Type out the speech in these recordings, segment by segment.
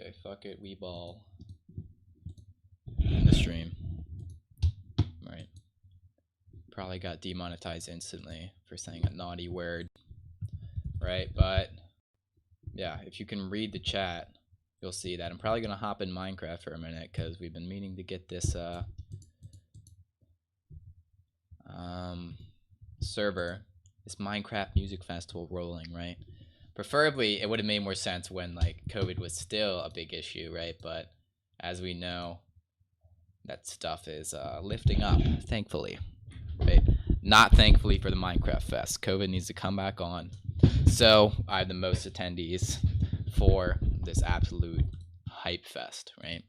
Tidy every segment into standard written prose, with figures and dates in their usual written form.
Okay, fuck it, we ball in the stream. Right. Probably got demonetized instantly for saying a naughty word. Right, but yeah, if you can read the chat, you'll see that I'm probably gonna hop in Minecraft for a minute because we've been meaning to get this server, this Minecraft music festival rolling, right? Preferably, it would have made more sense when like COVID was still a big issue, right? But as we know, that stuff is lifting up, thankfully, right? Not thankfully for the Minecraft Fest. COVID needs to come back on. So I have the most attendees for this absolute hype fest, right?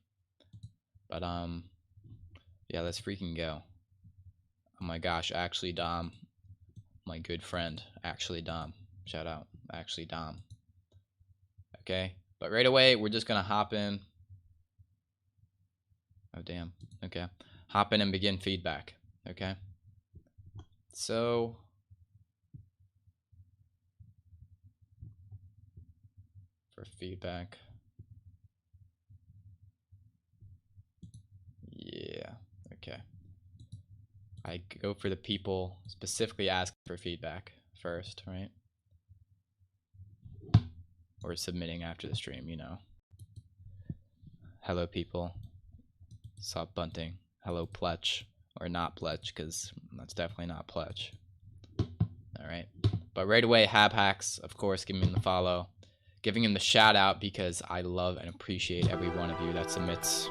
But yeah, let's freaking go. Oh my gosh, actually Dom, my good friend, actually Dom, shout out, actually Dom. Okay, but right away we're just gonna hop in. Oh damn. Okay, hop in and begin feedback. Okay, so for feedback, yeah, okay, I go for the people specifically asking for feedback first, right? Or submitting after the stream, you know. Hello people. Sup Bunting. Hello Pletch. Or not Pletch, because that's definitely not Pletch. Alright. But right away, Hacks, of course, giving him the follow. Giving him the shout out because I love and appreciate every one of you that submits.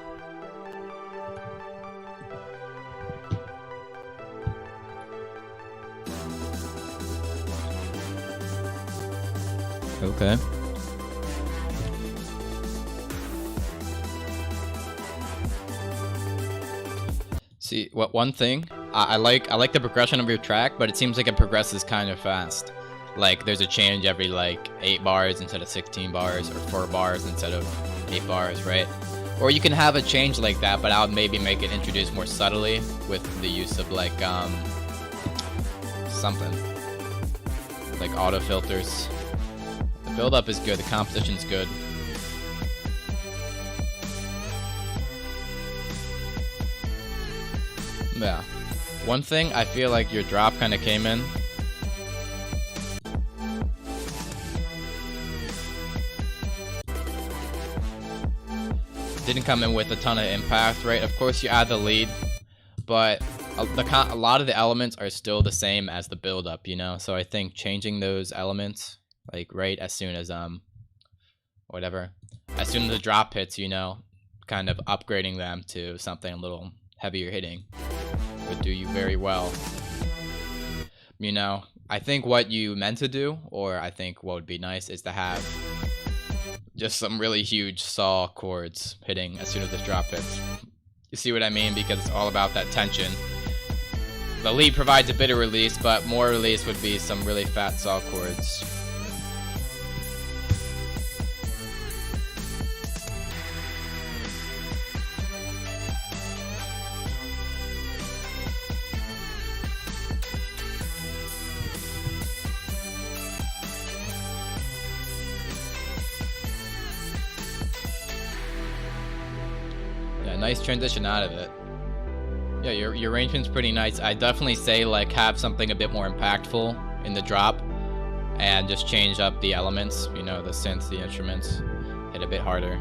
Okay. See, what one thing I like the progression of your track, but it seems like it progresses kind of fast. Like there's a change every like 8 bars instead of 16 bars, or 4 bars instead of 8 bars, right? Or you can have a change like that, but I would maybe make it introduced more subtly with the use of like something like auto filters. The build up is good, the composition's good. Yeah. One thing, I feel like your drop kind of came in. Didn't come in with a ton of impact, right? Of course, you add the lead, but a lot of the elements are still the same as the build up, you know? So I think changing those elements, like right as soon as, whatever, as soon as the drop hits, you know, kind of upgrading them to something a little heavier hitting would do you very well. You know, I think what you meant to do, or I think what would be nice, is to have just some really huge saw chords hitting as soon as this drop hits. You see what I mean? Because it's all about that tension. The lead provides a bit of release, but more release would be some really fat saw chords. Nice transition out of it. Yeah, your arrangement's pretty nice. I definitely say like have something a bit more impactful in the drop and just change up the elements, you know, the synths, the instruments, hit a bit harder.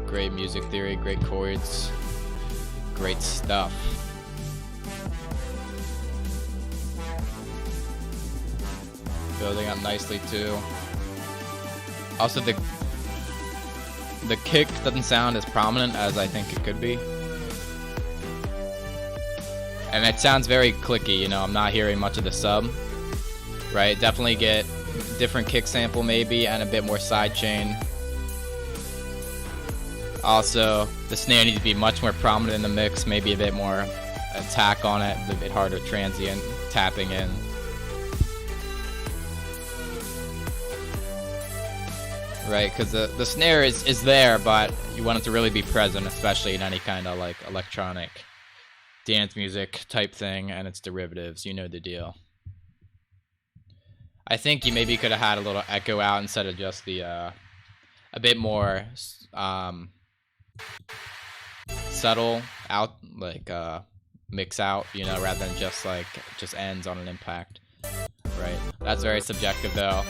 Great music theory, great chords, great stuff. Building up nicely too. Also, the kick doesn't sound as prominent as I think it could be. And it sounds very clicky, you know, I'm not hearing much of the sub. Right, definitely get different kick sample maybe, and a bit more sidechain. Also, the snare needs to be much more prominent in the mix, maybe a bit more attack on it, a bit harder transient, tapping in. Right, because the snare is there, but you want it to really be present, especially in any kind of like electronic dance music type thing and its derivatives. You know the deal. I think you maybe could have had a little echo out instead of just the a bit more subtle out, like mix out, you know, rather than just like just ends on an impact, right? That's very subjective though.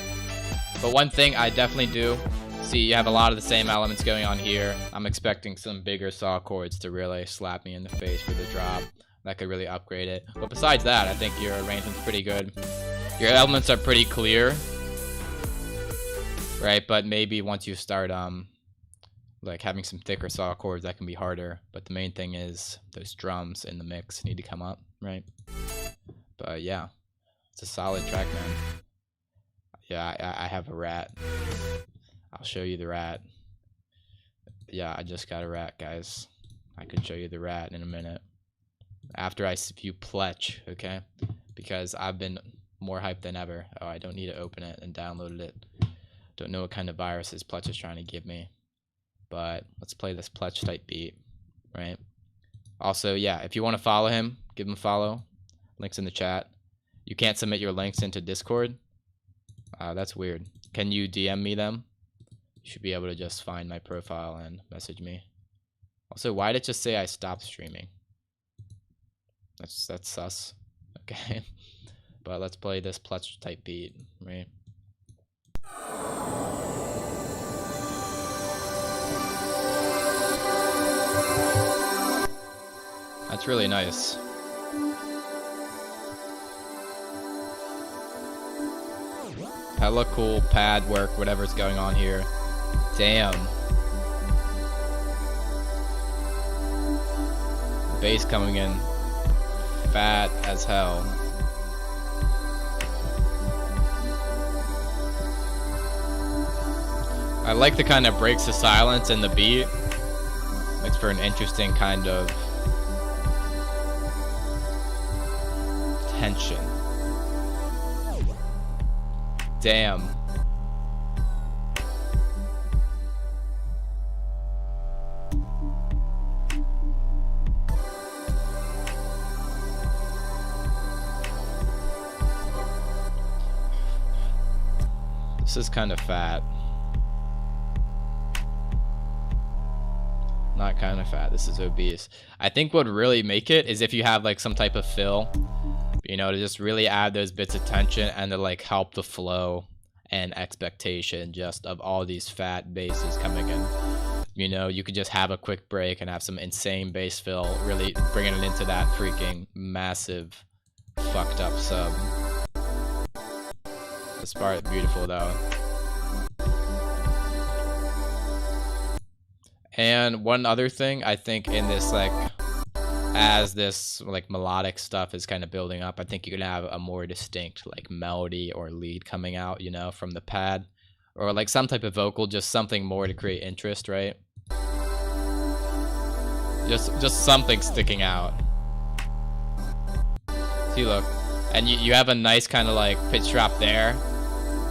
But one thing I definitely do see, you have a lot of the same elements going on here. I'm expecting some bigger saw chords to really slap me in the face for the drop. That could really upgrade it. But besides that, I think your arrangement's pretty good. Your elements are pretty clear, right? But maybe once you start like having some thicker saw chords, that can be harder. But the main thing is those drums in the mix need to come up, right? But yeah, it's a solid track, man. Yeah, I have a rat. I'll show you the rat. Yeah, I just got a rat, guys. I could show you the rat in a minute. After I view Pletch, okay? Because I've been more hyped than ever. Oh, I don't need to open it and downloaded it. Don't know what kind of viruses Pletch is trying to give me. But let's play this Pletch type beat, right? Also, yeah, if you want to follow him, give him a follow. Links in the chat. You can't submit your links into Discord. That's weird. Can you DM me them? You should be able to just find my profile and message me. Also, why did it just say I stopped streaming? That's sus. Okay. But let's play this Pletch type beat, right? That's really nice. Hella cool pad work, whatever's going on here. Damn. Bass coming in fat as hell. I like the kind of breaks the silence in the beat. Makes for an interesting kind of tension. Damn. This is kind of fat. Not kind of fat, this is obese. I think what would really make it is if you have like some type of fill, you know, to just really add those bits of tension and to like help the flow and expectation just of all these fat basses coming in. You know, you could just have a quick break and have some insane bass fill, really bringing it into that freaking massive fucked up sub. This part beautiful though. And one other thing, I think in this, like, as this like melodic stuff is kind of building up, I think you can have a more distinct like melody or lead coming out, you know, from the pad, or like some type of vocal, just something more to create interest, right? Just something sticking out. See, look, and you have a nice kind of like pitch drop there,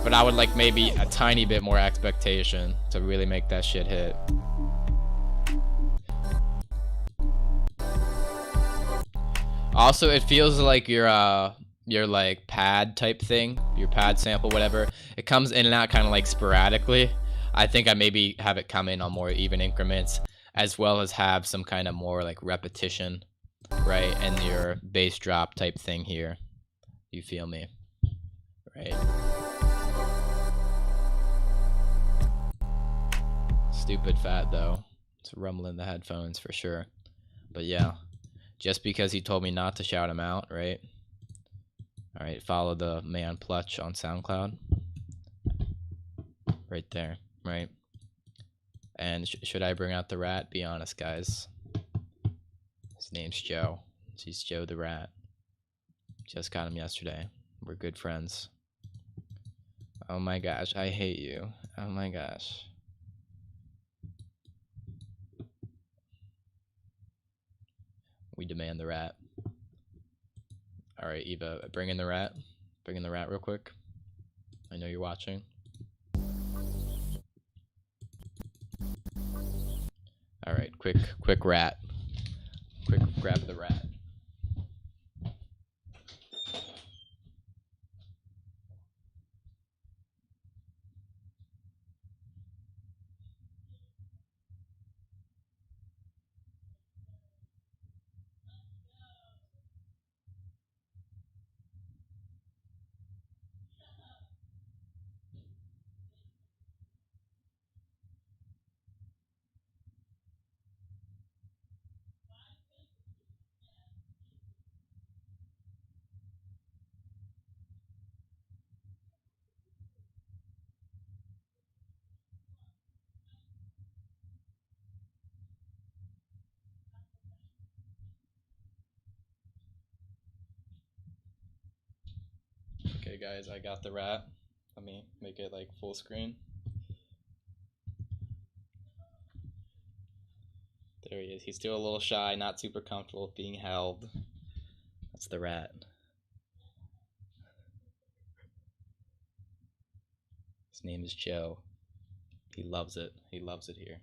but I would like maybe a tiny bit more expectation to really make that shit hit. Also, it feels like your like pad type thing, your pad sample, whatever. It comes in and out kind of like sporadically. I think I maybe have it come in on more even increments, as well as have some kind of more like repetition, right? And your bass drop type thing here. You feel me? Right? Stupid fat though. It's rumbling the headphones for sure. But yeah. Just because he told me not to shout him out, right? All right, follow the man Pletch on SoundCloud. Right there, right? And should I bring out the rat? Be honest, guys. His name's Joe. He's Joe the rat. Just got him yesterday. We're good friends. Oh my gosh, I hate you. Oh my gosh. We demand the rat. All right, Eva, bring in the rat. Bring in the rat real quick. I know you're watching. All right, quick rat. Quick grab the rat. Okay guys, I got the rat. Let me make it like full screen. There he is. He's still a little shy, not super comfortable with being held. That's the rat. His name is Joe. He loves it. He loves it here.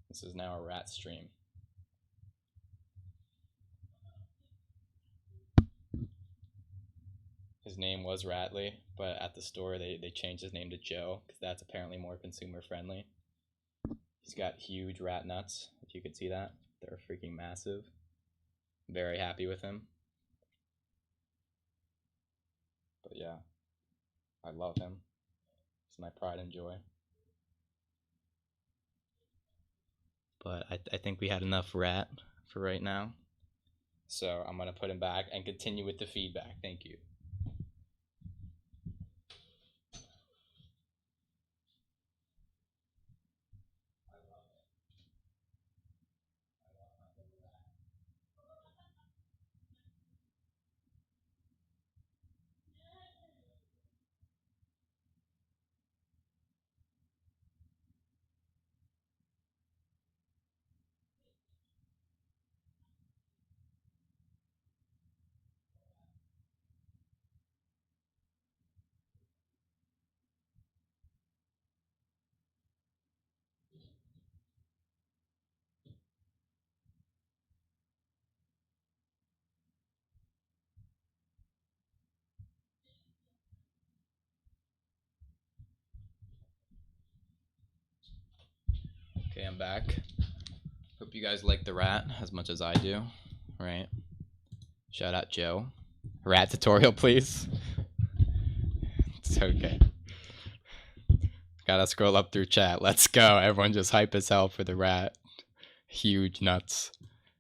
This is now a rat stream. His name was Ratley, but at the store they changed his name to Joe because that's apparently more consumer friendly. He's got huge rat nuts, if you could see that. They're freaking massive. Very happy with him. But yeah, I love him. He's my pride and joy. But I think we had enough rat for right now. So I'm going to put him back and continue with the feedback. Thank you. Okay, I'm back. Hope you guys like the rat as much as I do, right? Shout out Joe. Rat tutorial, please. It's okay. Gotta scroll up through chat. Let's go. Everyone just hype as hell for the rat. Huge nuts.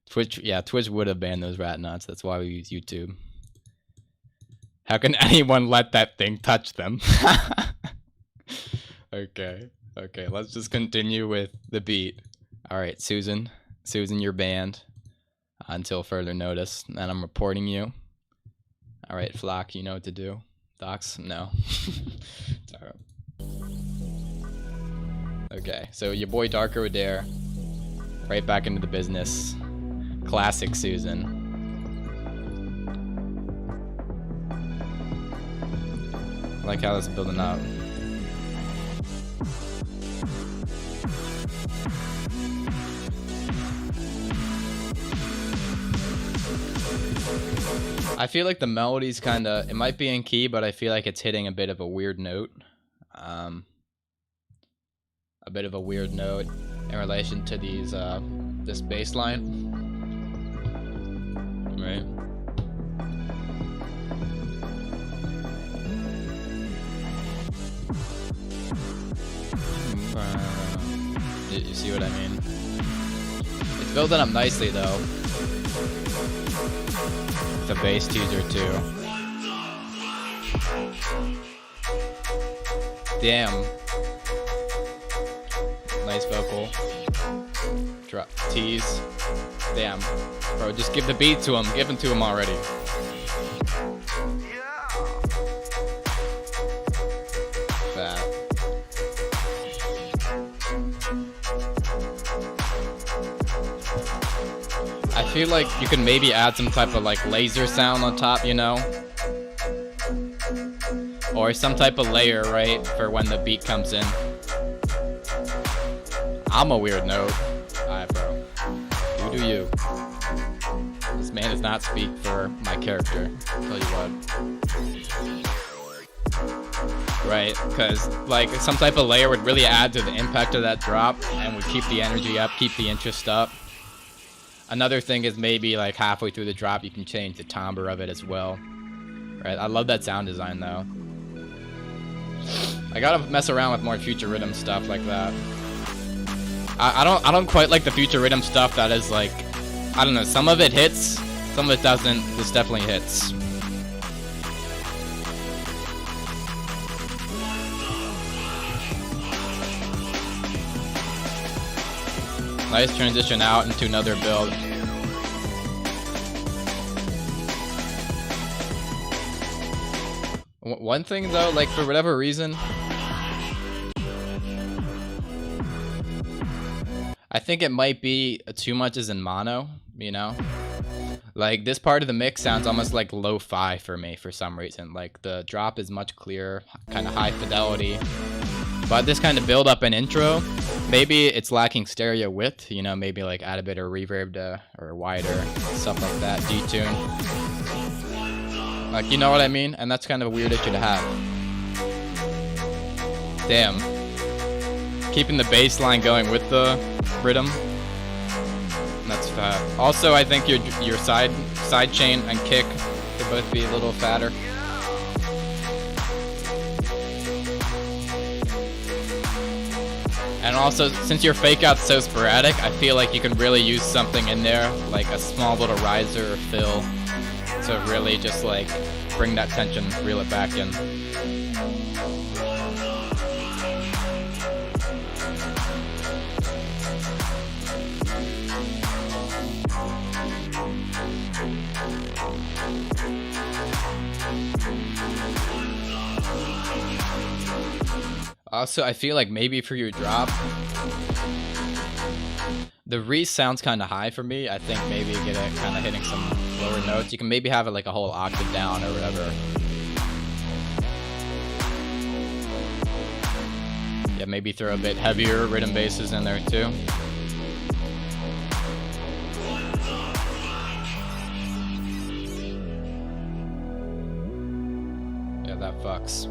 Twitch would have banned those rat nuts. That's why we use YouTube. How can anyone let that thing touch them? Okay. Okay, let's just continue with the beat. Alright, Susan. Susan, you're banned until further notice. And I'm reporting you. Alright, Flock, you know what to do. Docs? No. It's alright. Okay, so your boy Darker Adair. Right back into the business. Classic Susan. I like how this is building up. I feel like the melody's kinda, it might be in key, but I feel like it's hitting a bit of a weird note. A bit of a weird note in relation to these, this bass line. Right? You see what I mean? It's building up nicely though. The bass teaser too. Damn. Nice vocal. Drop tease. Damn. Bro, just give the beat to him. Give him to him already. Fat. I feel like you could maybe add some type of like laser sound on top, you know? Or some type of layer, right? For when the beat comes in. I'm a weird note. Alright, bro. You do you. This man does not speak for my character. I'll tell you what. Right, because like some type of layer would really add to the impact of that drop and would keep the energy up, keep the interest up. Another thing is maybe like halfway through the drop you can change the timbre of it as well. Right, I love that sound design though. I gotta mess around with more future rhythm stuff like that. I don't quite like the future rhythm stuff that is like, I don't know, some of it hits, some of it doesn't. This definitely hits. Nice transition out into another build. One thing though, like for whatever reason, I think it might be too much as in mono, you know? Like this part of the mix sounds almost like lo-fi for me for some reason. Like the drop is much clearer, kind of high fidelity. But this kind of build up and intro, maybe it's lacking stereo width, you know, maybe like add a bit of reverb to, or wider, stuff like that, detune. Like, you know what I mean? And that's kind of a weird issue to have. Damn. Keeping the bass line going with the rhythm. That's fat. Also, I think your side chain and kick could both be a little fatter. And also, since your fake out's so sporadic, I feel like you can really use something in there, like a small little riser or fill, to really just like bring that tension, reel it back in. Also, I feel like maybe for your drop, the Reese sounds kind of high for me. I think maybe get it kind of hitting some lower notes. You can maybe have it like a whole octave down or whatever. Yeah, maybe throw a bit heavier rhythm basses in there too. Yeah, that fucks.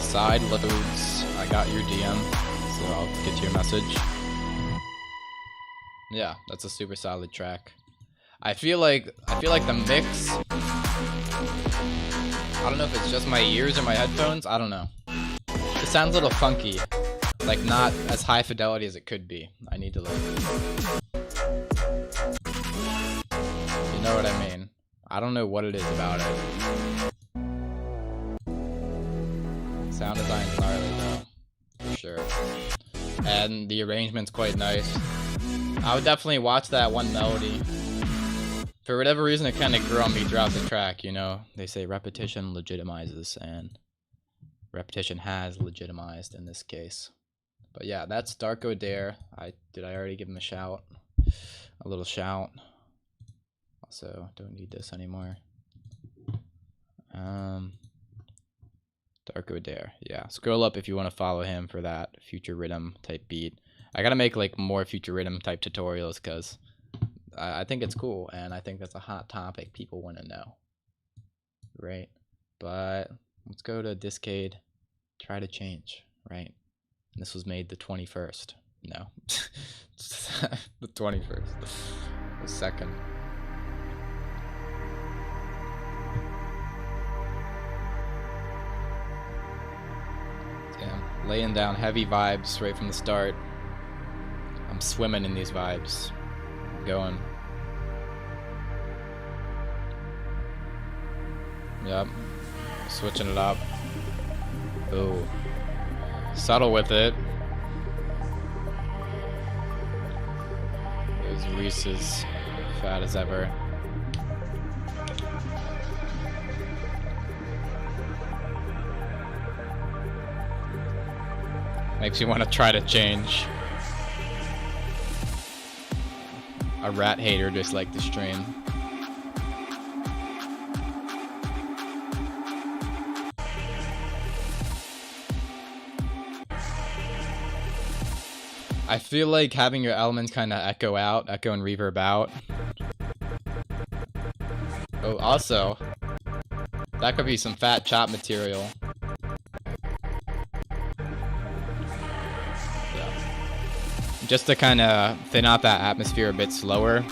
Side loads. I got your DM, so I'll get to your message. Yeah, that's a super solid track. I feel like the mix, I don't know if it's just my ears or my headphones, I don't know. It sounds a little funky, like not as high fidelity as it could be. I need to look. You know what I mean? I don't know what it is about it. Sound design's gnarly though, for sure. And the arrangement's quite nice. I would definitely watch that one melody. For whatever reason, it kind of grew on me throughout the track, you know? They say repetition legitimizes, and repetition has legitimized in this case. But yeah, that's Darko Dare. Did I already give him a shout? A little shout. Also, don't need this anymore. Darko Dare, yeah. Scroll up if you want to follow him for that future rhythm type beat. I gotta make like more future rhythm type tutorials because I think it's cool and I think that's a hot topic people want to know. Right? But let's go to Discade. Try to change, right? And this was made the 21st. No. The 21st. The 2nd. Damn, laying down heavy vibes right from the start. I'm swimming in these vibes. I'm going. Yep. Switching it up. Ooh. Subtle with it. Those Reese's fat as ever. Makes you want to try to change. A rat hater just like the stream. I feel like having your elements kind of echo and reverb out. Oh, also, that could be some fat chop material. Just to kind of thin out that atmosphere a bit slower.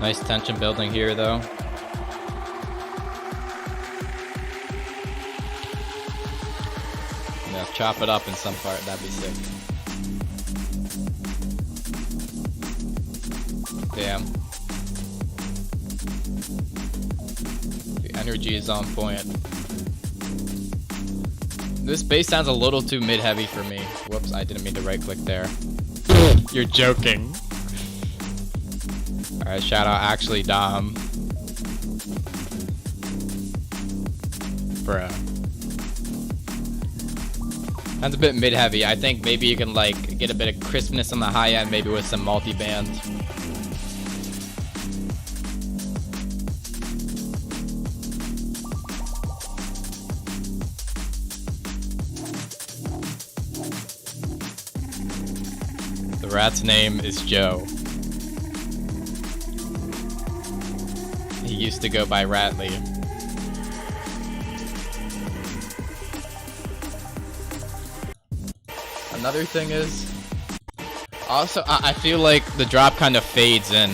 Nice tension building here though. Yeah, chop it up in some part, that'd be sick. Damn. The energy is on point. This bass sounds a little too mid-heavy for me. Whoops, I didn't mean to right-click there. You're joking. Alright, shout out actually Dom. Bruh. Sounds a bit mid-heavy. I think maybe you can like get a bit of crispness on the high end, maybe with some multi-band. The rat's name is Joe. He used to go by Ratley. Another thing is, also, I feel like the drop kind of fades in.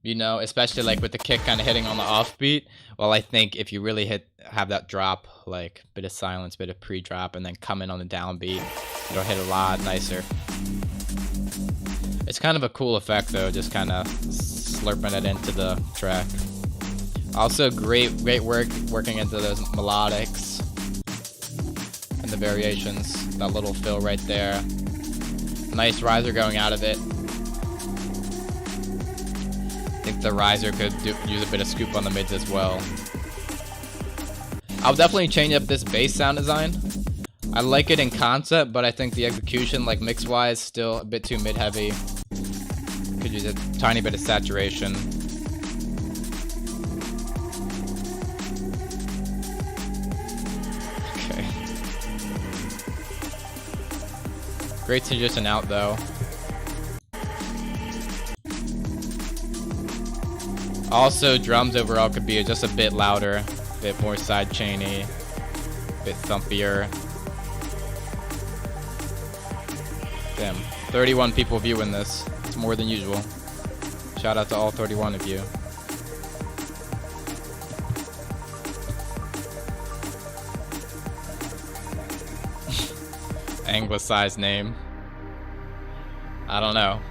You know, especially like with the kick kind of hitting on the offbeat. Well, I think if you really have that drop, like bit of silence, bit of pre-drop, and then come in on the downbeat, it'll hit a lot nicer. It's kind of a cool effect though, just kind of slurping it into the track. Also, great work working into those melodics and the variations. That little fill right there. Nice riser going out of it. I think the riser could use a bit of scoop on the mids as well. I'll definitely change up this bass sound design. I like it in concept, but I think the execution, like mix-wise, still a bit too mid-heavy. Could use a tiny bit of saturation. Okay. Great suggestion out though. Also, drums overall could be just a bit louder, a bit more side chainy, a bit thumpier. Damn, 31 people viewing this. It's more than usual. Shout out to all 31 of you. Anglicized name. I don't know.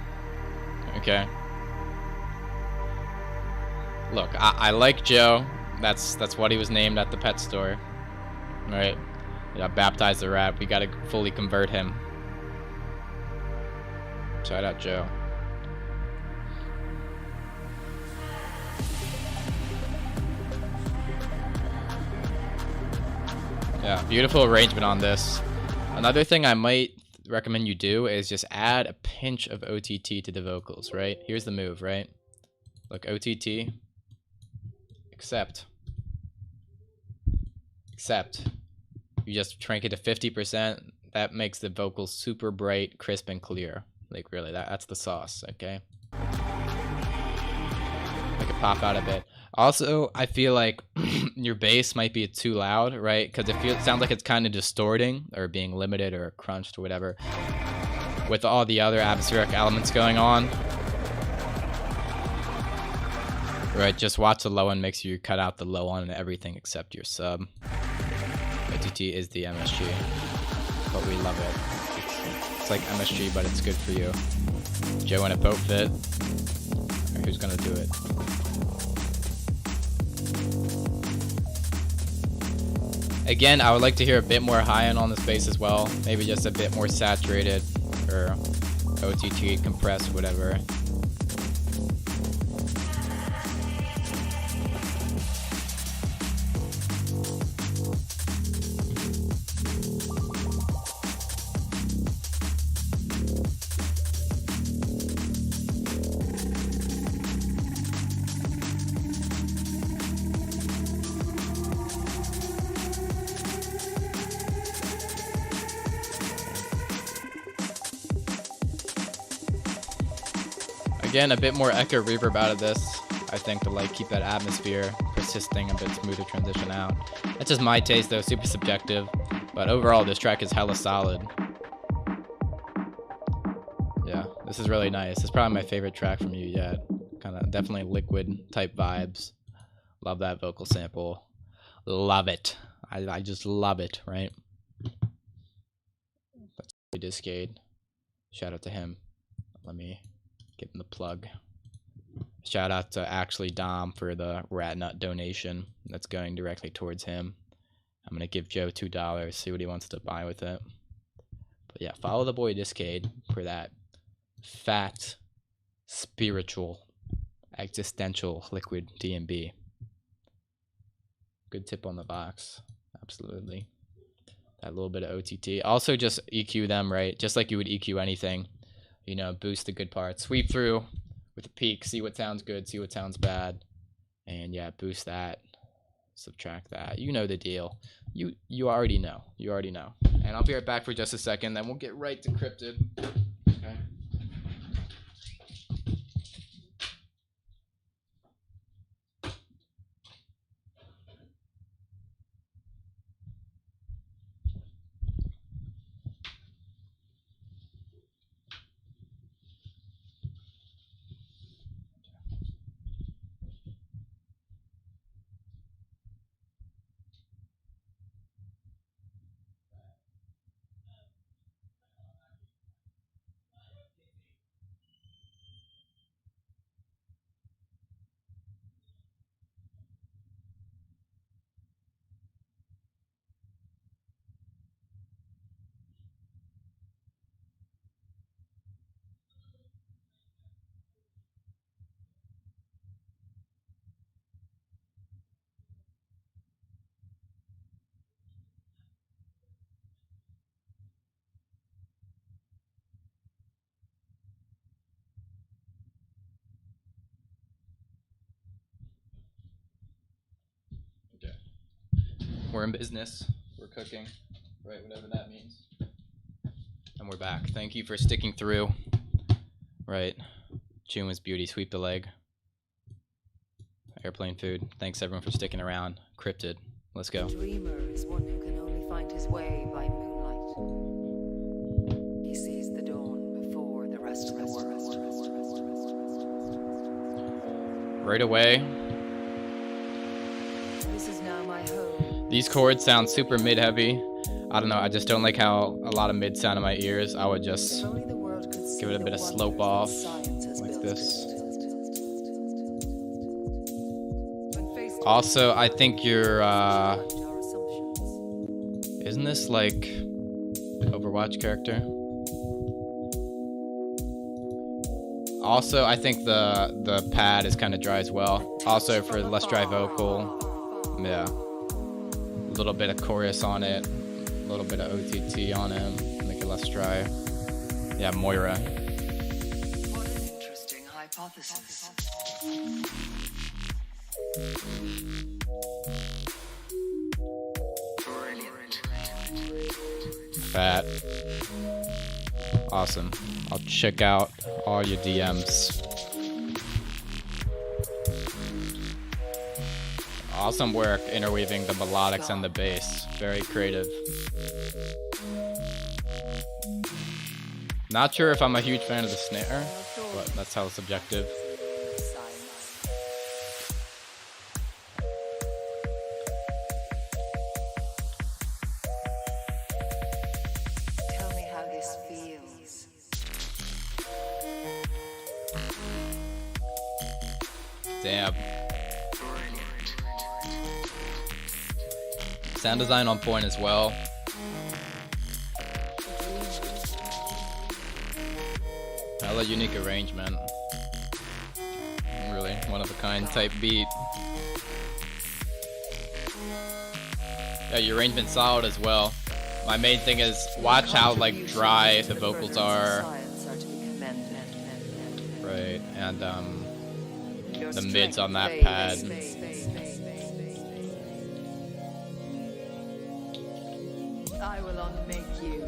Okay. Look, I like Joe. That's what he was named at the pet store. Right? Yeah, baptize the rat. We gotta fully convert him. Shout out Joe. Yeah, beautiful arrangement on this. Another thing I might recommend you do is just add a pinch of OTT to the vocals, right? Here's the move, right? Look, OTT. Except. You just crank it to 50%. That makes the vocals super bright, crisp, and clear. Like really, that's the sauce, okay? Make it pop out a bit. Also, I feel like your bass might be too loud, right? Because it sounds like it's kind of distorting or being limited or crunched or whatever with all the other atmospheric elements going on. Right, just watch the low end, make sure you cut out the low end and everything except your sub. OTT is the MSG, but we love it. It's like MSG, but it's good for you. Joe in a poke fit. Right, who's gonna do it? Again, I would like to hear a bit more high end on this bass as well. Maybe just a bit more saturated or OTT compressed, whatever. Again, a bit more echo reverb out of this, I think, to like keep that atmosphere persisting, a bit smoother transition out. That's just my taste though, super subjective, but overall this track is hella solid. Yeah, this is really nice. It's probably my favorite track from you yet. Kind of definitely liquid type vibes. Love that vocal sample. Love it. I just love it, right? That's Discade. Shout out to him. Let me Give him the plug. Shout out to actually Dom for the rat nut donation that's going directly towards him. I'm gonna give Joe $2, see what he wants to buy with it. But yeah, follow the boy Discade for that fat, spiritual, existential liquid DMB. Good tip on the box, absolutely. That little bit of OTT. Also, just EQ them, right? Just like you would EQ anything. You know, boost the good parts. Sweep through with a peak, see what sounds good, see what sounds bad. And yeah, boost that, subtract that. You know the deal. You already know. You already know. And I'll be right back for just a second, then we'll get right to Cryptid. Okay. We're in business. We're cooking, right? Whatever that means. And we're back. Thank you for sticking through. Right. June was beauty. Sweep the leg. Airplane food. Thanks everyone for sticking around. Cryptid. Let's go. Dreamer is one who can only find his way by moonlight. He sees the dawn before the rest of the world. Right away. This is now my home. These chords sound super mid-heavy. I don't know, I just don't like how a lot of mid sound in my ears. I would just give it a bit of slope off, like this. Also, I think you're, isn't this like Overwatch character? Also, I think the pad is kind of dry as well. Also, for less dry vocal, yeah. A little bit of chorus on it, a little bit of OTT on him, make it less dry. Yeah, Moira. What an interesting hypothesis. Brilliant. Fat. Awesome. I'll check out all your DMs. Awesome work interweaving the melodics and the bass. Very creative. Not sure if I'm a huge fan of the snare, but that's how subjective. Tell me how this feels. Damn. Sound design on point as well. Hella unique arrangement. Really one of a kind type beat. Yeah, your arrangement's solid as well. My main thing is watch how like dry the vocals are. Right, and the mids on that pad. I will unmake you.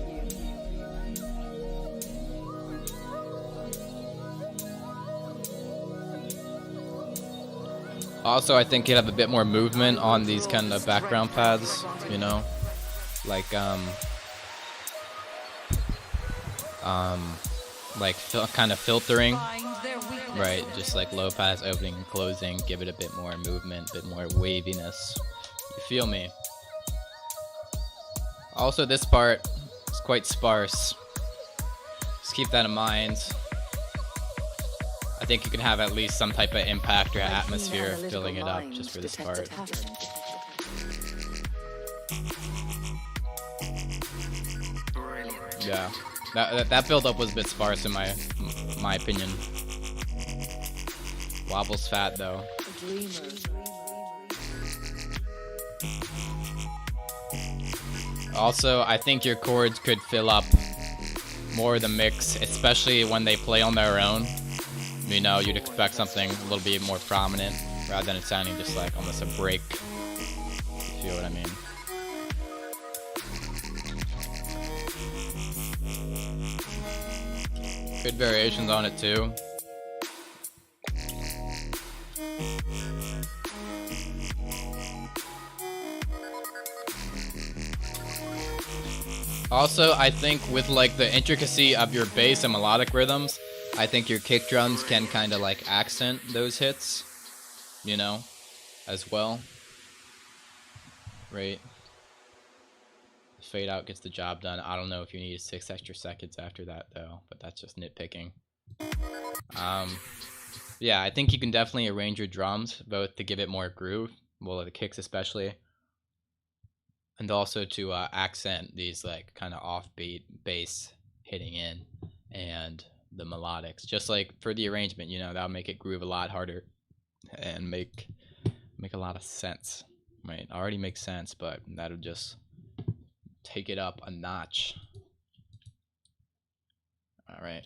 Also, I think you'd have a bit more movement on these kind of background pads, you know, like kind of filtering, right? Just like low pass opening and closing, give it a bit more movement, a bit more waviness. You feel me? Also, this part is quite sparse. Just keep that in mind. I think you can have at least some type of impact or atmosphere filling it up just for this part. Yeah, that build up was a bit sparse in my opinion. Wobble's fat though. Also, I think your chords could fill up more of the mix, especially when they play on their own. You know, you'd expect something a little bit more prominent rather than it sounding just like almost a break. If you feel what I mean. Good variations on it too. Also, I think with like the intricacy of your bass and melodic rhythms, I think your kick drums can kind of like accent those hits, you know, as well. Right. Fade out gets the job done. I don't know if you need 6 extra seconds after that though, but that's just nitpicking. Yeah, I think you can definitely arrange your drums both to give it more groove, well, the kicks especially, and also to accent these like kind of offbeat bass hitting in and the melodics. Just like for the arrangement, you know, that'll make it groove a lot harder and make a lot of sense. Right? Already makes sense, but that'll just take it up a notch. All right,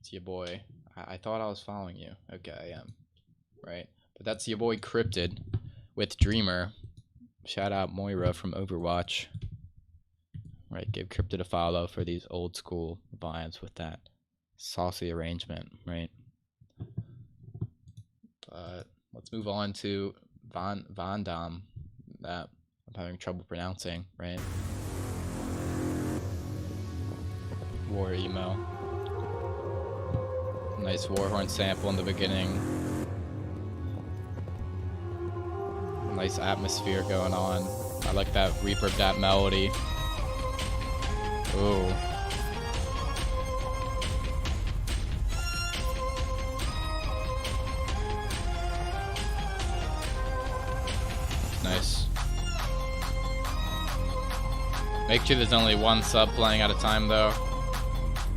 it's your boy. I thought I was following you. Okay, I am. Right, but that's your boy Cryptid with Dreamer. Shout out Moira from Overwatch. Right, give Cryptid a follow for these old school vibes with that saucy arrangement, right? But let's move on to Van Dam, that I'm having trouble pronouncing, right? War emo. Nice Warhorn sample in the beginning. Nice atmosphere going on. I like that reverb, that melody. Ooh. Nice. Make sure there's only one sub playing at a time though,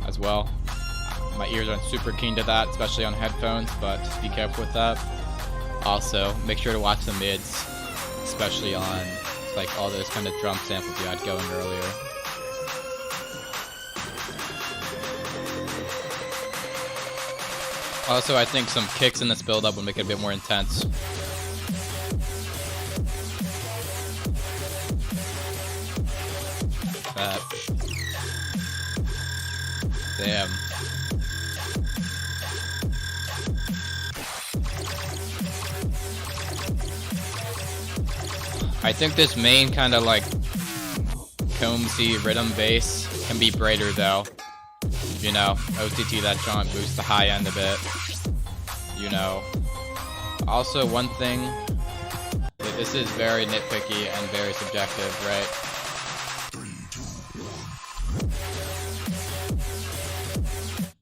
as well. My ears aren't super keen to that, especially on headphones, but just be careful with that. Also, make sure to watch the mids, especially on like all those kind of drum samples you had going earlier. Also, I think some kicks in this build-up will make it a bit more intense. That. Damn. I think this main kind of like Combsy rhythm bass can be brighter though. You know, OTT that jaunt boosts the high end a bit. You know. Also, one thing, this is very nitpicky and very subjective, right?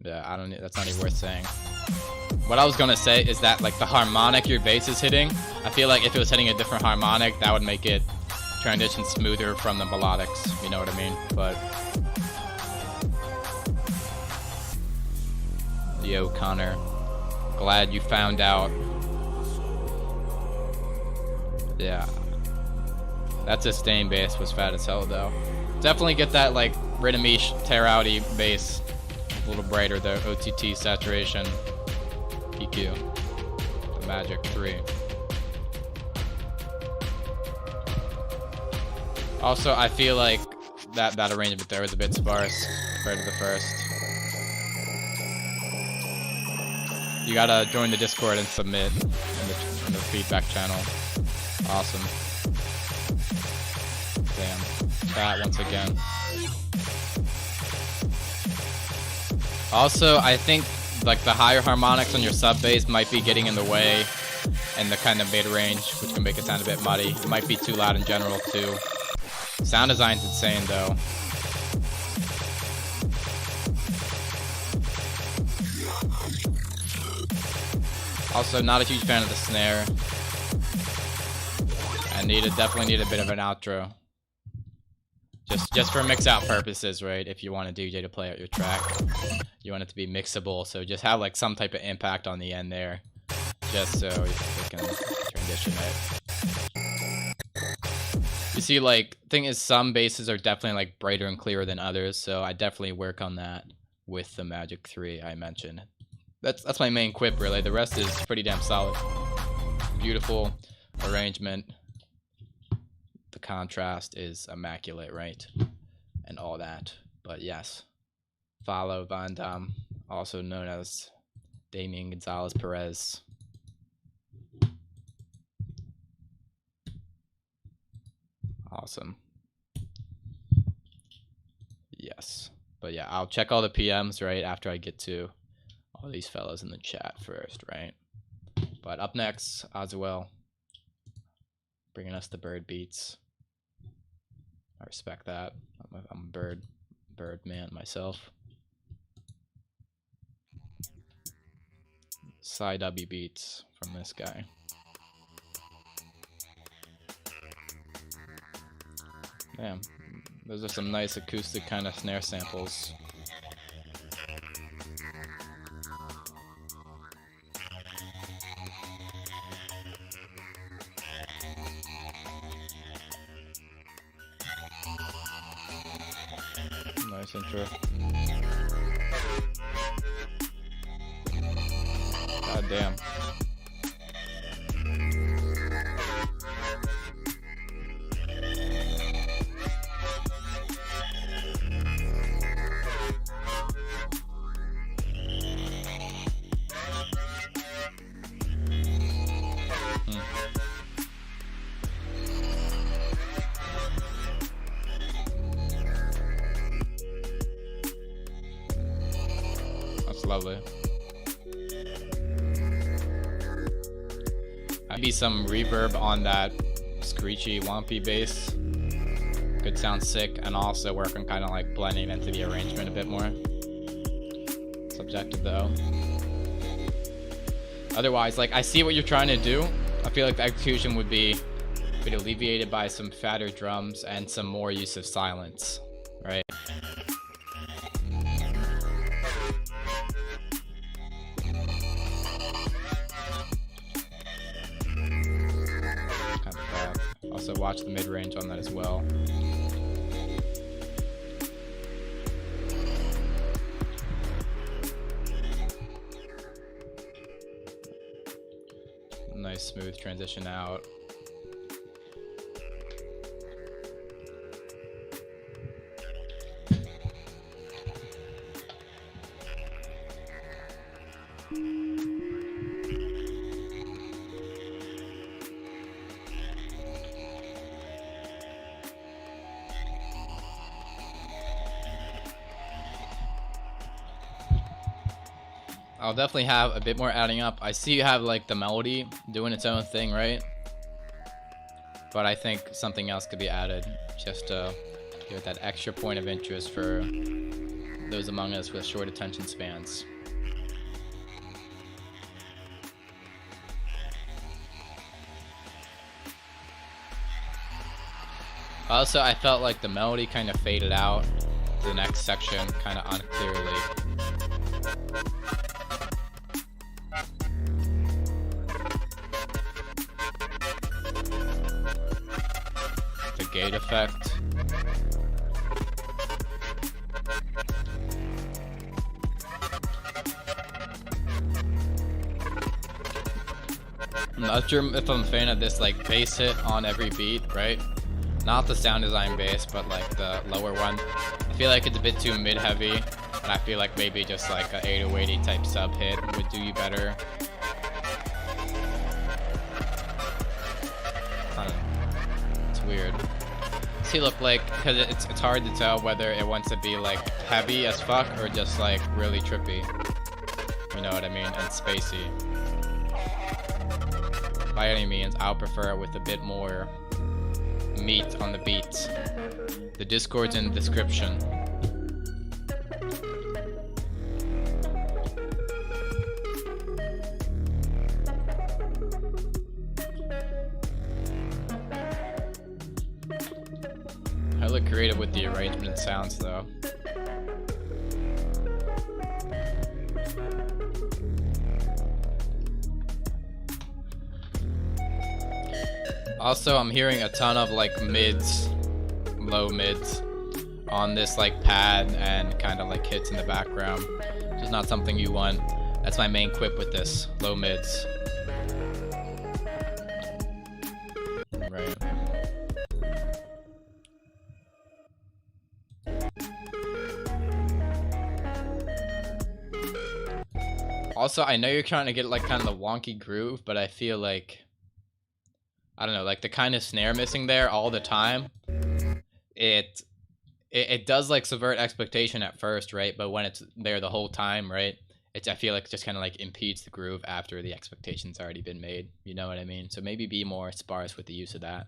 Yeah, I don't. That's not even worth saying. What I was gonna say is that like the harmonic your bass is hitting, I feel like if it was hitting a different harmonic, that would make it transition smoother from the melodics. You know what I mean? But yo, Connor, glad you found out. Yeah, that sustain bass was fat as hell though. Definitely get that like rhythm-ish, tear-outy bass, a little brighter though. OTT saturation. EQ, the Magic 3. Also, I feel like that arrangement there was a bit sparse compared to the first. You gotta join the Discord and submit in the feedback channel. Awesome. Damn, chat once again. Also, I think like the higher harmonics on your sub bass might be getting in the way, and the kind of mid range, which can make it sound a bit muddy. It might be too loud in general too. Sound design's insane though. Also, not a huge fan of the snare. I definitely need a bit of an outro. Just for mix-out purposes, right? If you want a DJ to play out your track, you want it to be mixable. So just have like some type of impact on the end there, just so you can transition it. You see, like, thing is, some basses are definitely like brighter and clearer than others, so I definitely work on that with the Magic 3 I mentioned. That's my main quip, really. The rest is pretty damn solid. Beautiful arrangement. The contrast is immaculate, right? And all that. But yes, follow Van Damme, also known as Damien Gonzalez Perez. Awesome. Yes. But yeah, I'll check all the PMs right after I get to all these fellas in the chat first, right? But up next, Oswell, bringing us the bird beats. I respect that. I'm a bird man myself. Side W beats from this guy. Damn, those are some nice acoustic kind of snare samples. Nice intro. God damn. That's lovely. Maybe some reverb on that screechy, wompy bass could sound sick, and also work on kind of like blending into the arrangement a bit more. Subjective though. Otherwise, like, I see what you're trying to do. I feel like the execution would be alleviated by some fatter drums and some more use of silence, right? Kind of bad. Also watch the mid-range on that as well. Nice smooth transition out. I'll definitely have a bit more adding up. I see you have like the melody doing its own thing, right? But I think something else could be added just to give it that extra point of interest for those among us with short attention spans. Also, I felt like the melody kind of faded out to the next section kind of unclearly. The gate effect. I'm not sure if I'm a fan of this like bass hit on every beat, right? Not the sound design bass, but like the lower one. I feel like it's a bit too mid-heavy, and I feel like maybe just like a 808 type sub hit would do you better. I don't know. It's weird. See, look, like, because it's hard to tell whether it wants to be like heavy as fuck or just like really trippy. You know what I mean? And spacey. By any means, I'll prefer it with a bit more meat on the beats. The Discord's in the description. creative with the arrangement and sounds though. Also, I'm hearing a ton of like mids, low mids on this like pad and kind of like hits in the background. Just not something you want. That's my main quip with this, low mids. Right. Also, I know you're trying to get like kind of the wonky groove, but I feel like, I don't know, like the kind of snare missing there all the time, it does like subvert expectation at first, right? But when it's there the whole time, right? I feel like it just kind of like impedes the groove after the expectation's already been made. You know what I mean? So maybe be more sparse with the use of that.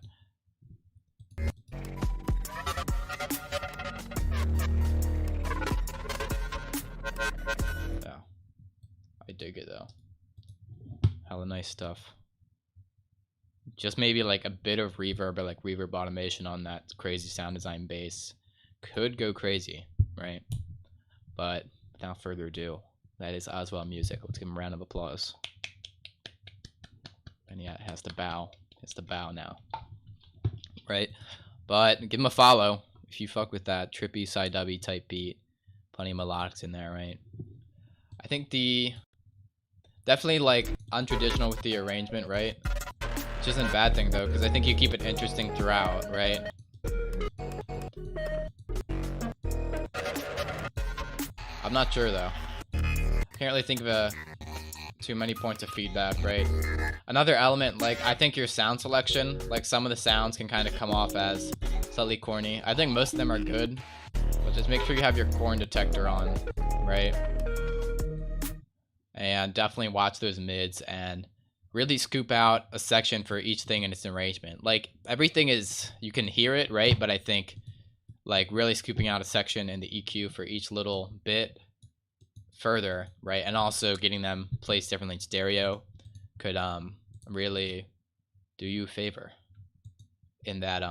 Yeah, I dig it though. Hella nice stuff. Just maybe like a bit of reverb or like reverb automation on that crazy sound design bass could go crazy, right? But without further ado, that is Oswell Music. Let's give him a round of applause. And yeah, it has to bow. It's the bow now, right? But give him a follow if you fuck with that trippy side dubby type beat. Plenty of melodics in there, right? I think definitely like untraditional with the arrangement, right? Which isn't a bad thing though, because I think you keep it interesting throughout, right? I'm not sure though. Can't really think of too many points of feedback, right? Another element, like I think your sound selection, like some of the sounds can kind of come off as slightly corny. I think most of them are good, but just make sure you have your corn detector on, right? And definitely watch those mids and really scoop out a section for each thing in its arrangement. Like everything is, you can hear it, right? But I think like really scooping out a section in the EQ for each little bit further, right? And also getting them placed differently in stereo could really do you a favor in that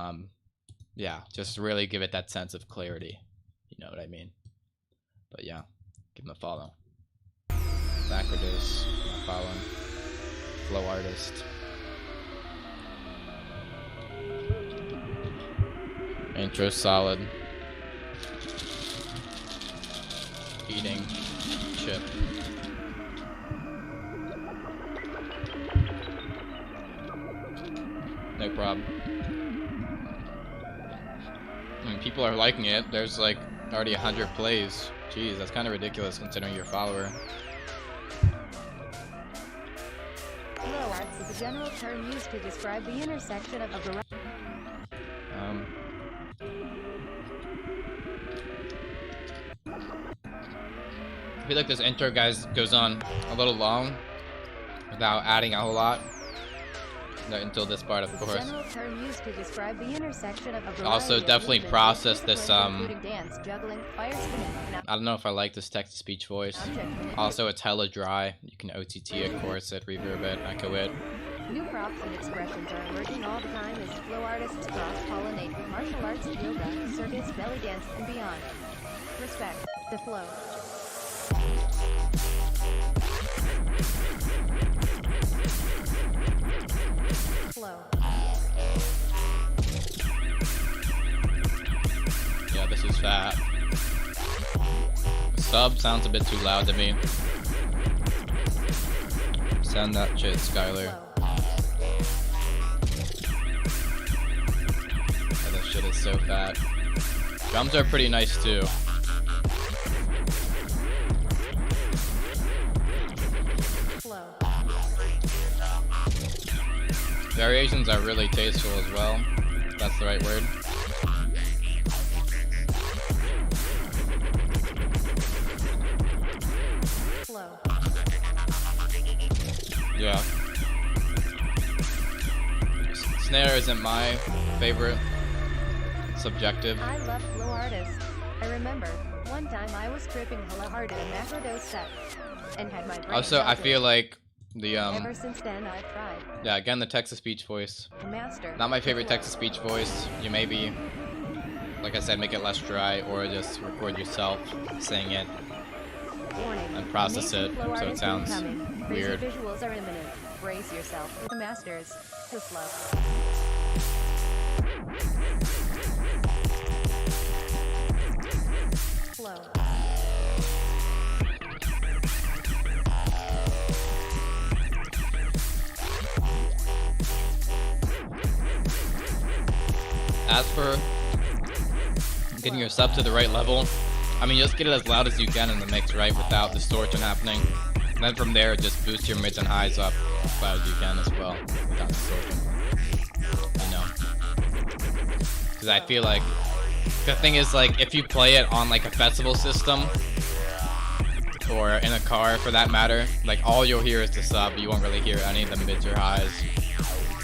yeah, just really give it that sense of clarity. You know what I mean? But yeah, give them a follow. Backwardose, not following. Flow Artist. Intro solid. Eating chip. No problem. I mean, people are liking it. There's like already 100 plays. Jeez, that's kind of ridiculous considering you're a follower. Flow art is a general term used to describe the intersection of a variety. I feel like this intro, guys, goes on a little long without adding a whole lot. Until this part, of course. General term used to describe the intersection of a variety also, definitely of process this. dance, juggling, fire spinning, I don't know if I like this text-to-speech voice. Also, it's hella dry. You can OTT it, chorus it, reverb it, echo it. New props and expressions are emerging all the time as flow artists cross-pollinate martial arts, yoga, circus, belly dance, and beyond. Respect the flow. Flow. Yeah, this is fat. Sub sounds a bit too loud to me. Send that shit, Skylar. Yeah, this shit is so fat. Drums are pretty nice too. Flow. Variations are really tasteful as well, if that's the right word. Flow. Yeah. Snare isn't my favorite. Subjective. I love flow artists. I remember one time I was tripping hella hard in a macrodose set and had my brain Also, I melted. feel like the Ever since then I've tried. yeah, again, the text-to-speech voice. To master Not my the favorite flow. text-to-speech voice. You maybe like I said, make it less dry, or just record yourself saying it Warning. and process Amazing it flow so it artist sounds incoming. Crazy weird. visuals are imminent. Brace yourself for the masters. Too slow. Flow. As for getting your sub to the right level, I mean, just get it as loud as you can in the mix, right, without distortion happening. And then from there, just boost your mids and highs up as loud as you can as well, without distortion. You know, because I feel like the thing is, like, if you play it on like a festival system or in a car for that matter, like all you'll hear is the sub. You won't really hear any of the mids or highs,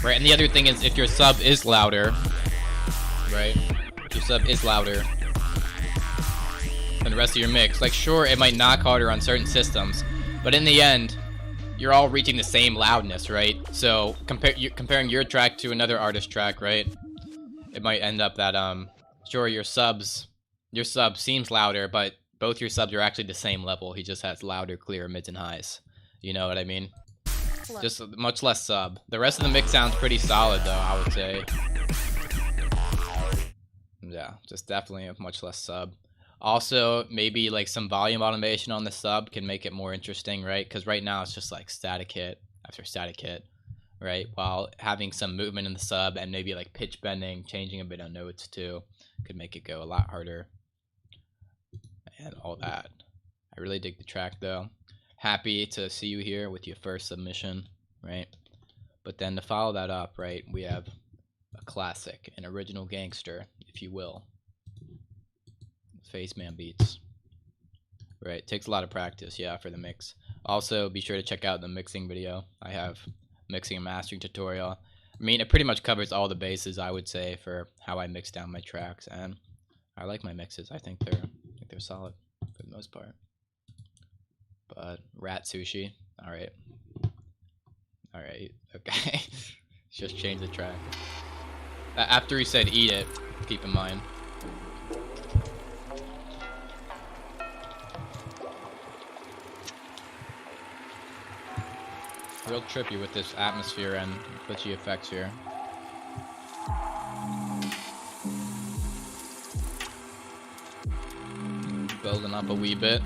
right? And the other thing is, if your sub is louder, right? Your sub is louder than the rest of your mix. Like, sure, it might knock harder on certain systems, but in the end, you're all reaching the same loudness, right? So comparing your track to another artist track, right? It might end up that sure, your sub seems louder, but both your subs are actually the same level. He just has louder, clearer mids and highs. You know what I mean? Just much less sub. The rest of the mix sounds pretty solid, though, I would say. Yeah, just definitely a much less sub. Also, maybe like some volume automation on the sub can make it more interesting, right? Because right now it's just like static hit after static hit, right? While having some movement in the sub and maybe like pitch bending, changing a bit on notes too, could make it go a lot harder. And all that. I really dig the track though. Happy to see you here with your first submission, right? But then to follow that up, right, we have a classic, an original gangster, if you will. Faceman Beats. Right, takes a lot of practice, yeah, for the mix. Also, be sure to check out the mixing video. I have mixing and mastering tutorial. I mean, it pretty much covers all the bases, I would say, for how I mix down my tracks, and I like my mixes. I think they're solid for the most part. But Rat Sushi, all right, okay. Just change the track. After he said eat it, keep in mind. Real trippy with this atmosphere and glitchy effects here. Building up a wee bit.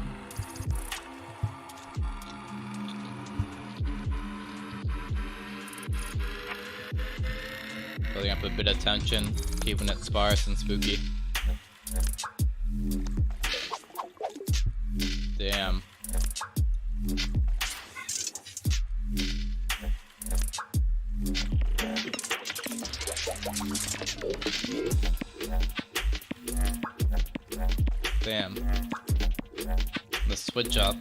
Building up a bit of tension, keeping it sparse and spooky. Damn. Damn. The switch up.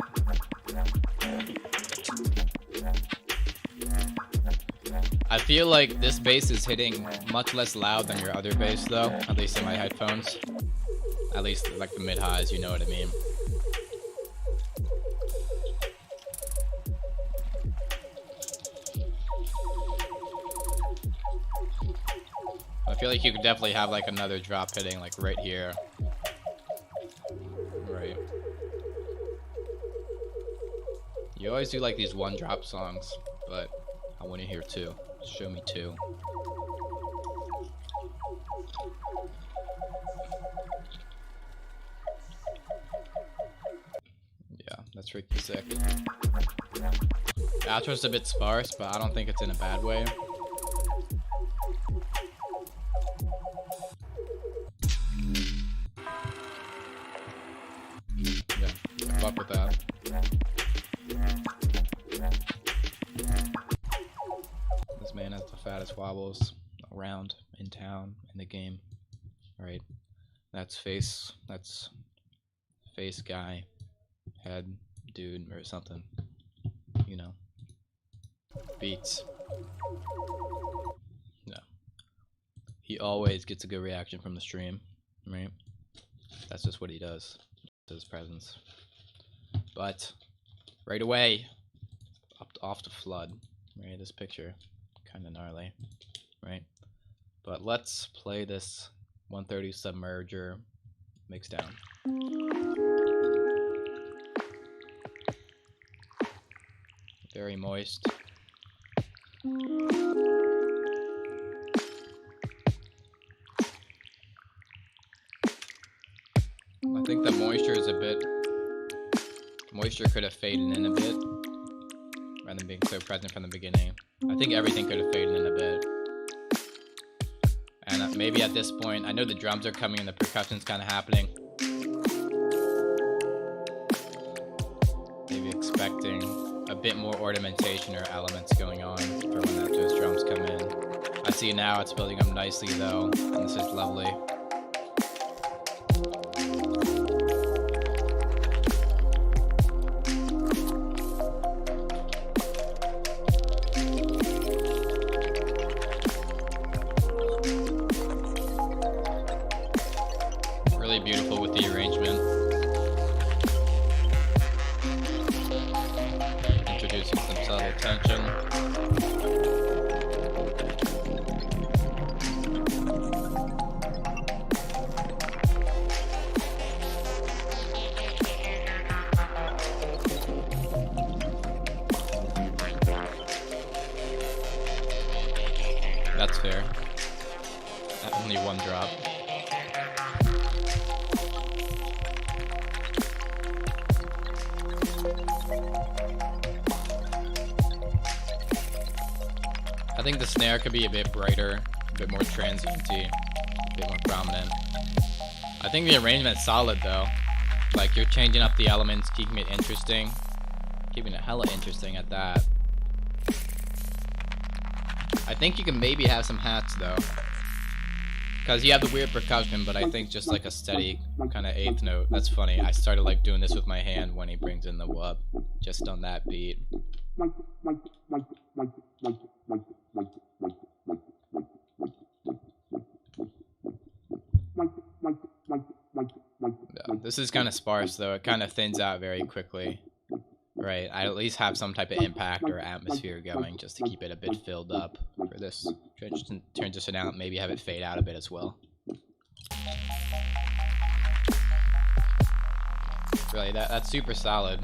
I feel like this bass is hitting much less loud than your other bass though, at least in my headphones. At least like the mid highs, you know what I mean. I feel like you could definitely have like another drop hitting like right here. Right. You always do like these one drop songs, but I want to hear two. Show me two. Yeah, that's freaking sick. The outro's a bit sparse, but I don't think it's in a bad way. Yeah, fuck with that. This man has the fattest wobbles around in town in the game. Right? That's face guy, head, dude, or something. You know. Beats. No. He always gets a good reaction from the stream, right? That's just what he does. His presence. But right away, off to Flood. Right, this picture, kind of gnarly, right? But let's play this 130 submerger mix down. Very moist. I think the moisture is a bit... Moisture could have faded in a bit, rather than being so present from the beginning. I think everything could have faded in a bit. And maybe at this point, I know the drums are coming and the percussion's kind of happening. Maybe expecting a bit more ornamentation or elements going on for when those drums come in. I see now it's building up nicely though, and this is lovely. Really beautiful with the arrangement. Introducing some subtle tension. That's fair. Only one drop. I think the snare could be a bit brighter, a bit more transienty, a bit more prominent. I think the arrangement's solid though. Like, you're changing up the elements, keeping it interesting. Keeping it hella interesting at that. I think you can maybe have some hats though. Because you have the weird percussion, but I think just like a steady kind of eighth note. That's funny. I started like doing this with my hand when he brings in the whoop. Just on that beat. Yeah, this is kind of sparse though. It kind of thins out very quickly. Right, I at least have some type of impact or atmosphere going just to keep it a bit filled up for this transition out. Maybe have it fade out a bit as well. Really, that's super solid.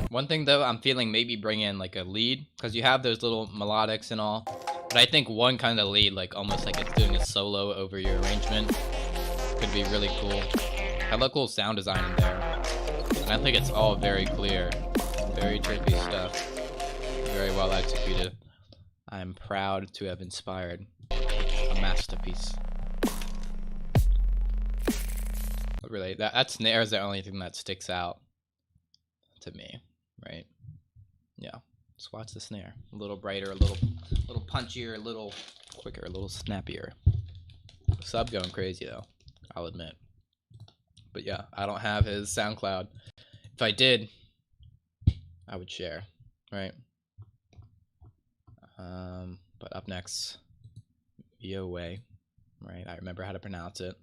One thing though, I'm feeling maybe bring in like a lead, because you have those little melodics and all. But I think one kind of lead, like almost like it's doing a solo over your arrangement, could be really cool. Hella cool sound design in there. And I think it's all very clear. Very trippy stuff. Very well executed. I'm proud to have inspired a masterpiece. But really, that snare is the only thing that sticks out to me, right? Yeah. Just watch the snare. A little brighter, a little punchier, a little quicker, a little snappier. Sub going crazy though, I'll admit. But yeah, I don't have his SoundCloud. If I did, I would share, right? But up next, VOA, right? I remember how to pronounce it.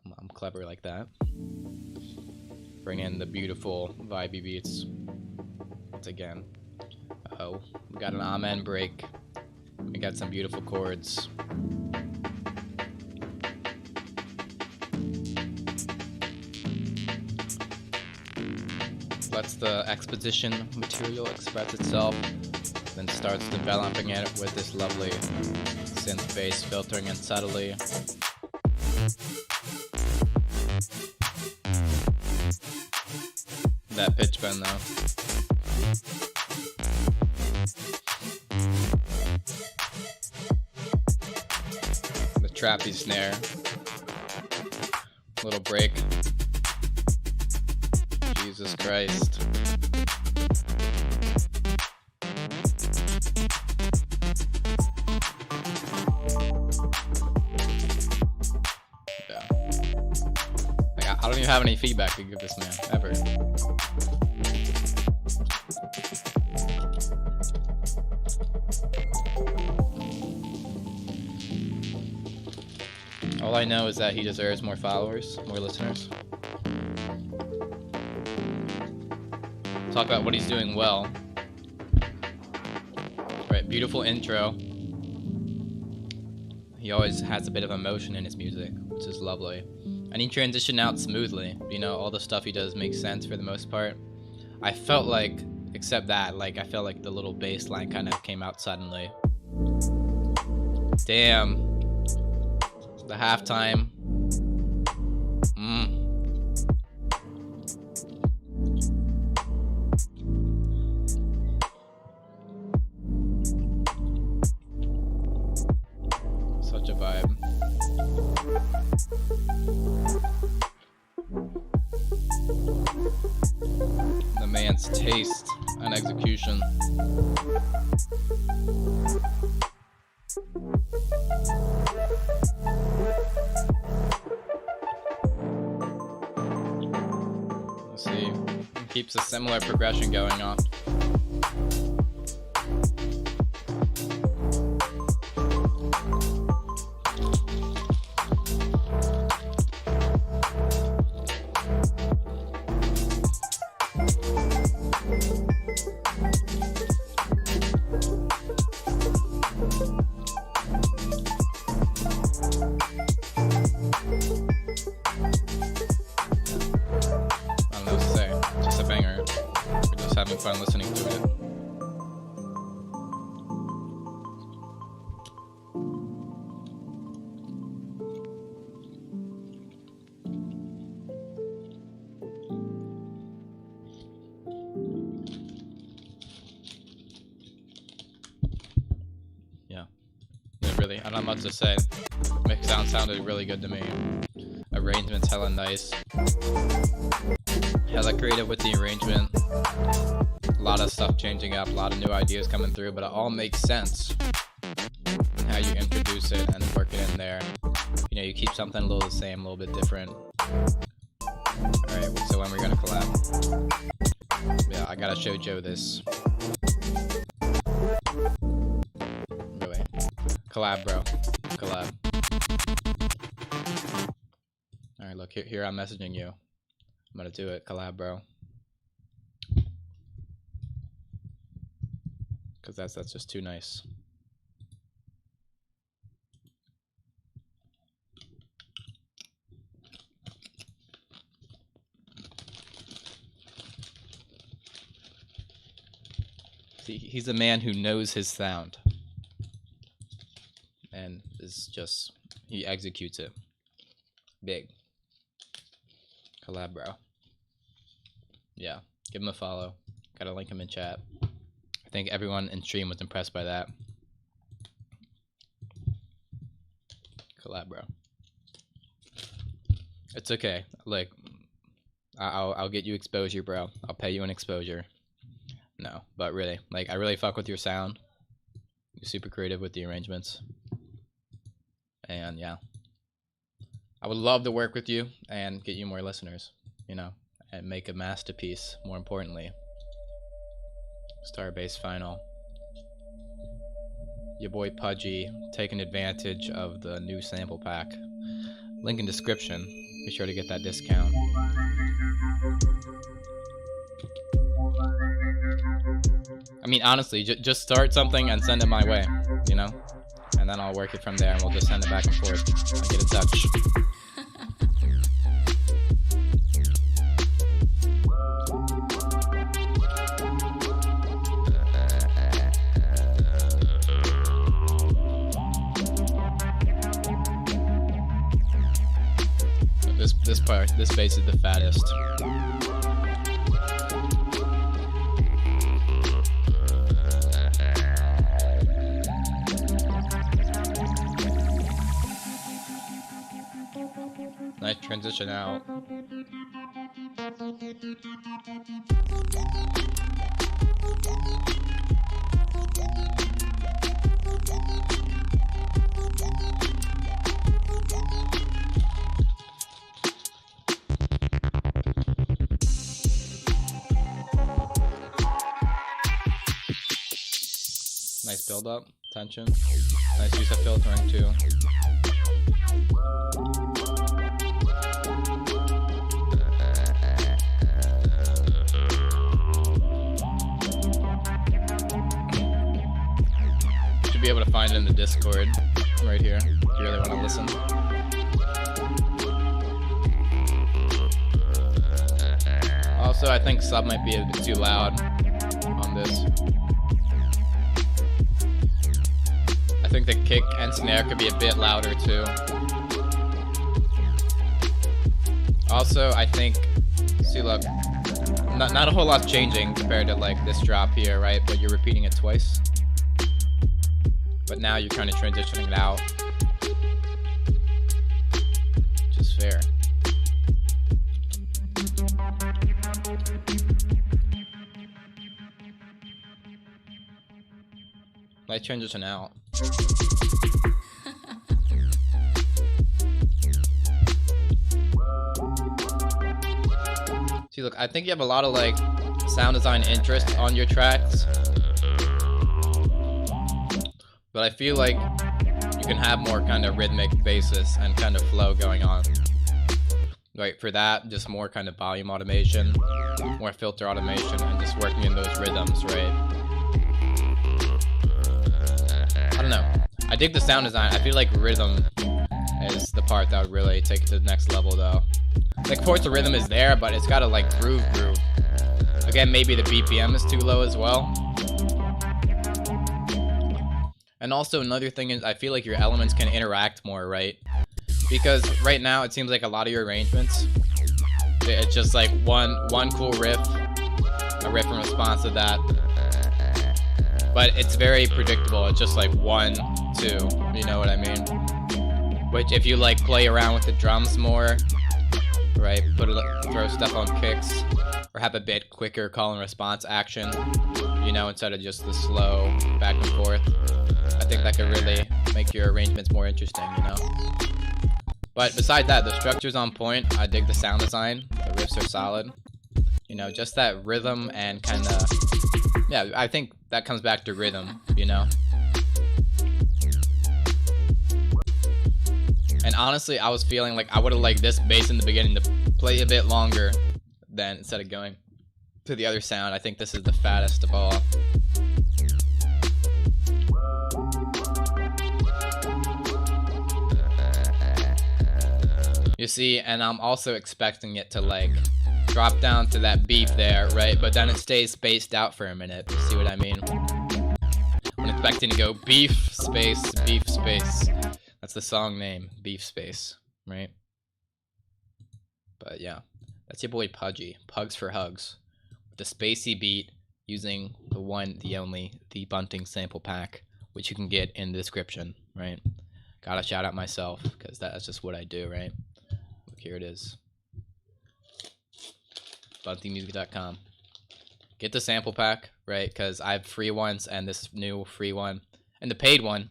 I'm clever like that. Bring in the beautiful vibey beats. Once again. Oh, we got an amen break. We got some beautiful chords. Lets the exposition material express itself, then starts developing it with this lovely synth bass filtering in subtly. That pitch bend though. The trappy snare. Little break. Jesus Christ. Yeah. Like, I don't even have any feedback to give this man, ever. All I know is that he deserves more followers, more listeners. Talk about what he's doing well. Right, Beautiful intro. He always has a bit of emotion in his music, which is lovely. And he transitioned out smoothly. You know, all the stuff he does makes sense for the most part. I felt like, except that, like, I felt like the little bass line kind of came out suddenly. Damn. The halftime. Such a vibe. The man's taste and execution. Let's see. Keeps a similar progression going on. Having fun listening to it. Yeah, really, I don't have much to say. Mix sounded really good to me. Arrangement's hella nice. Hella creative with the arrangement. A lot of stuff changing up, a lot of new ideas coming through, but it all makes sense. And how you introduce it and work it in there. You know, you keep something a little the same, a little bit different. Alright, so when we're gonna collab? Yeah, I gotta show Joe this. Really. Collab, bro. Collab. Alright, look, here I'm messaging you. I'm gonna do it. Collab, bro. Cause that's just too nice. See, he's a man who knows his sound. And is just, he executes it. Big. Collab, bro. Yeah, give him a follow. Gotta link him in chat. I think everyone in stream was impressed by that. Collab, bro. It's okay. Like, I'll get you exposure, bro. I'll pay you an exposure. No, but really, like, I really fuck with your sound. You're super creative with the arrangements. And yeah, I would love to work with you and get you more listeners, you know, and make a masterpiece, more importantly. Starbase Final. Your boy Pudgy taking advantage of the new sample pack. Link in description. Be sure to get that discount. I mean, honestly, just start something and send it my way, you know? And then I'll work it from there and we'll just send it back and forth. I'll get in touch. This bass is the fattest. Nice transition out. Nice build up, tension. Nice use of filtering too. it in the Discord right here if you really want to listen. Also, I think sub might be a bit too loud on this. I think the kick and snare could be a bit louder too. Also, I think, see look, not a whole lot's changing compared to like this drop here, right? But you're repeating it twice. But now you're kind of transitioning it out. Which is fair. Light transition out. See, look, I think you have a lot of like sound design interest on your tracks, but I feel like you can have more kind of rhythmic basis and kind of flow going on. Right, for that, just more kind of volume automation, more filter automation, and just working in those rhythms, right? I don't know. I dig the sound design. I feel like rhythm is the part that would really take it to the next level, though. Like, of course, the rhythm is there, but it's gotta like groove. Again, maybe the BPM is too low as well. And also another thing is, I feel like your elements can interact more, right? Because right now it seems like a lot of your arrangements, it's just like one cool riff, a riff in response to that. But it's very predictable. It's just like 1, 2, you know what I mean? Which if you like play around with the drums more, right, throw stuff on kicks, or have a bit quicker call and response action, you know, instead of just the slow back and forth, I think that could really make your arrangements more interesting, you know? But besides that, the structure's on point. I dig the sound design. The riffs are solid. You know, just that rhythm and kind of, yeah, I think that comes back to rhythm, you know? And honestly, I was feeling like I would have liked this bass in the beginning to play a bit longer than instead of going to the other sound. I think this is the fattest of all. You see, and I'm also expecting it to like drop down to that beep there, right? But then it stays spaced out for a minute. You see what I mean? I'm expecting to go beef space, beef space. That's the song name, beef space, right? But yeah, that's your boy Pudgy, Pugs for Hugs, with the spacey beat using the one, the only, the Bunting sample pack, which you can get in the description, right? Gotta shout out myself, because that's just what I do, right? Look, here it is. buntingmusic.com. Get the sample pack, right? Because I have free ones and this new free one. And the paid one,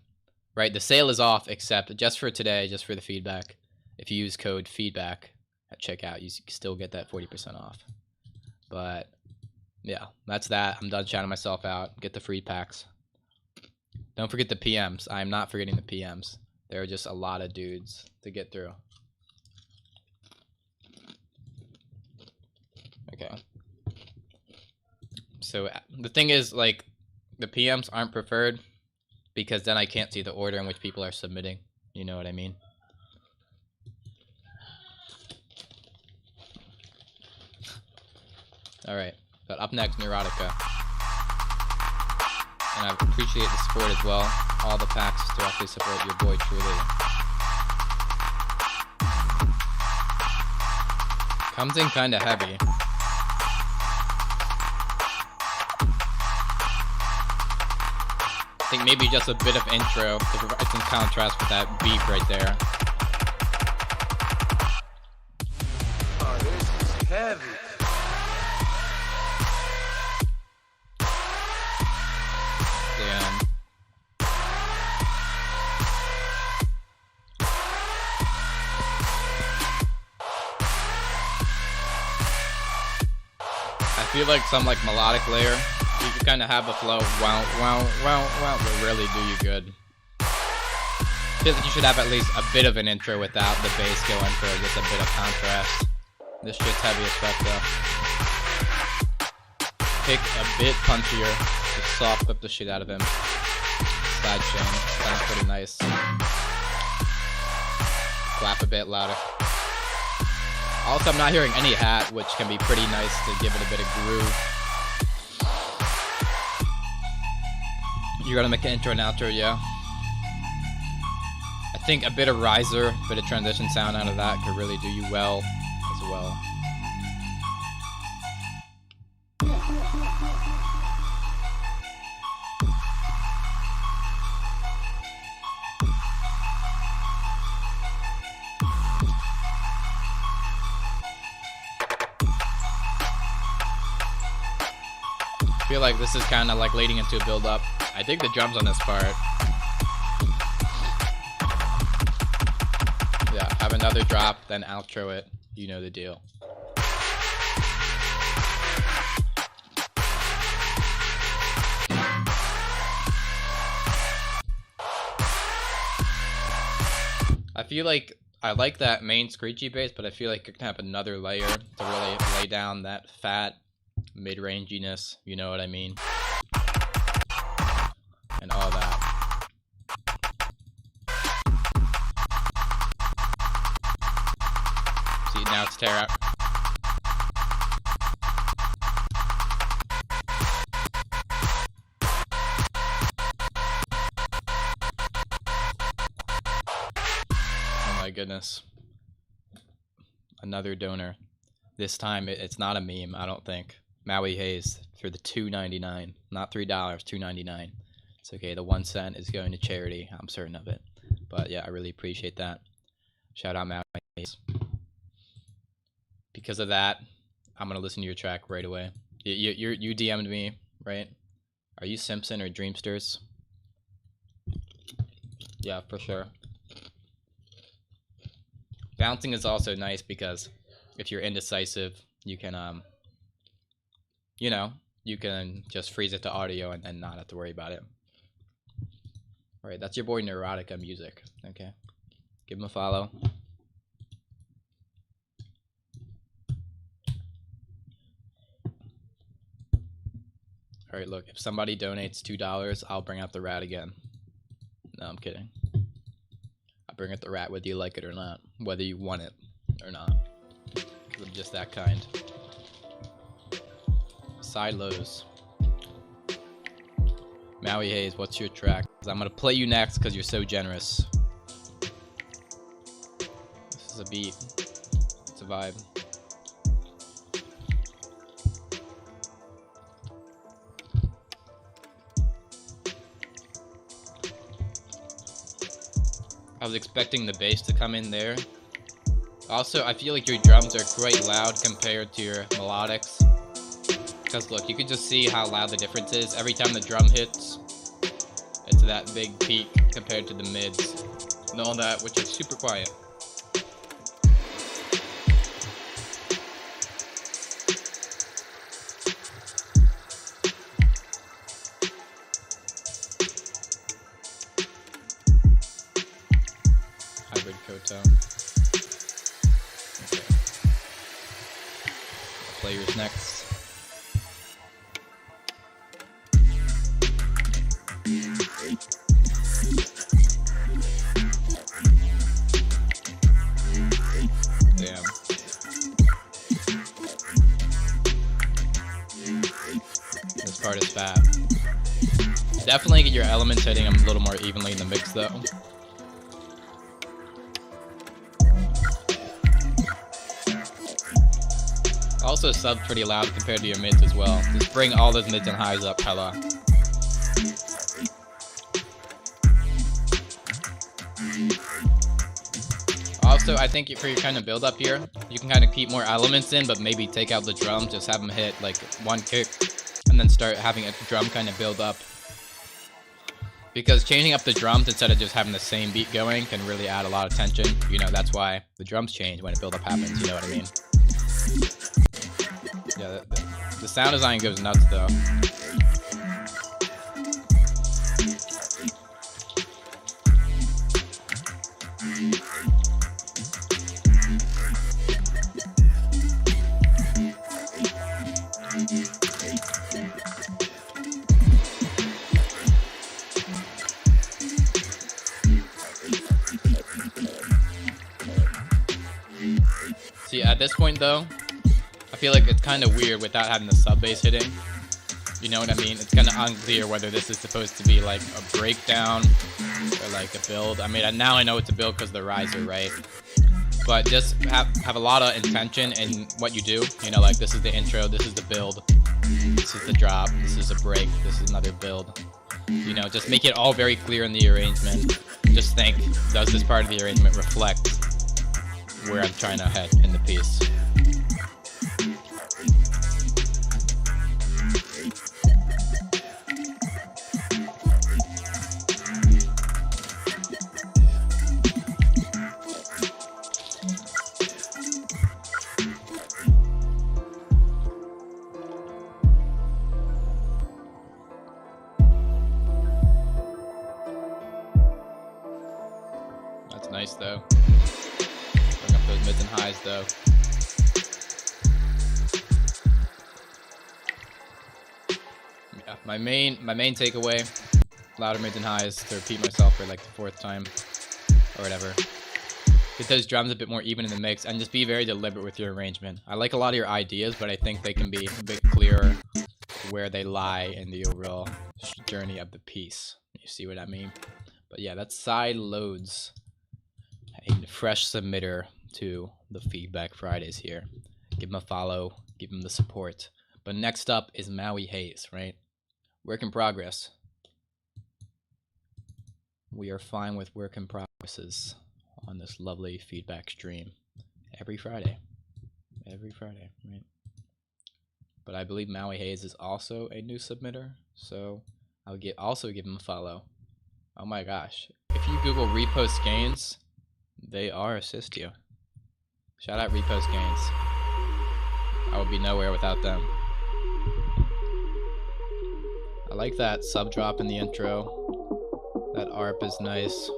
right? The sale is off, except just for today, just for the feedback. If you use code feedback at checkout, you still get that 40% off. But yeah, that's that. I'm done shouting myself out. Get the free packs. Don't forget the PMs. I'm not forgetting the PMs. There are just a lot of dudes to get through. Okay. So the thing is, like, the PMs aren't preferred because then I can't see the order in which people are submitting. You know what I mean? Alright, but up next, Neurotica. And I appreciate the support as well. All the packs directly support your boy truly. Comes in kinda heavy. I think maybe just a bit of intro, it's in contrast with that beat right there. Oh, this is heavy. Damn. I feel like some like melodic layer. You can kind of have a flow, wow, wow, wow, wow, will really do you good. I feel like you should have at least a bit of an intro without the bass going for just a bit of contrast. This shit's heavy as fuck though. Pick a bit punchier, just soft whip the shit out of him. Slap sidechain. Sounds pretty nice. Clap a bit louder. Also, I'm not hearing any hat, which can be pretty nice to give it a bit of groove. You're gonna make an intro and outro, yeah? I think a bit of riser, a bit of transition sound out of that could really do you well as well. I feel like this is kind of like leading into a build up. I dig the drums on this part. Yeah, have another drop, then outro it. You know the deal. I feel like I like that main screechy bass, but I feel like it can have another layer to really lay down that fat mid-ranginess, you know what I mean? And all that. See, now it's tear out. Oh my goodness. Another donor. This time it's not a meme, I don't think. Maui Hayes for the $2.99, not $3, $2.99. It's okay, the 1 cent is going to charity, I'm certain of it. But yeah, I really appreciate that. Shout out Maui Hayes. Because of that, I'm gonna listen to your track right away. You DM'd me, right? Are you Simpson or Dreamsters? Yeah, for sure. Bouncing is also nice because if you're indecisive, you can you know, you can just freeze it to audio and not have to worry about it. Alright, that's your boy Neurotica Music. Okay. Give him a follow. Alright, look, if somebody donates $2, I'll bring out the rat again. No, I'm kidding. I'll bring out the rat whether you like it or not. Whether you want it or not. 'Cause I'm just that kind. Side lows. Maui Hayes, what's your track? I'm gonna play you next because you're so generous. This is a beat. It's a vibe. I was expecting the bass to come in there. Also, I feel like your drums are quite loud compared to your melodics. Because look, you can just see how loud the difference is. Every time the drum hits, it's that big peak compared to the mids and all that, which is super quiet. Hybrid Koto. Okay. I'll play yours next. Damn. This part is fat. Definitely get your elements hitting them a little more evenly in the mix though. Also subs pretty loud compared to your mids as well. Just bring all those mids and highs up hella. Also, I think for your kind of build up here, you can kind of keep more elements in, but maybe take out the drum, just have them hit like one kick, and then start having a drum kind of build up. Because changing up the drums instead of just having the same beat going can really add a lot of tension. You know, that's why the drums change when a build up happens, you know what I mean? Yeah, the sound design goes nuts though. See, at this point though, I feel like it's kind of weird without having the sub bass hitting. You know what I mean? It's kind of unclear whether this is supposed to be like a breakdown or like a build. I mean, now I know it's a build because of the riser, right? But just have a lot of intention in what you do. You know, like this is the intro, this is the build, this is the drop, this is a break, this is another build. You know, just make it all very clear in the arrangement. Just think, does this part of the arrangement reflect where I'm trying to head in the piece? Nice though. Bring up those mids and highs though. Yeah, my main takeaway, louder mids and highs, to repeat myself for like the 4th time or whatever. Get those drums a bit more even in the mix and just be very deliberate with your arrangement. I like a lot of your ideas, but I think they can be a bit clearer where they lie in the overall journey of the piece. You see what I mean? But yeah, that's Side Loads. A fresh submitter to the Feedback Fridays here. Give him a follow, give him the support. But next up is Maui Hayes, right? Work in progress. We are fine with work in progresses on this lovely feedback stream every Friday. Every Friday, right? But I believe Maui Hayes is also a new submitter, so I'll also give him a follow. Oh my gosh. If you Google repost gains, they are assist you. Shout out repost gains. I would be nowhere without them. I like that sub drop in the intro. That ARP is nice.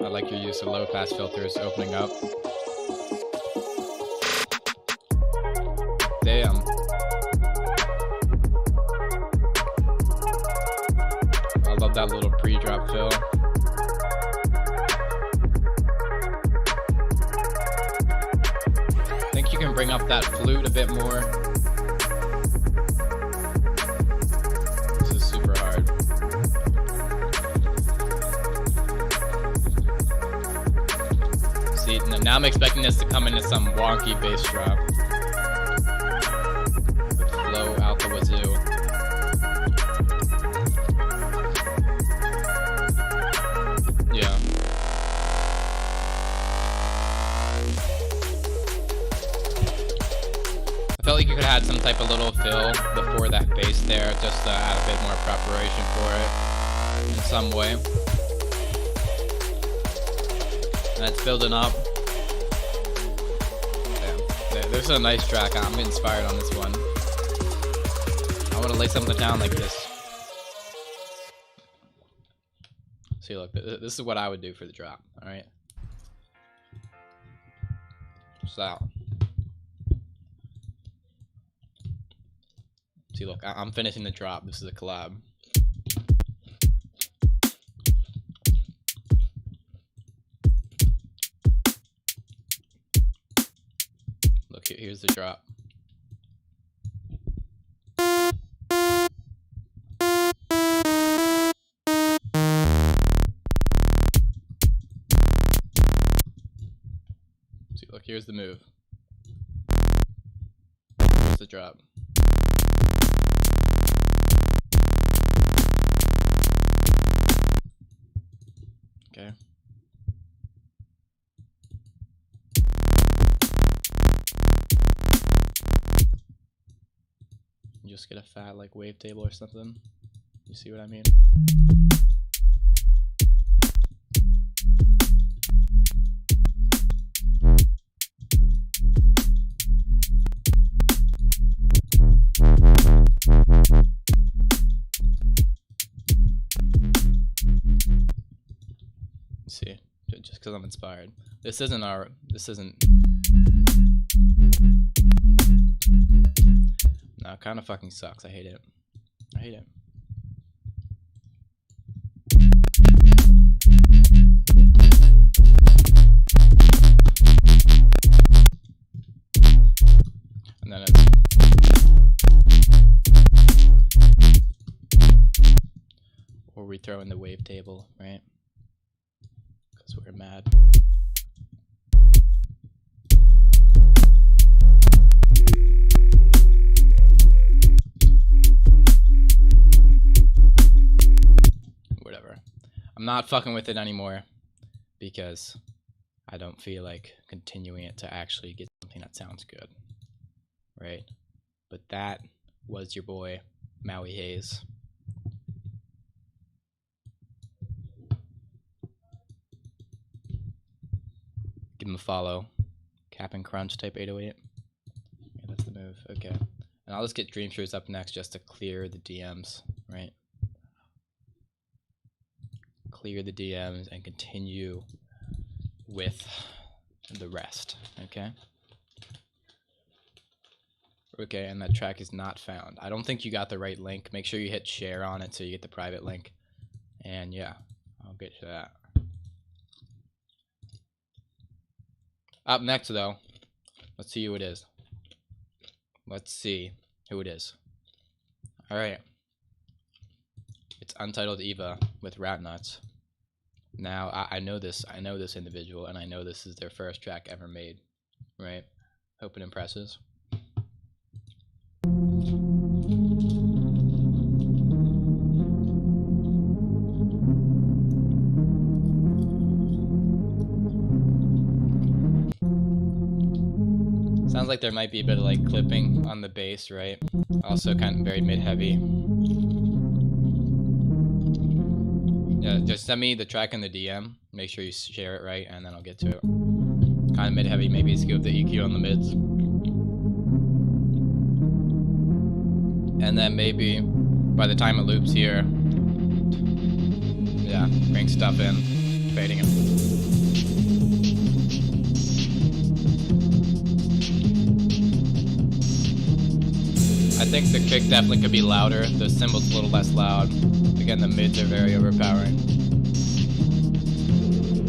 I like your use of low pass filters opening up. Damn. I love that little pre-drop fill. I think you can bring up that flute a bit more. This is super hard. See, now I'm expecting this to come into some wonky bass drop. With flow out the wazoo. Yeah. I felt like you could have had some type of little fill before that bass there, just to add a bit more preparation for it in some way. And it's building up. Damn. This is a nice track. I'm inspired on this one. I want to lay something down like this. See, look, this is what I would do for the drop, alright? So. See, look, I'm finishing the drop. This is a collab. Look, here's the drop. See, look, here's the move. Here's the drop. Okay. You just get a fat like wavetable or something. You see what I mean? See, just because I'm inspired. This isn't. No, it kind of fucking sucks. I hate it. I hate it. we throw in the wavetable, right? Because we're mad. Whatever. I'm not fucking with it anymore because I don't feel like continuing it to actually get something that sounds good, right? But that was your boy, Maui Hayes. Give him a follow. Cap and Crunch type 808. Yeah, that's the move. Okay. And I'll just get Dream Shoes up next just to clear the DMs, right? Clear the DMs and continue with the rest, okay? Okay, and that track is not found. I don't think you got the right link. Make sure you hit share on it so you get the private link. And yeah, I'll get to that. Up next, though, let's see who it is. Let's see who it is. All right. It's Untitled Eva with Rat Nuts. Now, I know this individual, and I know this is their first track ever made, right? Hope it impresses. Sounds like there might be a bit of like clipping on the bass, right? Also kind of very mid-heavy. Yeah, just send me the track in the DM. Make sure you share it right, and then I'll get to it. Kind of mid-heavy, maybe scoop the EQ on the mids. And then maybe by the time it loops here, yeah, bring stuff in, fading it. I think the kick definitely could be louder. The cymbal's a little less loud. Again, the mids are very overpowering.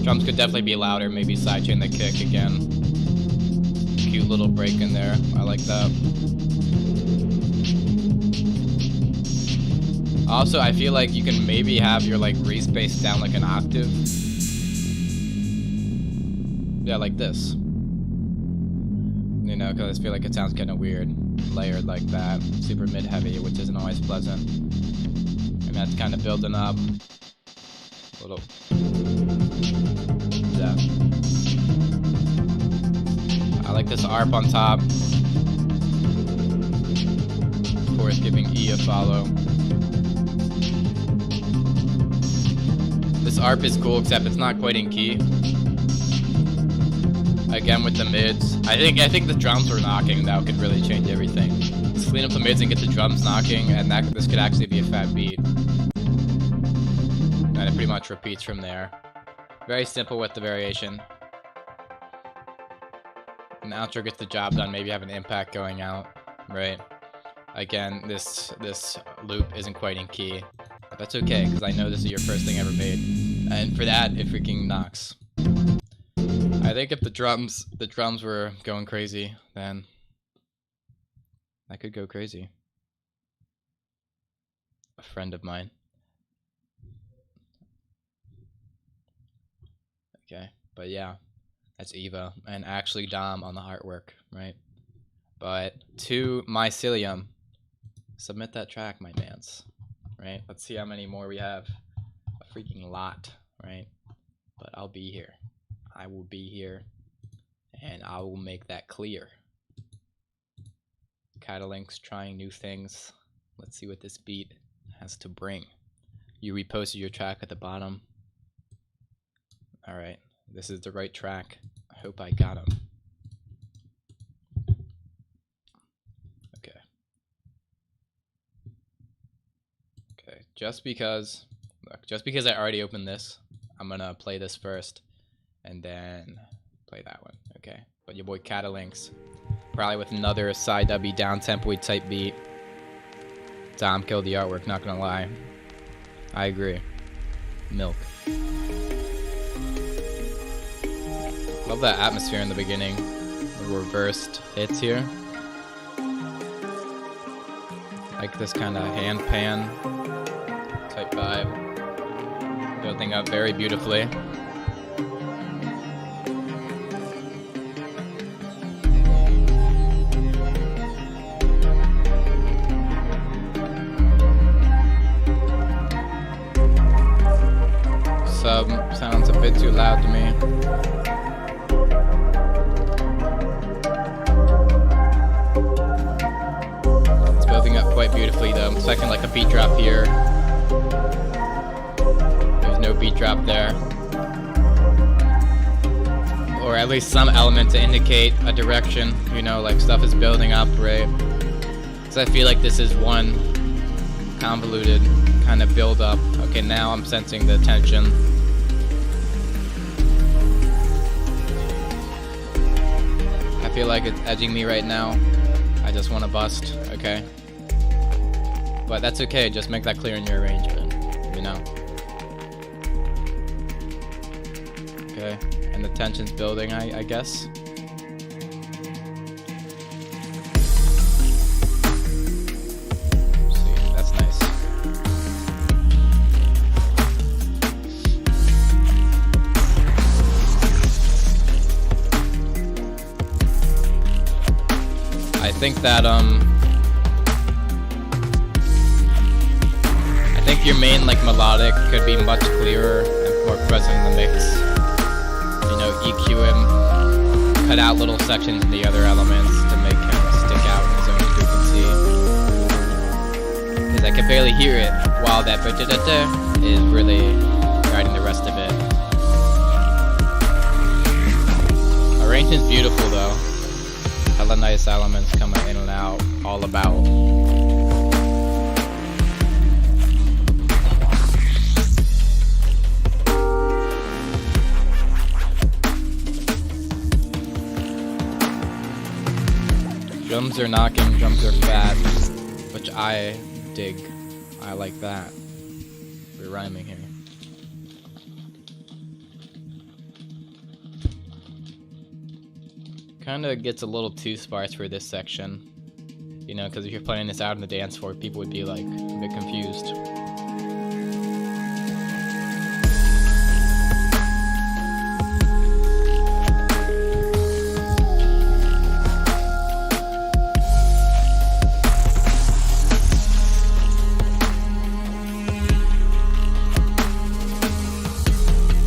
Drums could definitely be louder. Maybe sidechain the kick again. Cute little break in there. I like that. Also, I feel like you can maybe have your like respace down like an octave. Yeah, like this. You know, because I feel like it sounds kind of weird. Layered like that. Super mid-heavy, which isn't always pleasant. And that's kind of building up. A little. Yeah. I like this ARP on top. Of course, giving E a follow. This ARP is cool, except it's not quite in key. Again with the mids. I think the drums were knocking. That could really change everything. Just clean up the mids and get the drums knocking, and this could actually be a fat beat. And it pretty much repeats from there. Very simple with the variation. An outro gets the job done. Maybe have an impact going out, right? Again, this loop isn't quite in key. But that's okay, because I know this is your first thing ever made. And for that, it freaking knocks. I think if the drums were going crazy, then I could go crazy. A friend of mine. Okay, but yeah, that's Eva, and actually Dom on the artwork, right? But to Mycelium, submit that track, my mans, right? Let's see how many more we have. A freaking lot, right? But I'll be here. I will be here, and I will make that clear. Catalinks trying new things. Let's see what this beat has to bring. You reposted your track at the bottom. Alright, this is the right track. I hope I got him. Okay. Okay, just because I already opened this, I'm gonna play this first. And then play that one, okay? But your boy Catalinks, probably with another side W down tempo type beat. Dom killed the artwork, not gonna lie. I agree. Milk. Love that atmosphere in the beginning. The reversed hits here. Like this kind of hand pan type vibe. Building up very beautifully. Sub sounds a bit too loud to me. It's building up quite beautifully though. I'm expecting like a beat drop here. There's no beat drop there. Or at least some element to indicate a direction, you know, like stuff is building up, right? Because I feel like this is one convoluted kind of build up. Okay, now I'm sensing the tension. I feel like it's edging me right now. I just want to bust, okay? But that's okay, just make that clear in your arrangement, you know? Okay, and the tension's building, I guess. See, that's nice. I think that I think your main like melodic could be much clearer and more present in the mix. You know, EQ him, cut out little sections in the other elements to make him stick out in his own frequency. Because I can barely hear it while that da-da-da-da is really guiding the rest of it. Arrangement's beautiful though. Hella nice elements coming in and out, all about. Drums are knocking, drums are fat, which I dig. I like that. We're rhyming here. Kinda gets a little too sparse for this section. You know, because if you're playing this out on the dance floor, people would be like a bit confused.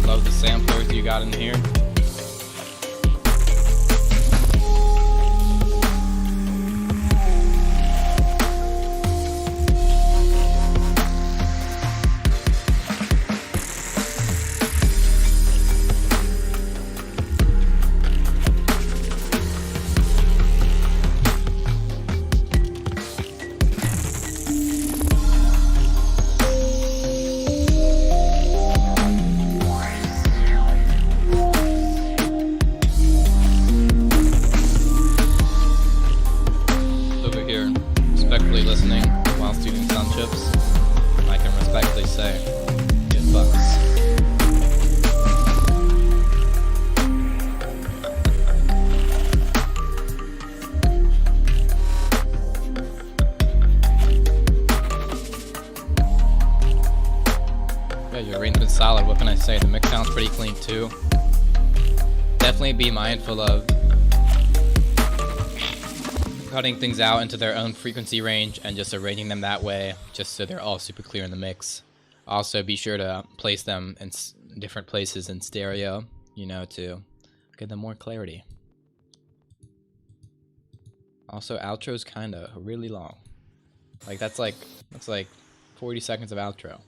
Love the samplers you got in here. Respectfully listening while students on chips, I can respectfully say, get fucks. Yeah, your arrangement's solid, what can I say? The mix sounds pretty clean too. Definitely be mindful of cutting things out into their own frequency range and just arranging them that way, just so they're all super clear in the mix. Also, be sure to place them in different places in stereo, you know, to give them more clarity. Also, outro's kind of really long. Like that's like 40 seconds of outro.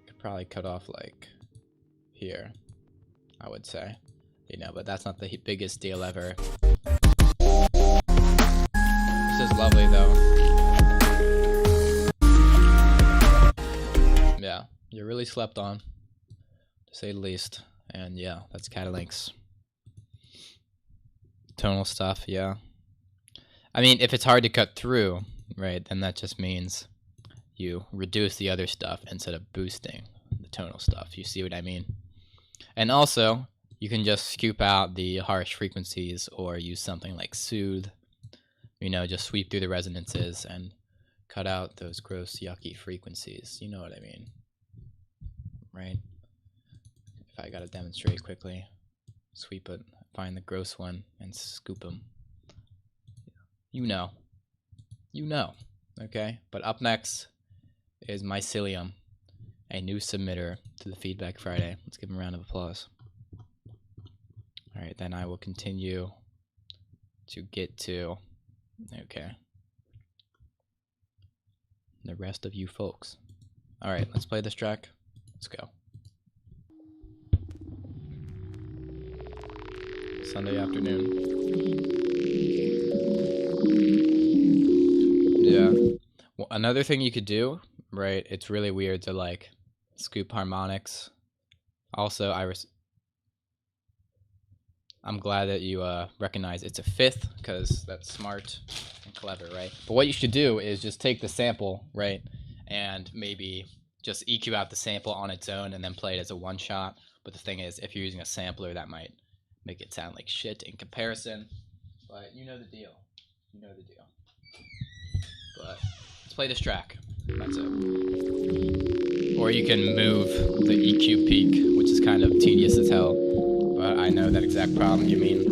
Could probably cut off like here, I would say, you know, but that's not the biggest deal ever. This is lovely though. Yeah, you're really slept on, to say the least. And yeah, that's Catalinks. Tonal stuff, yeah. I mean, if it's hard to cut through, right, then that just means you reduce the other stuff instead of boosting the tonal stuff. You see what I mean? And also, you can just scoop out the harsh frequencies or use something like Soothe. You know, just sweep through the resonances and cut out those gross, yucky frequencies. You know what I mean? right? If I gotta demonstrate quickly, sweep it, find the gross one, and scoop them. You know. You know. Okay? But up next is Mycelium, a new submitter to the Feedback Friday. Let's give him a round of applause. Alright, then I will continue to get to, okay, the rest of you folks. Alright, let's play this track. Let's go. Sunday afternoon. Yeah. Well, another thing you could do, right? It's really weird to like scoop harmonics. Also, I'm glad that you recognize it's a fifth, because that's smart and clever, right? But what you should do is just take the sample, right, and maybe just EQ out the sample on its own and then play it as a one shot. But the thing is, if you're using a sampler, that might make it sound like shit in comparison. But you know the deal. You know the deal. But let's play this track. That's it. Or you can move the EQ peak, which is kind of tedious as hell. But I know that exact problem you mean.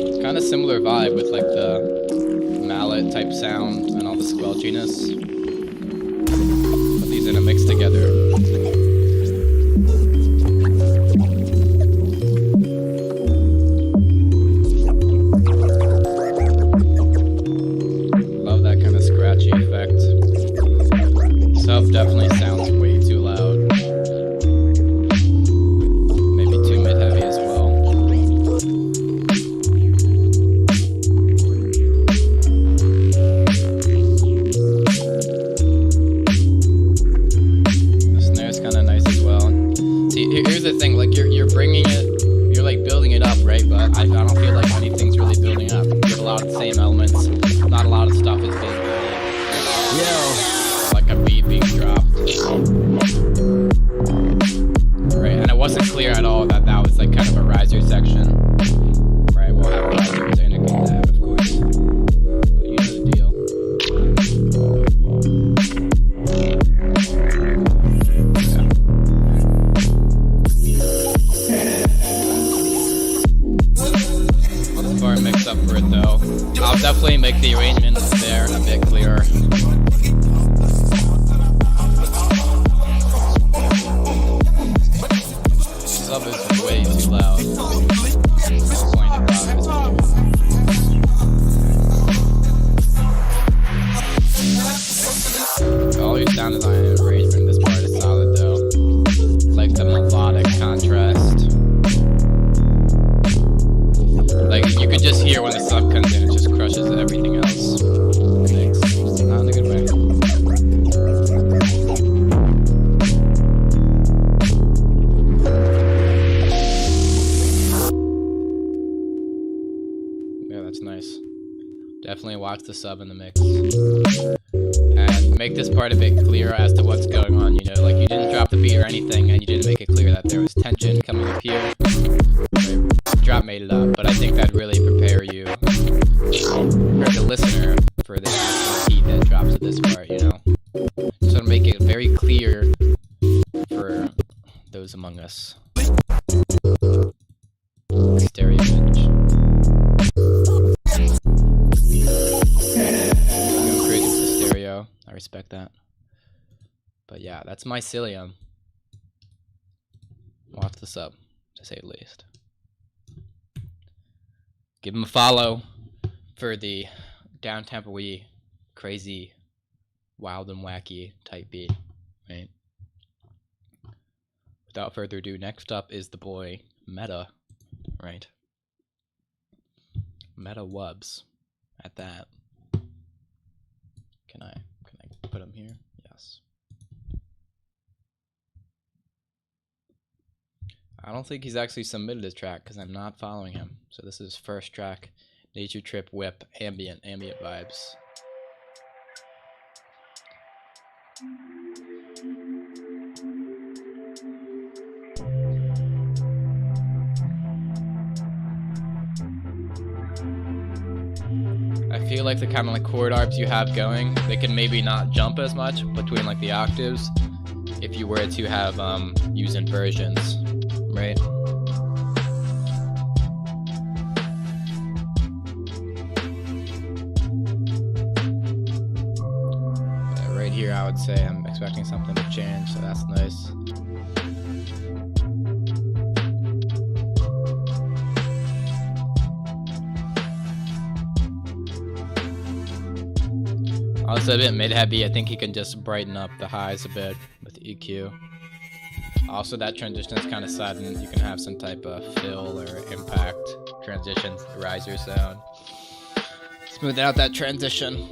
It's kind of similar vibe with like the mallet type sound and all the squelchiness. Put these in a mix together. Love that kind of scratchy effect. Sub definitely sounds way too loud. The thing, like you're bringing it, you're like building it up, right? But I don't feel like anything's really building up. You have a lot of the same elements. Not a lot of stuff is being like a beat being dropped, right? And it wasn't clear at all that that was like kind of a riser section, right? We'll have a riser to indicate that, of course. But you know the deal. Mix up for it though. I'll definitely make the arrangement there a bit clearer. Sub is way too loud. All your sound design and arrangement in this part is solid though. Like the melodic contrast. Like, you could just hear when the sub comes in, it just crushes everything else. Thanks. Not in a good way. Yeah, that's nice. Definitely watch the sub in the mix. And make this part a bit clearer as to what's going on, you know? Like, you didn't drop the beat or anything, and you didn't make it clear that there was tension coming up here. Drop made it up, but I think that'd really prepare you, prepare the listener for the actual heat that drops at this part, you know? So to make it very clear for those among us. Stereo pitch. I'm crazy with the stereo. I respect that. But yeah, that's Mycelium. Watch the sub, to say the least. Give him a follow for the down-tempo-y, crazy, wild and wacky type beat, right? Without further ado, next up is the boy Meta, right? Meta Wubs, at that. Can I put him here? Yes. I don't think he's actually submitted his track because I'm not following him. So this is his first track, Nature Trip Whip, ambient vibes. I feel feel like the kind of like chord arps you have going, they can maybe not jump as much between like the octaves if you were to have use inversions, right? Yeah, right here I would say I'm expecting something to change, so that's nice. Also a bit mid-heavy. I think he can just brighten up the highs a bit with EQ. Also, that transition is kind of sudden. You can have some type of fill or impact transition, riser sound. Smooth out that transition.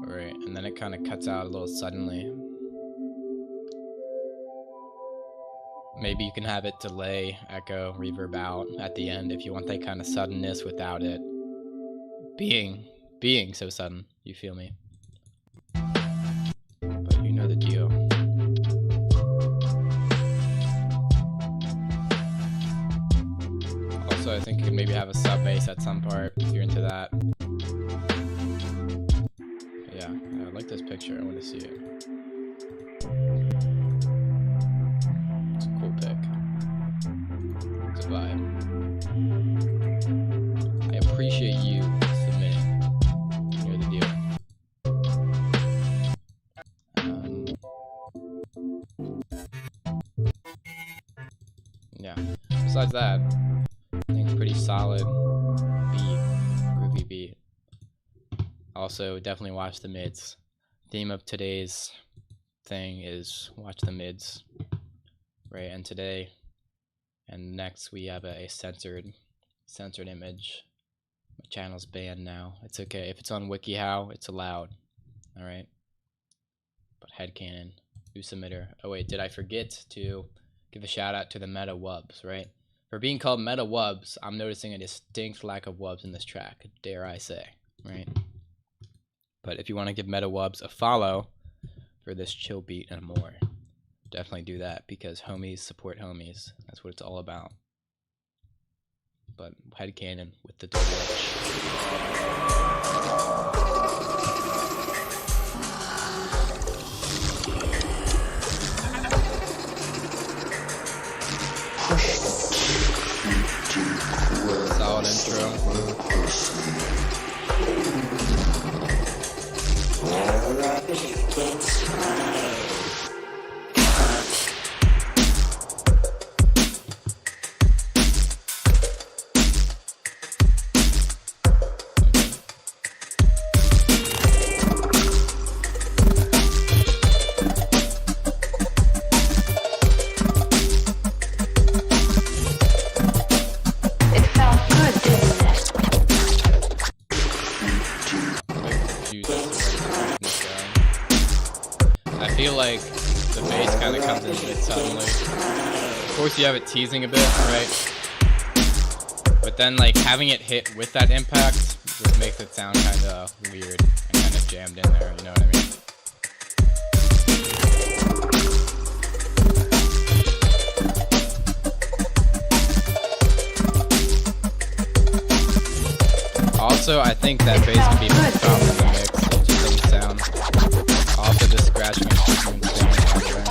Alright, and then it kind of cuts out a little suddenly. Maybe you can have it delay, echo, reverb out at the end if you want that kind of suddenness without it being so sudden. You feel me? But you know the deal. Also, I think you can maybe have a sub bass at some part if you're into that. But yeah, I like this picture. I want to see it. I appreciate you submitting. You're the deal. Yeah. Besides that, I think it's pretty solid beat, groovy beat. Also, definitely watch the mids. Theme of today's thing is watch the mids, right? And today. And next we have a censored image. My channel's banned now. It's okay. If it's on WikiHow, it's allowed. Alright? But headcanon, new submitter. Oh wait, did I forget to give a shout out to the meta wubs, right? For being called meta wubs, I'm noticing a distinct lack of wubs in this track, dare I say, right? But if you want to give meta wubs a follow for this chill beat and more, definitely do that, because homies support homies. That's what it's all about. But headcanon with the double solid intro. I feel like the bass kind of comes in a bit suddenly. Of course you have it teasing a bit, right? But then like having it hit with that impact just makes it sound kind of weird and kind of jammed in there, you know what I mean? Also, I think that bass can be more strong in the mix. It just doesn't sound. Also, just scratching and kicking and staying everywhere.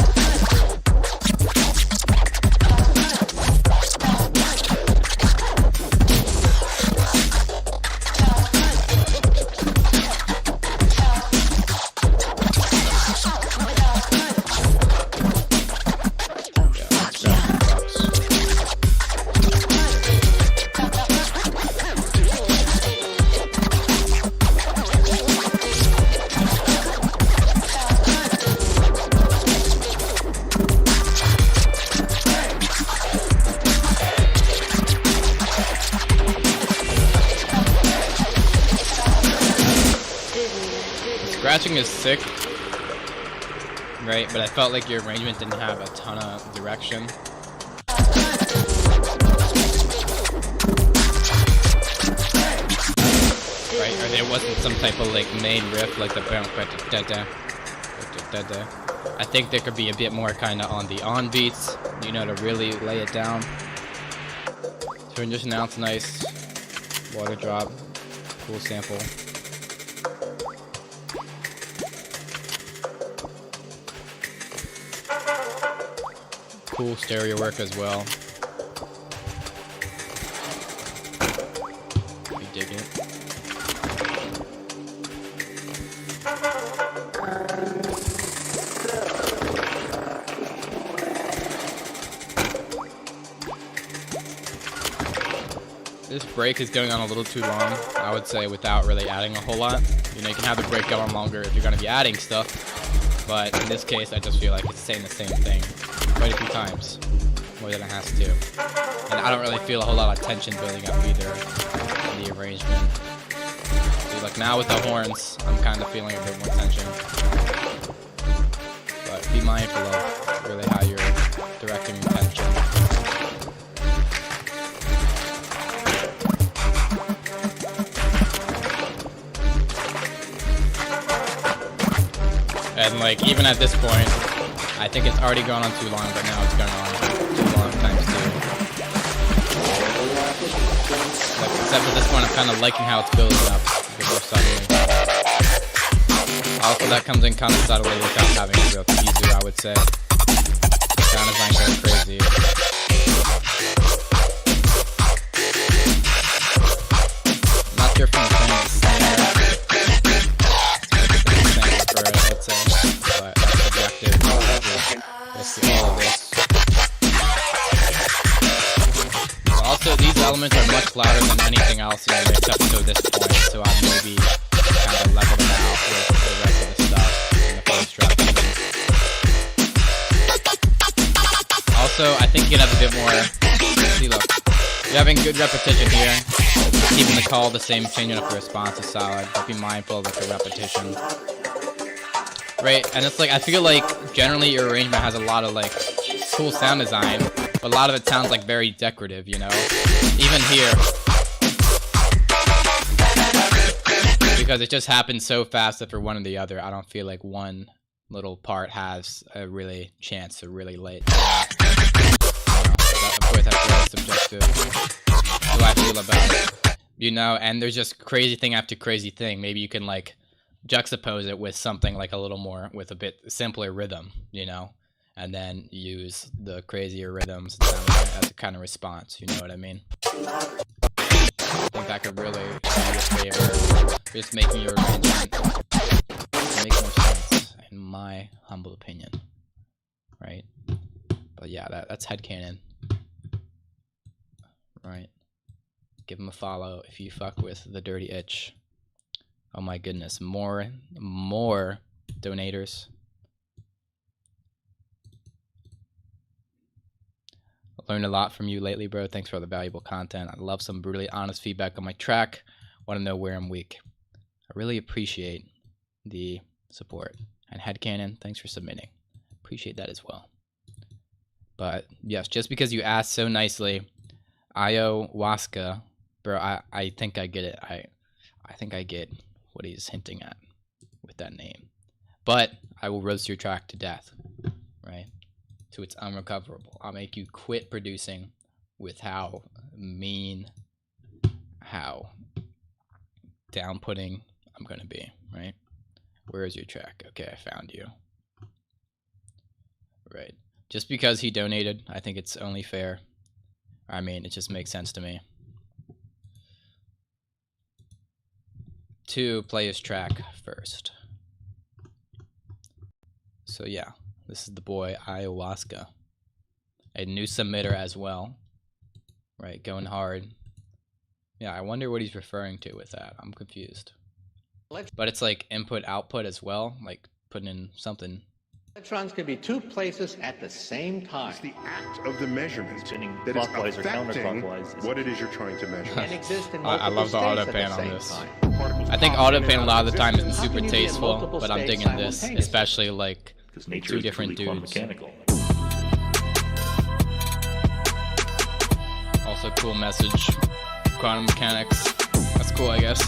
Scratching is sick, right? But I felt like your arrangement didn't have a ton of direction. Right? Or there wasn't some type of like main riff like the da da da da da. I think there could be a bit more kind of on the on beats, you know, to really lay it down. Transition out's nice. Water drop. Cool sample. Cool stereo work as well. You dig it? This break is going on a little too long, I would say, without really adding a whole lot. You know, you can have the break go on longer if you're going to be adding stuff, but in this case, I just feel like it's saying the same thing quite a few times, more than it has to. And I don't really feel a whole lot of tension building up either in the arrangement. See, like now with the horns, I'm kind of feeling a bit more tension. But be mindful of really how you're directing your tension. And like even at this point, I think it's already gone on too long, but now it's going on too long times two. Like, except at this point, I'm kind of liking how it's building up a bit more subtly. Also, that comes in kind of subtly without having a real teaser, I would say. Sound design goes crazy. I'm not sure if I'm playing the snare. Let's say, but that's objective. Let's see all of this. Also, these elements are much louder than anything else in the mix up to this point, so I've maybe kind of leveled them out with the rest of the stuff in the first track. Also, I think you can have a bit more. See, look, you're having good repetition here. Keeping the call the same, changing up the response is solid, but be mindful of the repetition. Right, and it's like, I feel like generally your arrangement has a lot of like cool sound design, but a lot of it sounds like very decorative, you know? Even here. Because it just happens so fast that for one or the other, I don't feel like one little part has a really chance to really lay it down. Of course, that's very subjective. How I feel about it. You know, and there's just crazy thing after crazy thing. Maybe you can like juxtapose it with something like a little more with a bit simpler rhythm, you know, and then use the crazier rhythms as a kind of response, you know what I mean? I think that could really be a favor, just making your arrangement make more sense, in my humble opinion, right? But yeah, that's headcanon, right? Give him a follow if you fuck with the Dirty Itch. Oh my goodness, more donators. I learned a lot from you lately, bro. Thanks for all the valuable content. I love some brutally honest feedback on my track. Want to know where I'm weak. I really appreciate the support. And Headcanon, thanks for submitting. Appreciate that as well. But yes, just because you asked so nicely, ayahuasca, bro, I think I get it. I think I get what he's hinting at with that name. But I will roast your track to death, right? So it's unrecoverable. I'll make you quit producing with how mean, how down-putting I'm gonna be, right? Where is your track? Okay, I found you. Right. Just because he donated, I think it's only fair. I mean, it just makes sense to me. To play his track first. So yeah, this is the boy Ayahuasca. A new submitter as well. Right, going hard. Yeah, I wonder what he's referring to with that. I'm confused. But it's like input output as well, like putting in something. Electrons can be two places at the same time. It's the act of the measurement Spinning that is clockwise or affecting counterclockwise. what it is you're trying to measure. And exist in I love the multiple auto states pan at the on same this. time. Particles I think pop in auto and pan a out lot of the time existence. isn't How super can you be in tasteful, multiple but I'm states digging this, simultaneously? especially like Because nature two is different truly quantum dudes. mechanical. Also cool message. Quantum mechanics. That's cool, I guess.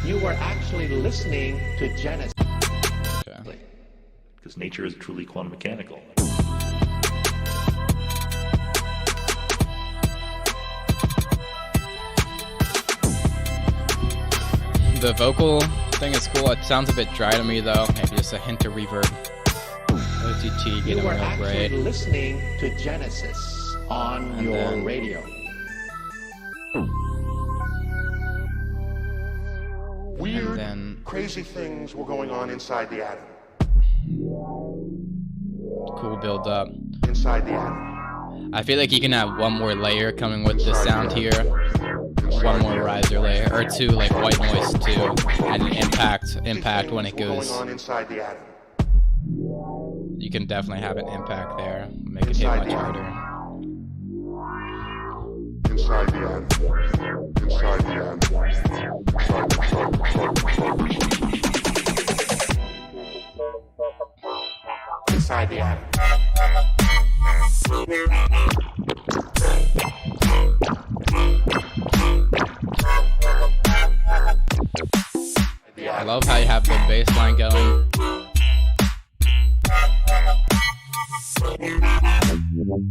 You were actually listening to Genesis. Okay. Because nature is truly quantum mechanical. The vocal thing is cool. It sounds a bit dry to me though. Maybe just a hint of reverb. OTT You getting were real actually great. listening to Genesis on And your then- radio. Weird, then- crazy things were going on inside the atom. Cool build up. Inside the atom. I feel like you can have one more layer coming with the sound here. One more riser layer, or two like white noise too, and an impact when it goes. Going on inside the atom. You can definitely have an impact there, make it hit much harder. Inside the atom. Inside the atom. Inside the atom. I love how you have the bass line going.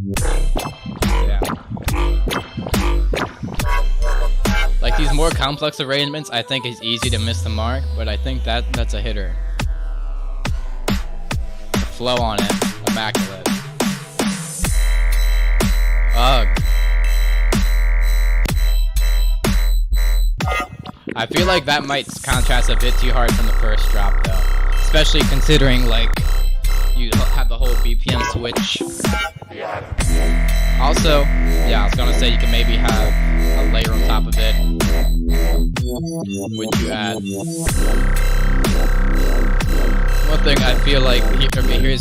Yeah. Like these more complex arrangements, I think it's easy to miss the mark, but I think that's a hitter. The flow on it, immaculate. Ugh. I feel like that might contrast a bit too hard from the first drop though. Especially considering like you have the whole BPM switch. Also, yeah, I was gonna say you can maybe have a layer on top of it, which you add. One thing I feel like,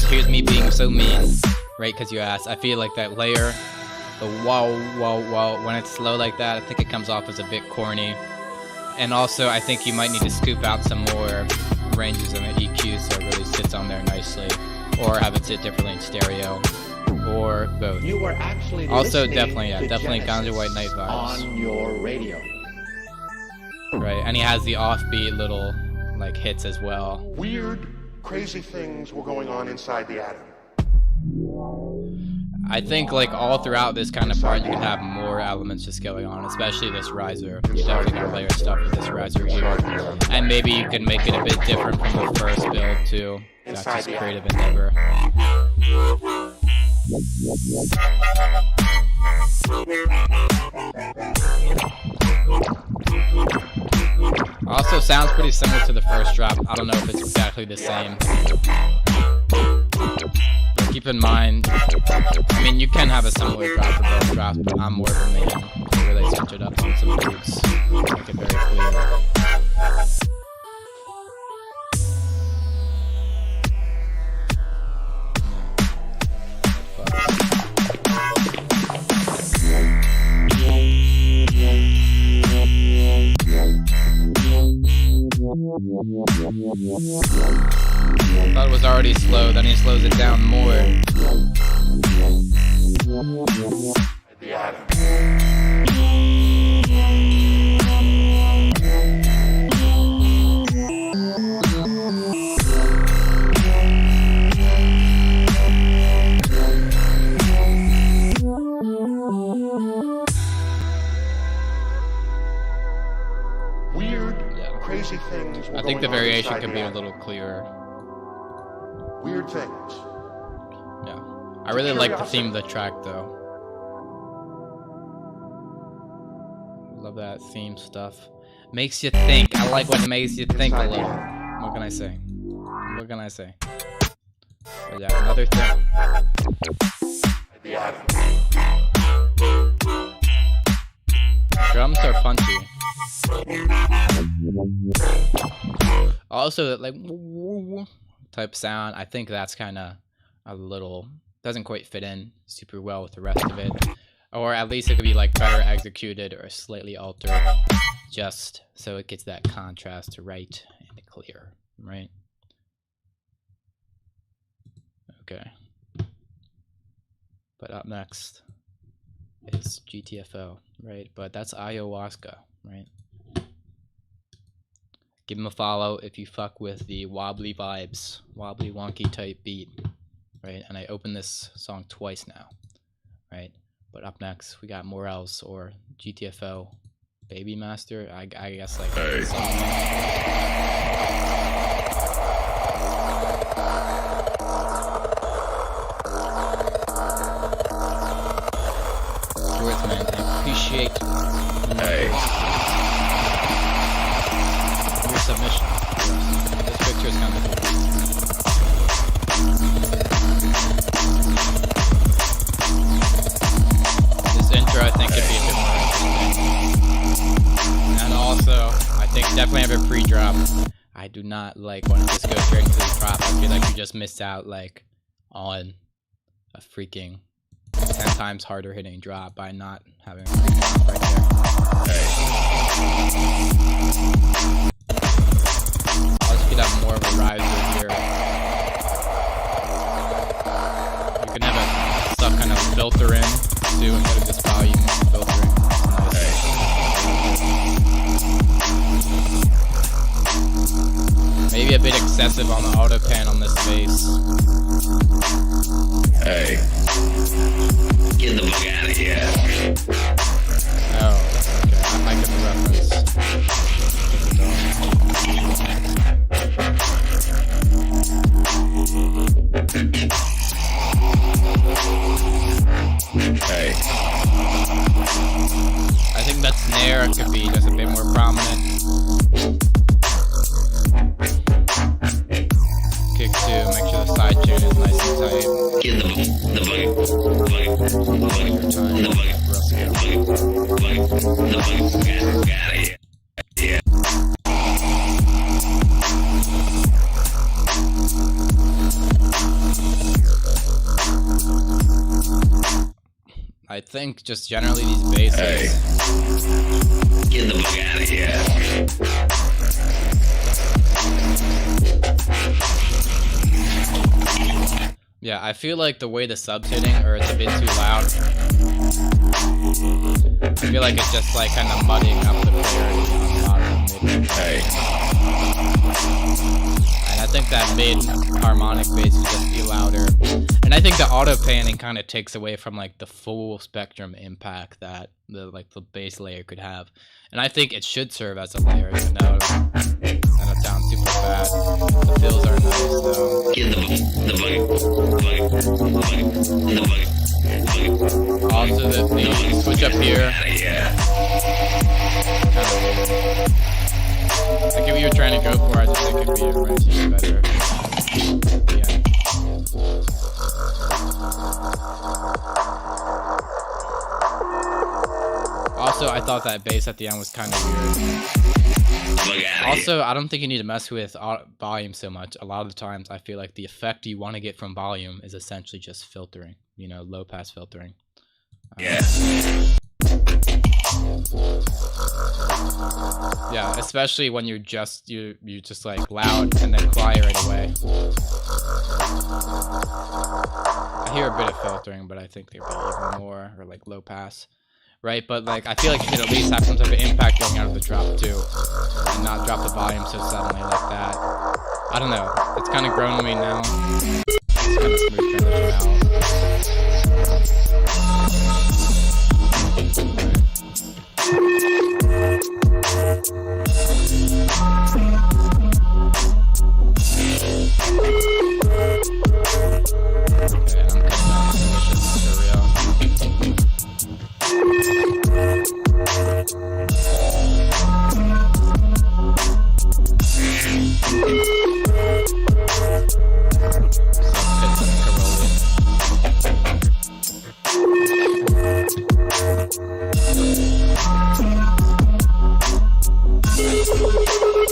here's me being so mean, right, because you asked, I feel like that layer, the whoa, when it's slow like that, I think it comes off as a bit corny. And also, I think you might need to scoop out some more ranges in the EQ so it really sits on there nicely. Or have it sit differently in stereo. Or both. You were actually Also, listening definitely, yeah, to definitely Genesis Ganja White Night vibes. on your radio. Right, and he has the offbeat little, like, hits as well. Weird, crazy things were going on inside the atom. I think, like, all throughout this kind of part, you can have more elements just going on, especially this riser. You definitely gotta layer stuff with this riser here. And maybe you can make it a bit different from the first build, too. That's just creative endeavor. Also sounds pretty similar to the first drop. I don't know if it's exactly the same. But keep in mind, I mean, you can have a similar drop for both drops, but I'm more of a man to really switch it up on some beats. Make it very clear. Thought it was already slow, then he slows it down more. Weird, crazy things were I think the going on variation inside could the be a atom. little clearer. Weird things. Yeah. I really like the theme of the track though. Love that theme stuff. Makes you think. I like when it makes you think a Inside the little. atom. What can I say? What can I say? But yeah, another thing. The atom. Drums are punchy. Also, like type sound, I think that's kind of a little doesn't quite fit in super well with the rest of it, or at least it could be like better executed or slightly altered, just so it gets that contrast right and clear, right? Okay. But up next is GTFO, right? But that's ayahuasca, right? Give him a follow if you fuck with the wobbly vibes, wobbly wonky type beat, right? And I opened this song twice now, right? But up next we got Morels or GTFO, Baby Master. I guess like. Words, man. I appreciate your submission. This picture is kind of cool. This intro, I think, could be a bit more interesting. And also, I think definitely have a pre-drop. I do not like when it just goes straight into the drop. I feel like you just missed out like on a freaking 10 times harder hitting drop by not having a pre-drop right there. Also, you could have more of a riser here. You can have a stuff kind of filter in too instead of just volume filtering. Maybe a bit excessive on the auto pan on this bass. Hey. Get the fuck out of here. Oh, okay. I might get the reference. Hey. I think that snare could be just a bit more prominent. Kick 2, make sure the side tune is nice and tight. Get the I think just generally these basses. Hey. Get the fuck out of here. Yeah, I feel like the way the sub's hitting, or it's a bit too loud. I feel like it's just like kind of muddying up the clarity on a lot of the mid. Hey. And I think that mid harmonic bass should just be louder. And I think the auto panning kind of takes away from like the full spectrum impact that the bass layer could have. And I think it should serve as a layer, even though it sounds super bad. The fills are nice though. Also the switch up here. Kind of weird. Like if you were trying to go for it, I just think it'd be a range better. Yeah. Also, I thought that bass at the end was kind of weird. Also, I don't think you need to mess with volume so much. A lot of the times, I feel like the effect you want to get from volume is essentially just filtering, you know, low pass filtering. Yeah. Yeah, especially when you're just like loud and then quiet right away. I hear a bit of filtering, but I think there'd be even more, or like low pass, right? But like I feel like you should at least have some type of impact going out of the drop too, and not drop the volume so suddenly like that. I don't know. It's kind of grown on me now. It's kind of smooth transition out.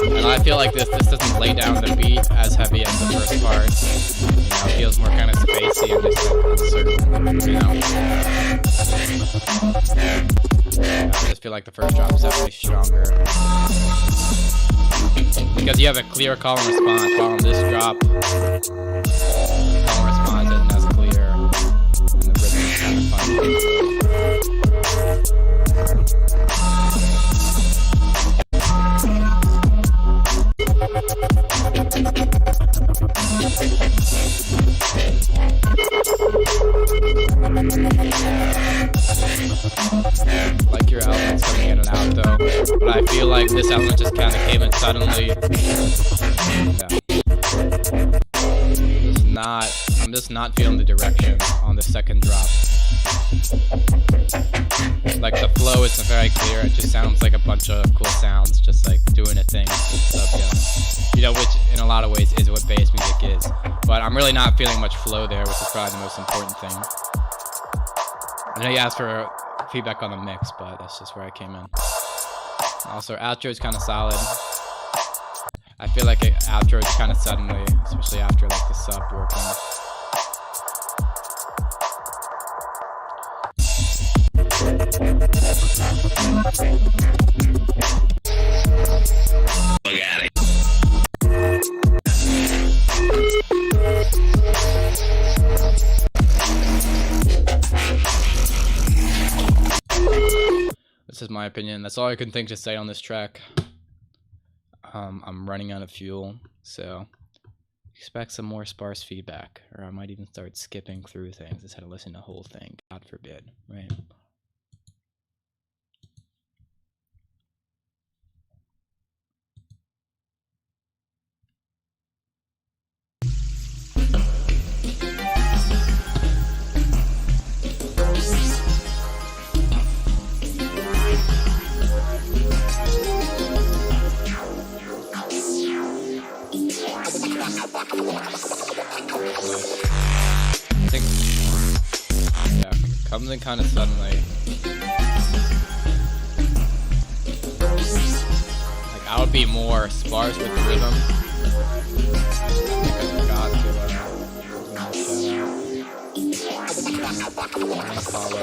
And I feel like this doesn't lay down the beat as heavy as the first part. You know, it feels more kind of spacey and just like uncertain, you know. I just feel like the first drop is definitely stronger. Because you have a clear call and response, while on this drop, call and response isn't as clear, and the rhythm is kind of funny. Like your elements coming in and out though, but I feel like this element just kind of came in suddenly. Yeah. I'm just not feeling the direction on the second drop. Like the flow isn't very clear. It just sounds like a bunch of cool sounds, just like doing a thing. You know, which in a lot of ways is what bass music is. But I'm really not feeling much flow there, which is probably the most important thing. I know you asked for feedback on the mix, but that's just where I came in. Also, outro is kind of solid. I feel like an outro is kind of suddenly, especially after like the sub working. Look at it. This is my opinion. That's all I can think to say on this track. I'm running out of fuel, so expect some more sparse feedback, or I might even start skipping through things instead of listening to the whole thing. God forbid, right? I think, yeah, comes in kind of suddenly. Like, I would be more sparse with the rhythm. I think I forgot to follow.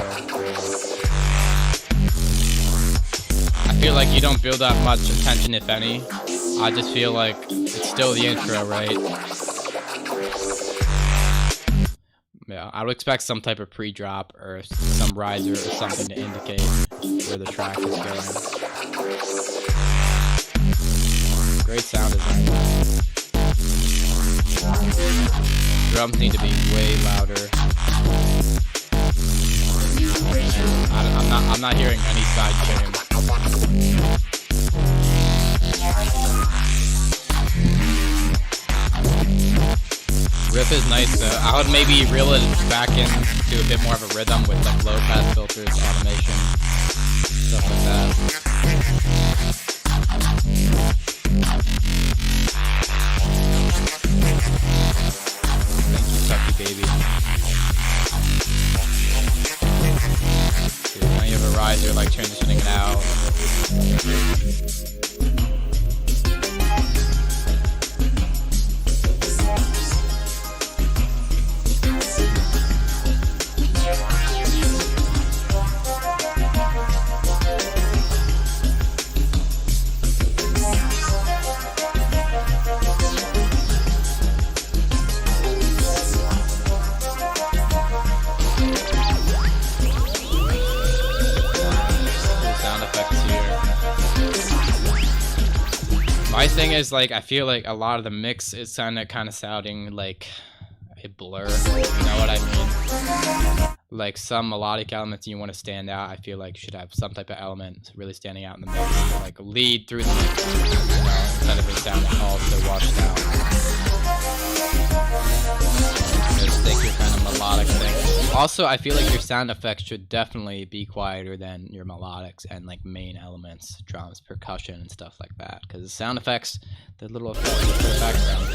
I feel like you don't build up much attention, if any. I just feel like it's still the intro, right? Yeah, I would expect some type of pre-drop or some riser or something to indicate where the track is going. Great sound design. Drums need to be way louder. And I'm not hearing any side chain. Riff is nice though. I would maybe reel it back into a bit more of a rhythm with like low pass filters, automation, stuff like that. Thank you, Tucky baby. Dude, now you have a riser like transitioning it out. My thing is, like, I feel like a lot of the mix is kind of sounding like a blur, you know what I mean? Like, some melodic elements you want to stand out, I feel like should have some type of element really standing out in the mix, to, like, lead through the mix, you know, instead of it sounding all so washed out. Just take your kind of melodic thing. Also, I feel like your sound effects should definitely be quieter than your melodics and like main elements, drums, percussion, and stuff like that. Because the sound effects, the little effects for the background.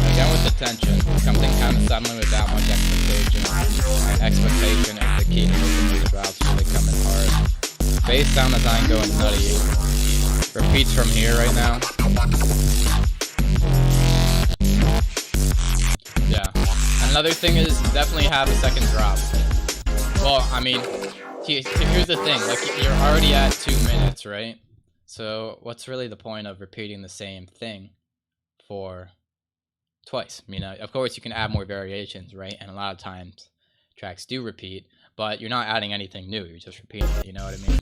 Again with the tension, something kind of suddenly without much expectation. My expectation is the key to making these drops really coming hard. Bass sound design going nutty. Repeats from here right now. Yeah. Another thing is definitely have a second drop. Well, I mean, here's the thing. Like, you're already at 2 minutes, right? So what's really the point of repeating the same thing for twice? You know, of course you can add more variations, right? And a lot of times tracks do repeat, but you're not adding anything new. You're just repeating it. You know what I mean?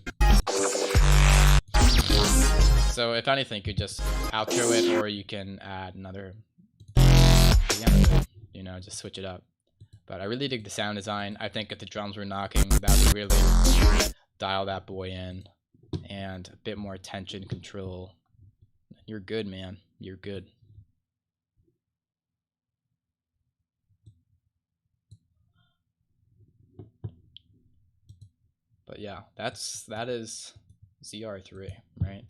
So if anything, you could just outro it, or you can add another. You know, just switch it up. But I really dig the sound design. I think if the drums were knocking, that would really dial that boy in, and a bit more tension control. You're good, man. You're good. But yeah, that is ZR3, right?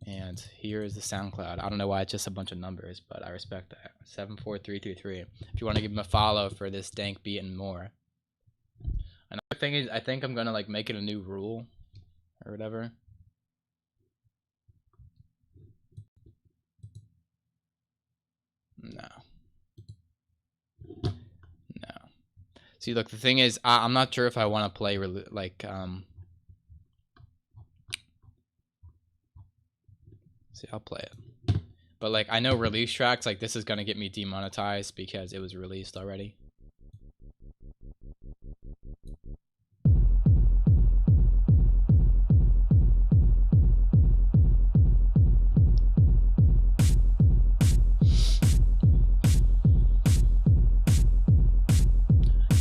And here is the SoundCloud. I don't know why it's just a bunch of numbers, but I respect that. 74333. If you want to give him a follow for this dank beat and more. Another thing is, I think I'm gonna like make it a new rule or whatever. No. See, look, the thing is, I'm not sure if I want to play like see, I'll play it. But like, I know release tracks like this is gonna get me demonetized because it was released already.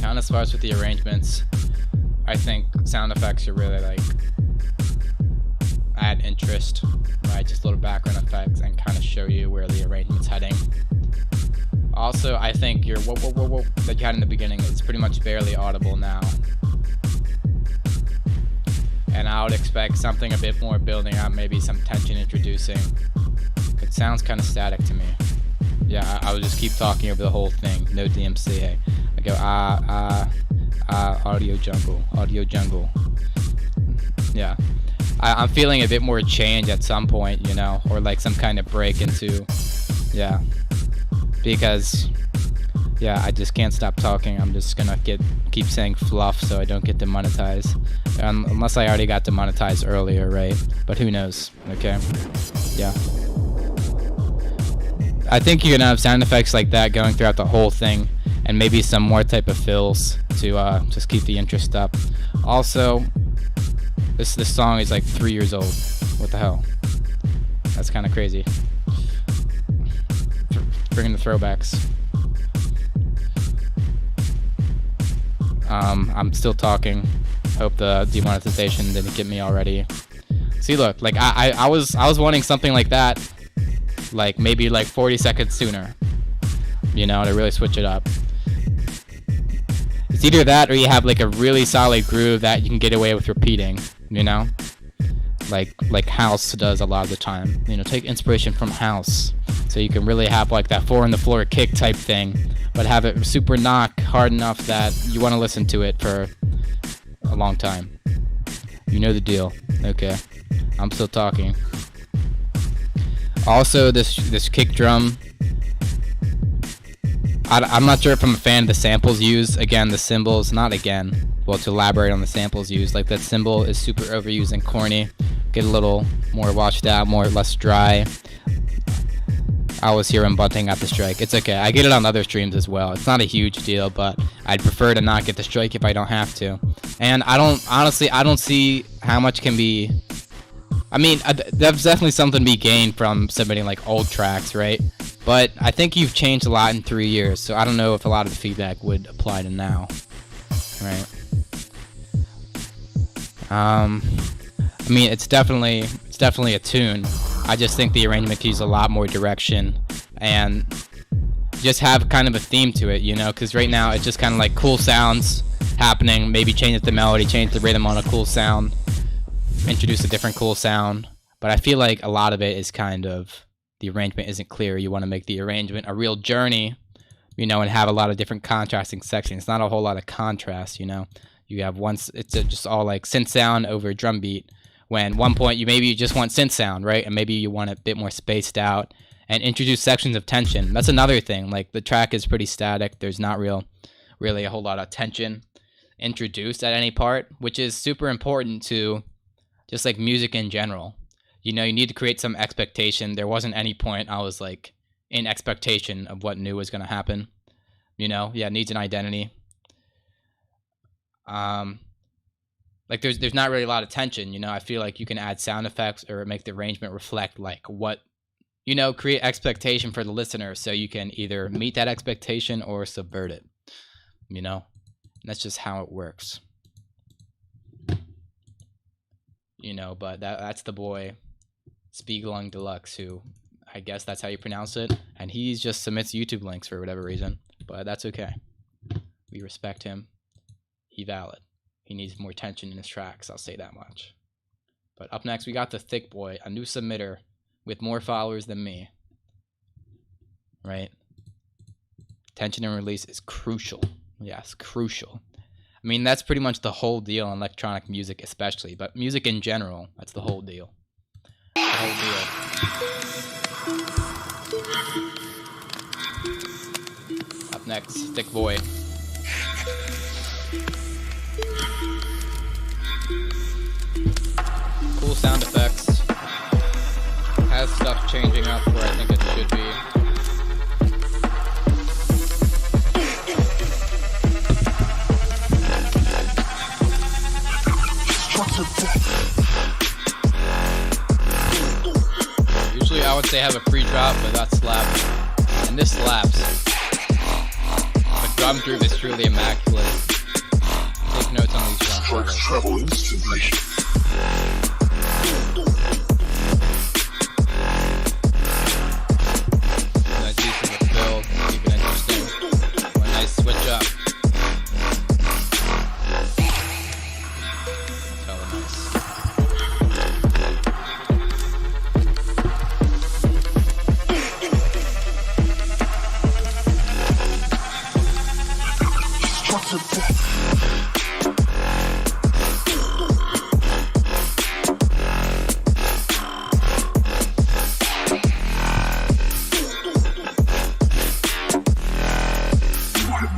Kind of as far as with the arrangements, I think sound effects are really like add interest, right? Just little background effects and kind of show you where the arrangement's heading. Also, I think your whoa that you had in the beginning is pretty much barely audible now. And I would expect something a bit more building up, maybe some tension introducing. It sounds kind of static to me. Yeah, I would just keep talking over the whole thing. No DMC. Hey, I go audio jungle. Yeah, I'm feeling a bit more change at some point, you know, or like some kind of break into, yeah, because yeah, I just can't stop talking. I'm just gonna keep saying fluff so I don't get demonetized, unless I already got demonetized earlier, right? But who knows? Okay, yeah. I think you're gonna have sound effects like that going throughout the whole thing, and maybe some more type of fills to just keep the interest up. Also, this song is like 3 years old. What the hell? That's kind of crazy. Bringing the throwbacks. I'm still talking. Hope the demonetization didn't get me already. See, look, like I was wanting something like that. Like maybe like 40 seconds sooner, you know, to really switch it up. It's either that or you have like a really solid groove that you can get away with repeating, you know, like house does a lot of the time. You know, take inspiration from house, so you can really have like that 4 on the floor kick type thing, but have it super knock hard enough that you want to listen to it for a long time. You know the deal. Okay, I'm still talking. Also, this kick drum, I'm not sure if I'm a fan of the samples used. Again, the cymbals, not again. Well, to elaborate on the samples used, like that cymbal is super overused and corny. Get a little more washed out, less dry. I was here in Bunting at the strike. It's okay. I get it on other streams as well. It's not a huge deal, but I'd prefer to not get the strike if I don't have to. And I don't see how much can be. I mean, there's definitely something to be gained from submitting like old tracks, right? But I think you've changed a lot in 3 years, so I don't know if a lot of the feedback would apply to now, right? I mean, it's definitely a tune. I just think the arrangement could use a lot more direction and just have kind of a theme to it, you know? Because right now it's just kind of like cool sounds happening. Maybe change the melody, change the rhythm on a cool sound. Introduce a different cool sound, but I feel like a lot of it is kind of the arrangement isn't clear. You want to make the arrangement a real journey, you know, and have a lot of different contrasting sections. It's not a whole lot of contrast, you know. You have it's just all like synth sound over drum beat. When one point you just want synth sound, right? And maybe you want it a bit more spaced out and introduce sections of tension. That's another thing. Like the track is pretty static. There's not really a whole lot of tension introduced at any part, which is super important to just like music in general. You know, you need to create some expectation. There wasn't any point I was like in expectation of what new was going to happen. You know, yeah, it needs an identity. Like there's not really a lot of tension, you know. I feel like you can add sound effects or make the arrangement reflect like what, you know, create expectation for the listener, so you can either meet that expectation or subvert it, you know. And that's just how it works, you know. But that's the boy Spiegelung Deluxe, who I guess that's how you pronounce it, and he just submits YouTube links for whatever reason, but that's okay. We respect him. He valid. He needs more tension in his tracks, I'll say that much. But up next, we got the Thick Boy, a new submitter with more followers than me. Right? Tension and release is crucial. Yes, crucial. I mean, that's pretty much the whole deal in electronic music especially, but music in general, that's the whole deal. The whole deal. Up next, Thick Boy. Cool sound effects. Has stuff changing up where I think it should be. Usually I would say have a pre-drop, but that slaps. And this slaps. The drum groove is truly immaculate. Take notes on these drum solos. Travel instantly. Nice use of the build, keep it interesting. A nice switch up. Hella nice.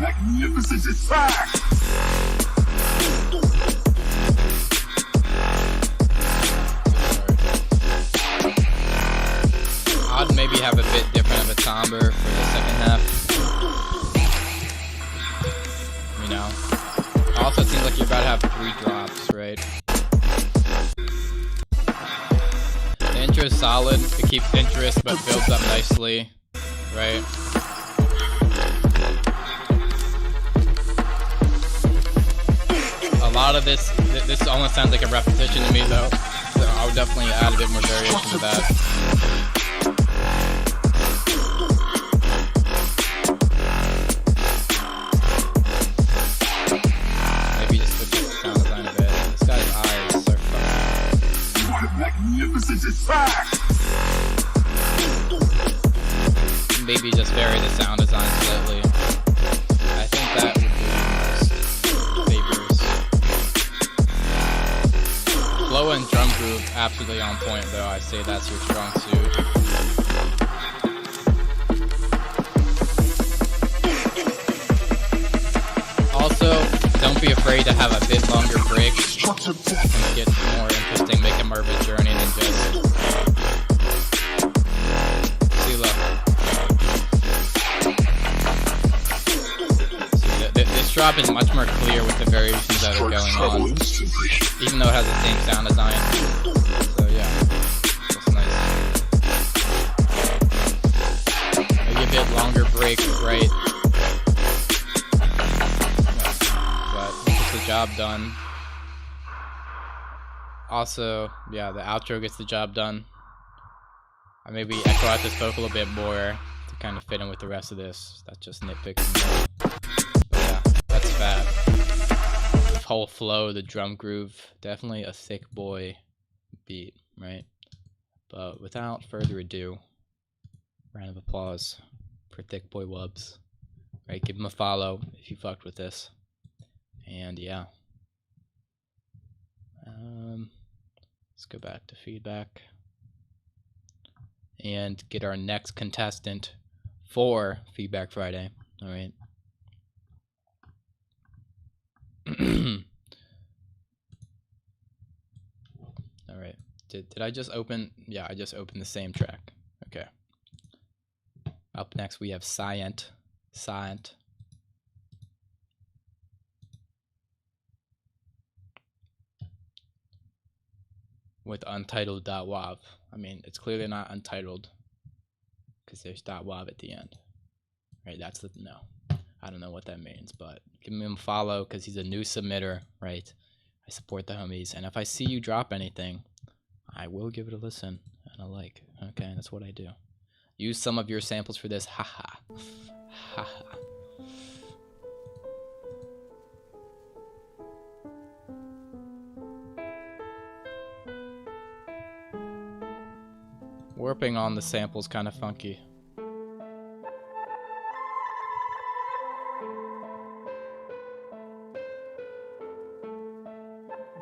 Magnificent attack! I'd maybe have a bit different of a timbre for the second half. You know? Also, it seems like you're about to have 3 drops, right? The intro is solid. It keeps interest, but builds up nicely, right? A lot of this almost sounds like a repetition to me, though. So I would definitely add a bit more variation to that. Maybe just switch the sound design a bit. This guy's eyes are fucking. What a magnificent attack! Maybe just vary the sound design slightly. I think that would be most favors. Flow and drum groove absolutely on point, though. I say that's your strong suit. Also, don't be afraid to have a bit longer break. And get more interesting, make it more of a journey than just. See, look. See, this drop is much more clear with the variations that are going on, even though it has the same sound design. So yeah, that's nice. Maybe a bit longer break, right? But gets the job done. Also, yeah, the outro gets the job done. I maybe echo out this vocal a bit more to kind of fit in with the rest of this. That's just nitpicking. But yeah, that's fab. The whole flow, the drum groove, definitely a Thick Boy beat, right? But without further ado, round of applause for Thick Boy Wubs. Right, give him a follow if you fucked with this. And yeah. Let's go back to feedback and get our next contestant for Feedback Friday. All right. All right. Did I just open? Yeah, I just opened the same track. Okay. Up next we have Scient. with untitled.wav. I mean, it's clearly not untitled because there's .wav at the end. Right, that's the no. I don't know what that means, but give him a follow because he's a new submitter, right? I support the homies, and if I see you drop anything, I will give it a listen and a like. Okay, that's what I do. Use some of your samples for this, haha. Haha. Warping on the sample's kind of funky.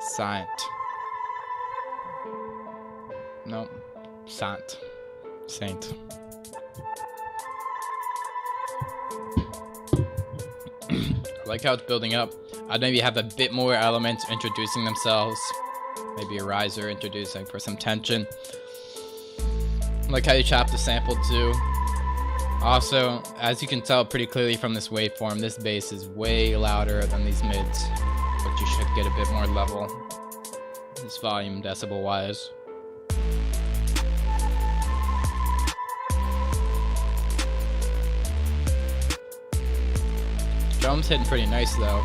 Saint. Nope. Saint. Saint. I like how it's building up. I'd maybe have a bit more elements introducing themselves. Maybe a riser introducing for some tension. I like how you chop the sample too. Also, as you can tell pretty clearly from this waveform, this bass is way louder than these mids, but you should get a bit more level. This volume decibel wise. Drum's hitting pretty nice though.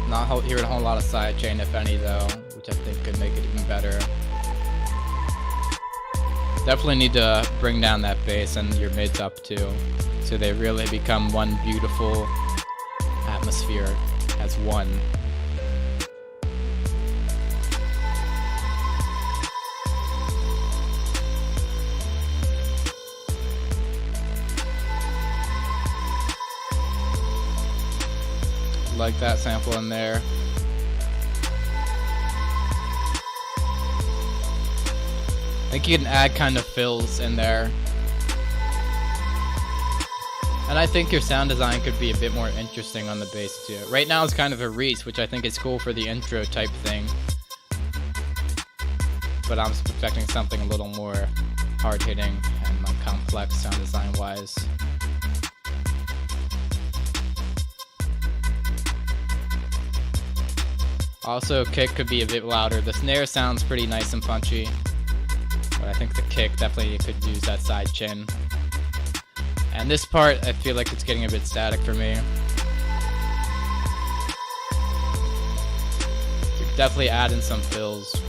Not hearing a whole lot of sidechain, if any, though, which I think could make it even better. Definitely need to bring down that bass and your mids up too, so they really become one beautiful atmosphere as one. Like that sample in there. I think you can add kind of fills in there. And I think your sound design could be a bit more interesting on the bass too. Right now it's kind of a Reese, which I think is cool for the intro type thing. But I'm expecting something a little more hard-hitting and like complex sound design wise. Also, kick could be a bit louder. The snare sounds pretty nice and punchy, but I think the kick definitely could use that side chin. And this part, I feel like it's getting a bit static for me. So definitely add in some fills.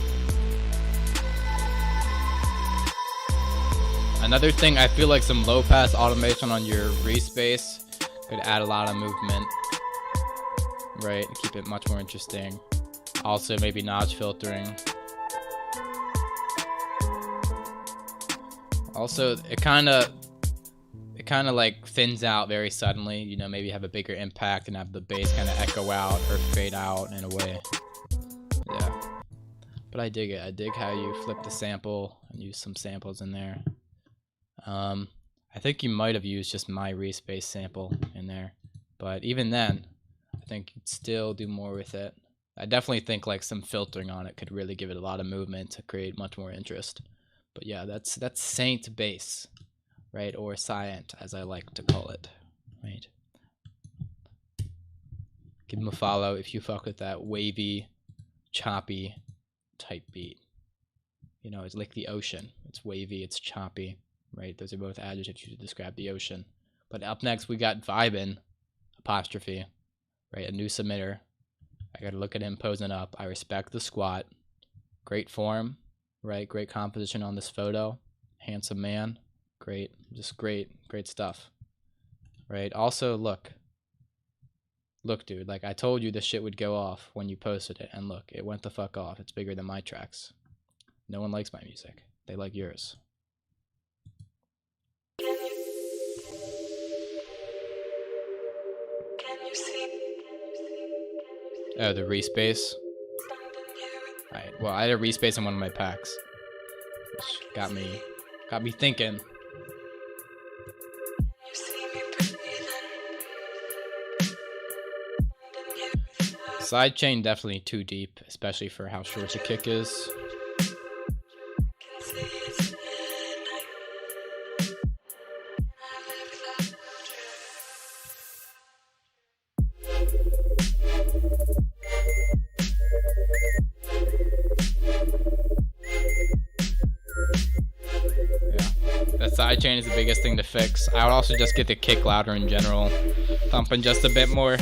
Another thing, I feel like some low pass automation on your Reese bass could add a lot of movement, right? Keep it much more interesting. Also, maybe notch filtering. Also, it kind of like thins out very suddenly. You know, maybe have a bigger impact and have the bass kind of echo out or fade out in a way. Yeah, but I dig it. I dig how you flip the sample and use some samples in there. I think you might have used just my Reese bass sample in there, but even then, I think you'd still do more with it. I definitely think like some filtering on it could really give it a lot of movement to create much more interest. But yeah, that's Saint bass, right? Or Scient, as I like to call it, right? Give him a follow if you fuck with that wavy, choppy type beat. You know, it's like the ocean. It's wavy, it's choppy, right? Those are both adjectives to describe the ocean. But up next, we got Vibin', apostrophe, right? A new submitter. I gotta look at him posing up. I respect the squat. Great form, right? Great composition on this photo. Handsome man. Great, just great stuff, right? Also, look, dude, like I told you this shit would go off when you posted it, and look, it went the fuck off. It's bigger than my tracks. No one likes my music. They like yours. Oh, the Reese bass. Right. Well, I had a Reese bass in one of my packs, which got me thinking. Sidechain definitely too deep, especially for how short the kick is. sidechain is the biggest thing to fix. I would also just get the kick louder in general, thumping just a bit more.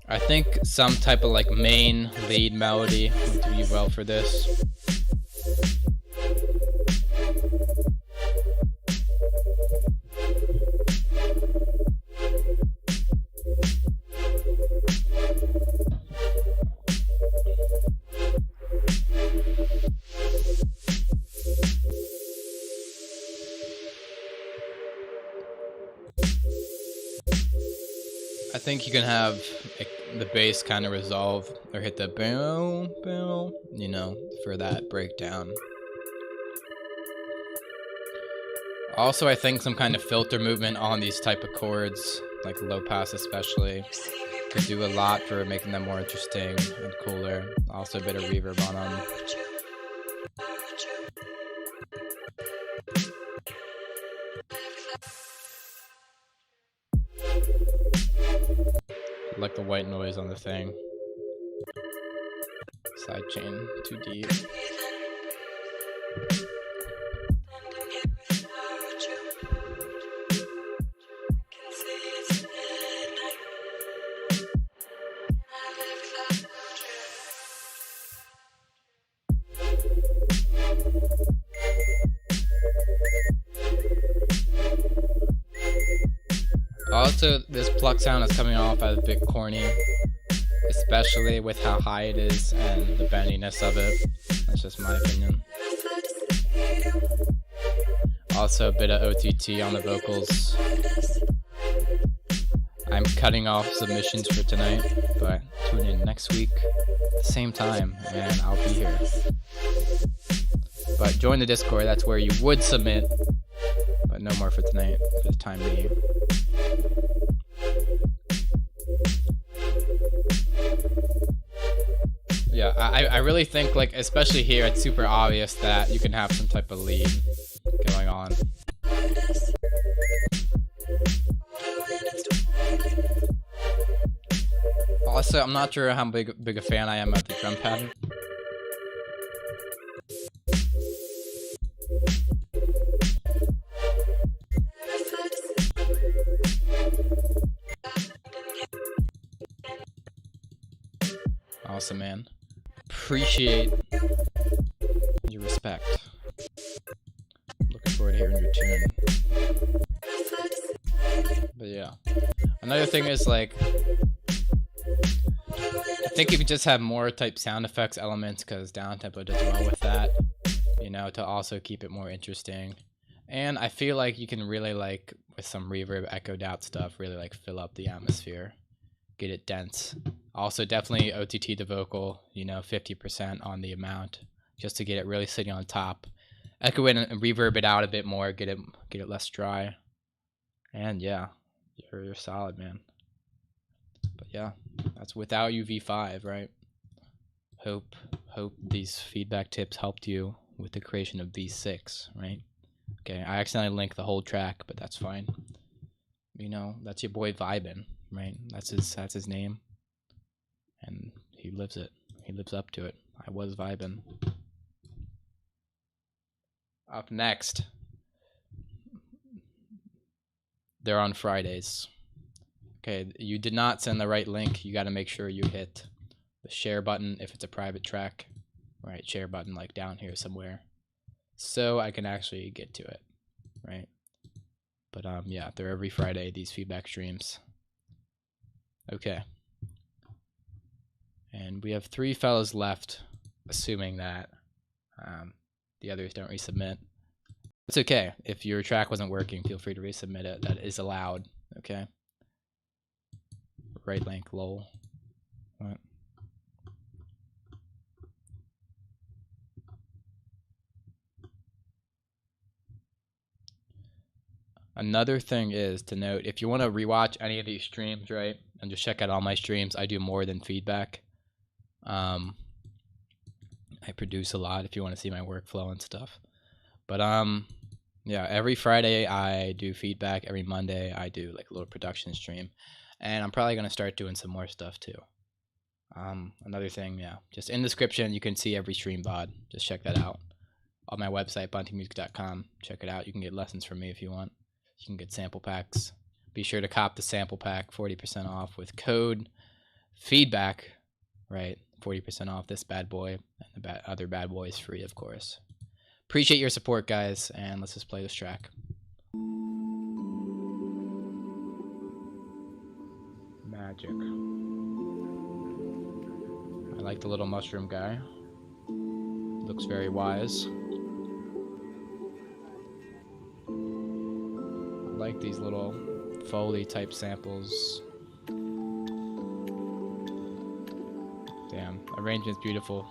I think some type of like main lead melody would do well for this. I think you can have the bass kind of resolve or hit the boom, boom, you know, for that breakdown. Also, I think some kind of filter movement on these type of chords, like low pass especially, could do a lot for making them more interesting and cooler. Also a bit of reverb on them. Like the white noise on the thing. Sidechain too deep. Also, this pluck sound is coming off as a bit corny, especially with how high it is and the bendiness of it. That's just my opinion. Also, a bit of OTT on the vocals. I'm cutting off submissions for tonight, but tune in next week, same time, and I'll be here. But join the Discord, that's where you would submit, but no more for tonight, for the time being. Yeah, I really think, like, especially here, it's super obvious that you can have some type of lead going on. Also, I'm not sure how big a fan I am of the drum pattern. Awesome, man. Appreciate your respect. Looking forward to hearing your tune. But yeah. Another thing is, like, I think you could just have more type sound effects elements because downtempo does well with that, you know, to also keep it more interesting. And I feel like you can really, like, with some reverb, echoed out stuff, really, like, fill up the atmosphere. Get it dense. Also, definitely OTT the vocal, you know, 50% on the amount, just to get it really sitting on top. Echo it and reverb it out a bit more, get it less dry. And yeah, you're solid, man. But yeah, that's without UV5, right? Hope these feedback tips helped you with the creation of V6, right? Okay, I accidentally linked the whole track, but that's fine. You know, that's your boy vibin', right? That's his name, and he lives it. He lives up to it. I was vibin'. Up next, they're on Fridays. Okay, you did not send the right link. You got to make sure you hit the share button if it's a private track, right? Share button like down here somewhere, so I can actually get to it, right? But yeah, they're every Friday, these feedback streams. Okay. And we have 3 fellas left, assuming that the others don't resubmit. It's okay. If your track wasn't working, feel free to resubmit it. That is allowed, okay? Right link, lol. What? Another thing is to note, if you want to rewatch any of these streams, right, and just check out all my streams, I do more than feedback. I produce a lot if you want to see my workflow and stuff. But yeah, every Friday I do feedback. Every Monday I do like a little production stream. And I'm probably gonna start doing some more stuff too. Another thing, yeah, just in the description you can see every stream VOD. Just check that out on my website, buntingmusic.com. Check it out. You can get lessons from me if you want. You can get sample packs. Be sure to cop the sample pack, 40% off with code feedback, right? 40% off this bad boy, and the other bad boy is free, of course. Appreciate your support, guys, and let's just play this track. Magic. I like the little mushroom guy. Looks very wise. I like these little Foley type samples. Damn, arrangement's beautiful.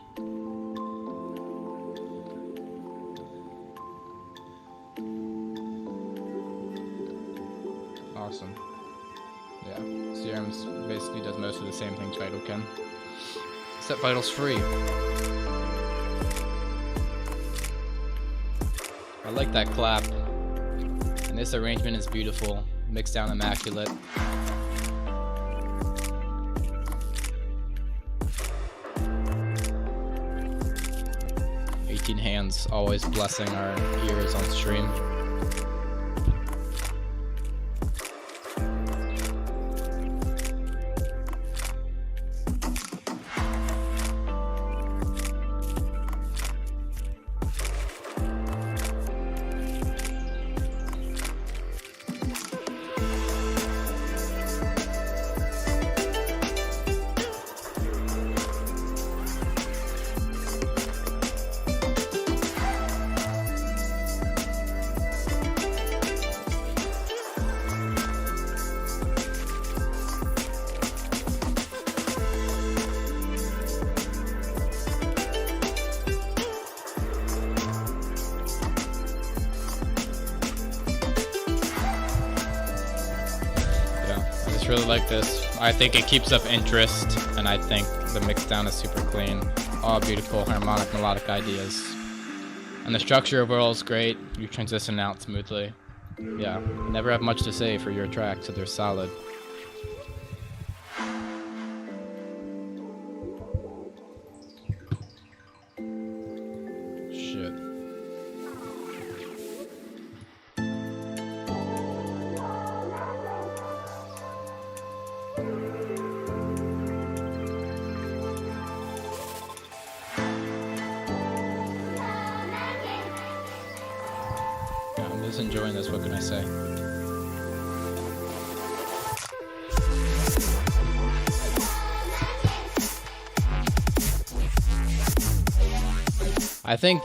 Awesome. Yeah, Serums basically does most of the same things Vital can. Except Vital's free. I like that clap. And this arrangement is beautiful. Mixed down immaculate. Hands always blessing our ears on stream. Really like this. I think it keeps up interest, and I think the mix down is super clean. All beautiful harmonic melodic ideas. And the structure overall is great. You transition out smoothly. Yeah, never have much to say for your tracks, so they're solid. Shit. Enjoying this, what can I say? I think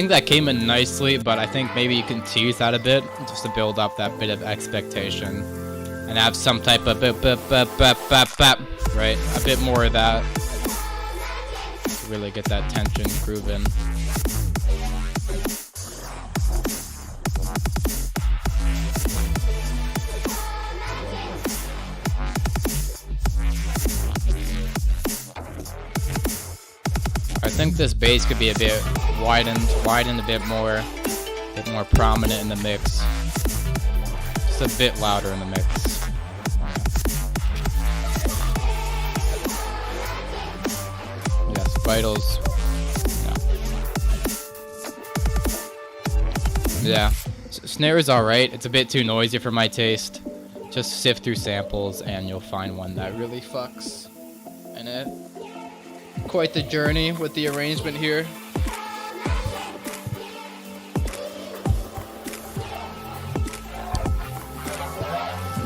that came in nicely, but I think maybe you can tease that a bit just to build up that bit of expectation and have some type of right? A bit more of that to really get that tension groove in. I think this bass could be a bit widened a bit more prominent in the mix. Just a bit louder in the mix. Yes, Vitals. Yeah. Snare is alright. It's a bit too noisy for my taste. Just sift through samples and you'll find one that really fucks in it. Quite the journey with the arrangement here.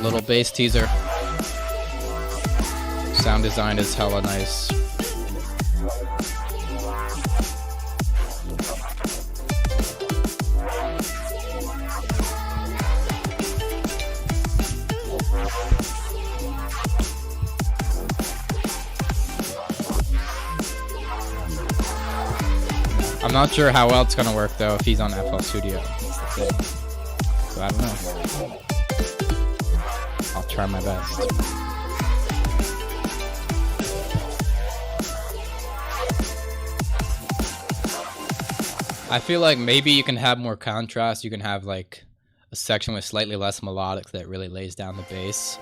Little bass teaser. Sound design is hella nice. I'm not sure how well it's gonna work though if he's on FL Studio. That's the thing. So I don't know. I'll try my best. I feel like maybe you can have more contrast. You can have like a section with slightly less melodic that really lays down the bass.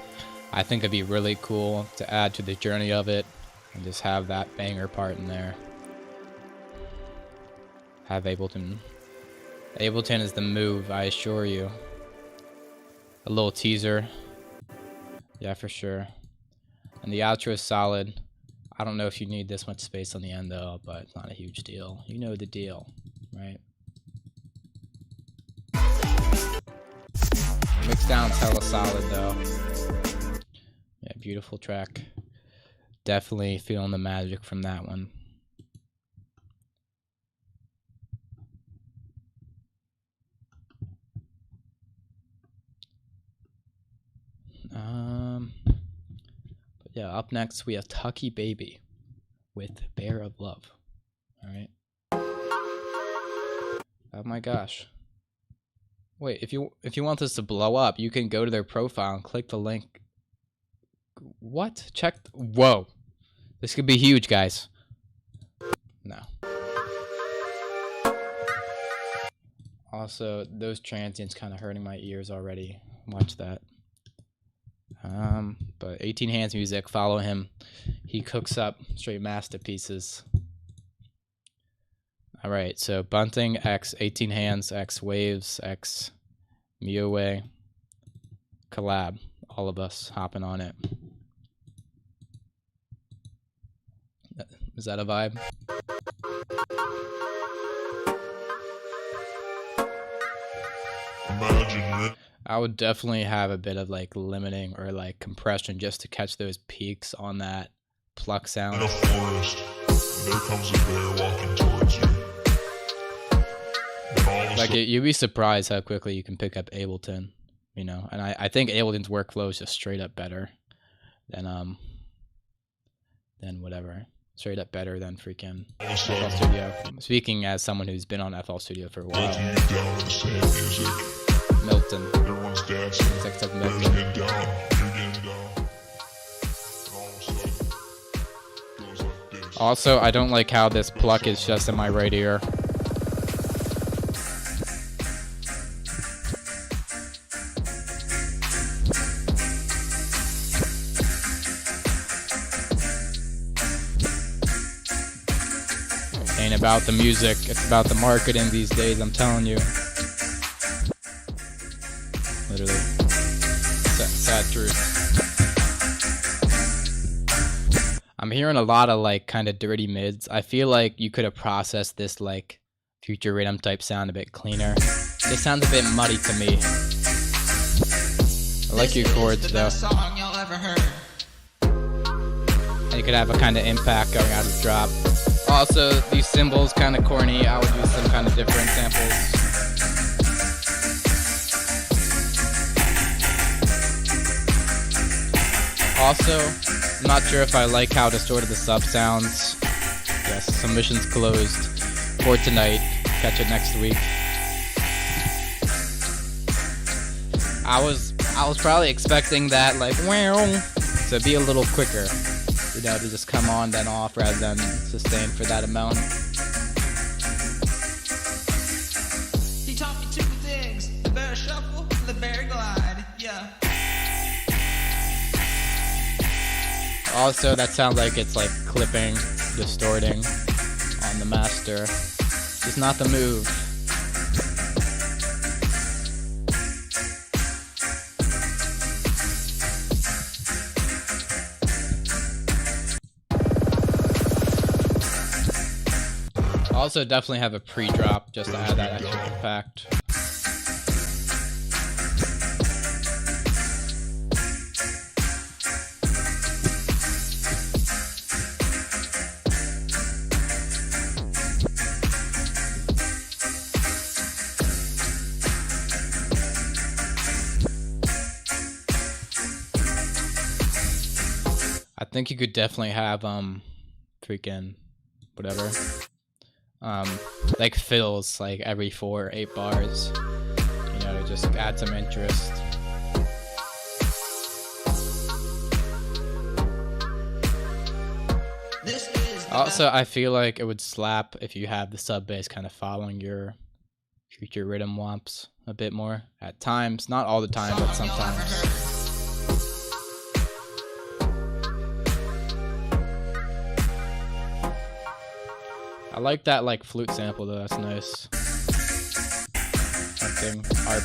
I think it'd be really cool to add to the journey of it and just have that banger part in there. Have Ableton. Ableton is the move, I assure you. A little teaser. Yeah, for sure. And the outro is solid. I don't know if you need this much space on the end though, but it's not a huge deal. You know the deal, right? Mixdown's hella solid though. Yeah, beautiful track. Definitely feeling the magic from that one. But yeah, up next we have Tucky Baby with Bear of Love. Alright. Oh my gosh. Wait, if you want this to blow up, you can go to their profile and click the link. What? Check. Whoa. This could be huge, guys. No. Also, those transients kind of hurting my ears already. Watch that. But 18 Hands Music, follow him. He cooks up straight masterpieces. Alright, so Bunting X 18 Hands X Waves X Miowe collab. All of us hopping on it. Is that a vibe? Imagine it. I would definitely have a bit of like limiting or like compression just to catch those peaks on that pluck sound. In a forest, and there comes a bear walking towards you. Then all of a Like sudden, you'd be surprised how quickly you can pick up Ableton, you know. And I think Ableton's workflow is just straight up better than whatever. Straight up better than freaking all of a FL sudden, Studio. Speaking as someone who's been on FL Studio for a both of while. you down to the same music. Milton. Everyone's dancing. Except Bear's Milton. getting down. You're getting down. And all of a sudden, it goes like this. Also, I don't like how this pluck is just in my right ear. Ain't about the music, it's about the marketing these days, I'm telling you. Literally. Sad truth. I'm hearing a lot of like kind of dirty mids. I feel like you could have processed this like future rhythm type sound a bit cleaner. It sounds a bit muddy to me. I like your chords though. And you could have a kind of impact going out of the drop. Also, these cymbals kind of corny. I would use some kind of different samples. Also, I'm not sure if I like how distorted the sub sounds. Yes, submissions closed for tonight. Catch it next week. I was probably expecting that like wow to be a little quicker. You know, to just come on then off rather than sustain for that amount. He taught me two things: the bear shuffle, the bear glide. Yeah. Also, that sounds like it's like clipping, distorting on the master. It's not the move. Also, definitely have a pre-drop just to add that extra impact. I think you could definitely have freaking whatever. Like fills like every 4 or 8 bars, you know, to just add some interest. Also, I feel like it would slap if you have the sub bass kind of following your future rhythm womps a bit more at times. Not all the time, but sometimes. I like that like flute sample though. That's nice. Bunting. Are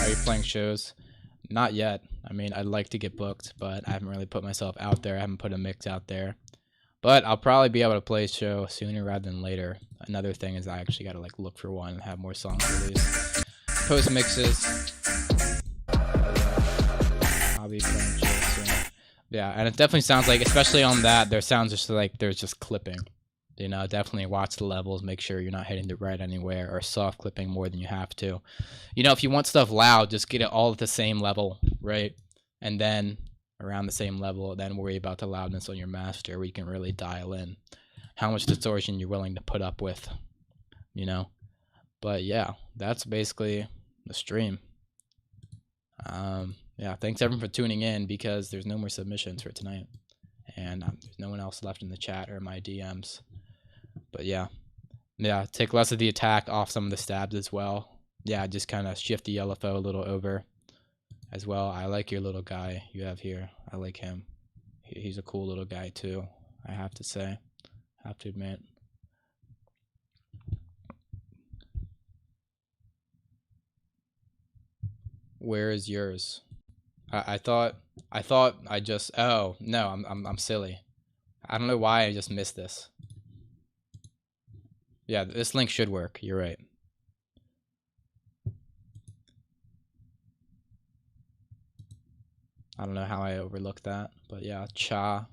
you playing shows? Not yet. I mean, I'd like to get booked, but I haven't really put myself out there. I haven't put a mix out there. But I'll probably be able to play a show sooner rather than later. Another thing is I actually gotta like look for one and have more songs released. Post mixes. I'll be playing shows soon. Yeah, and it definitely sounds like, especially on that, there sounds just like there's just clipping. You know, definitely watch the levels, make sure you're not hitting the right anywhere or soft clipping more than you have to. You know, if you want stuff loud, just get it all at the same level, right? And then around the same level, then worry about the loudness on your master where you can really dial in how much distortion you're willing to put up with, you know? But yeah, that's basically the stream. Yeah, thanks everyone for tuning in because there's no more submissions for tonight. And there's no one else left in the chat or my DMs. But yeah, take less of the attack off some of the stabs as well. Yeah, just kind of shift the LFO a little over as well. I like your little guy you have here. I like him. He's a cool little guy too, I have to say. I have to admit. Where is yours? I thought I just, oh no, I'm silly. I don't know why I just missed this. Yeah, this link should work. You're right. I don't know how I overlooked that, but yeah, Cha,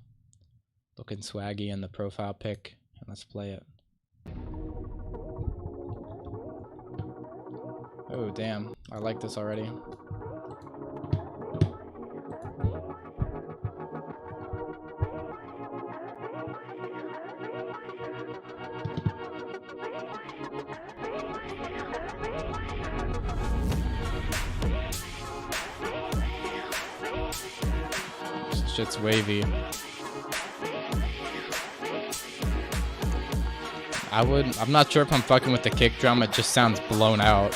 looking swaggy in the profile pic. Let's play it. Oh damn, I like this already. Shit's wavy. I'm not sure if I'm fucking with the kick drum. It just sounds blown out,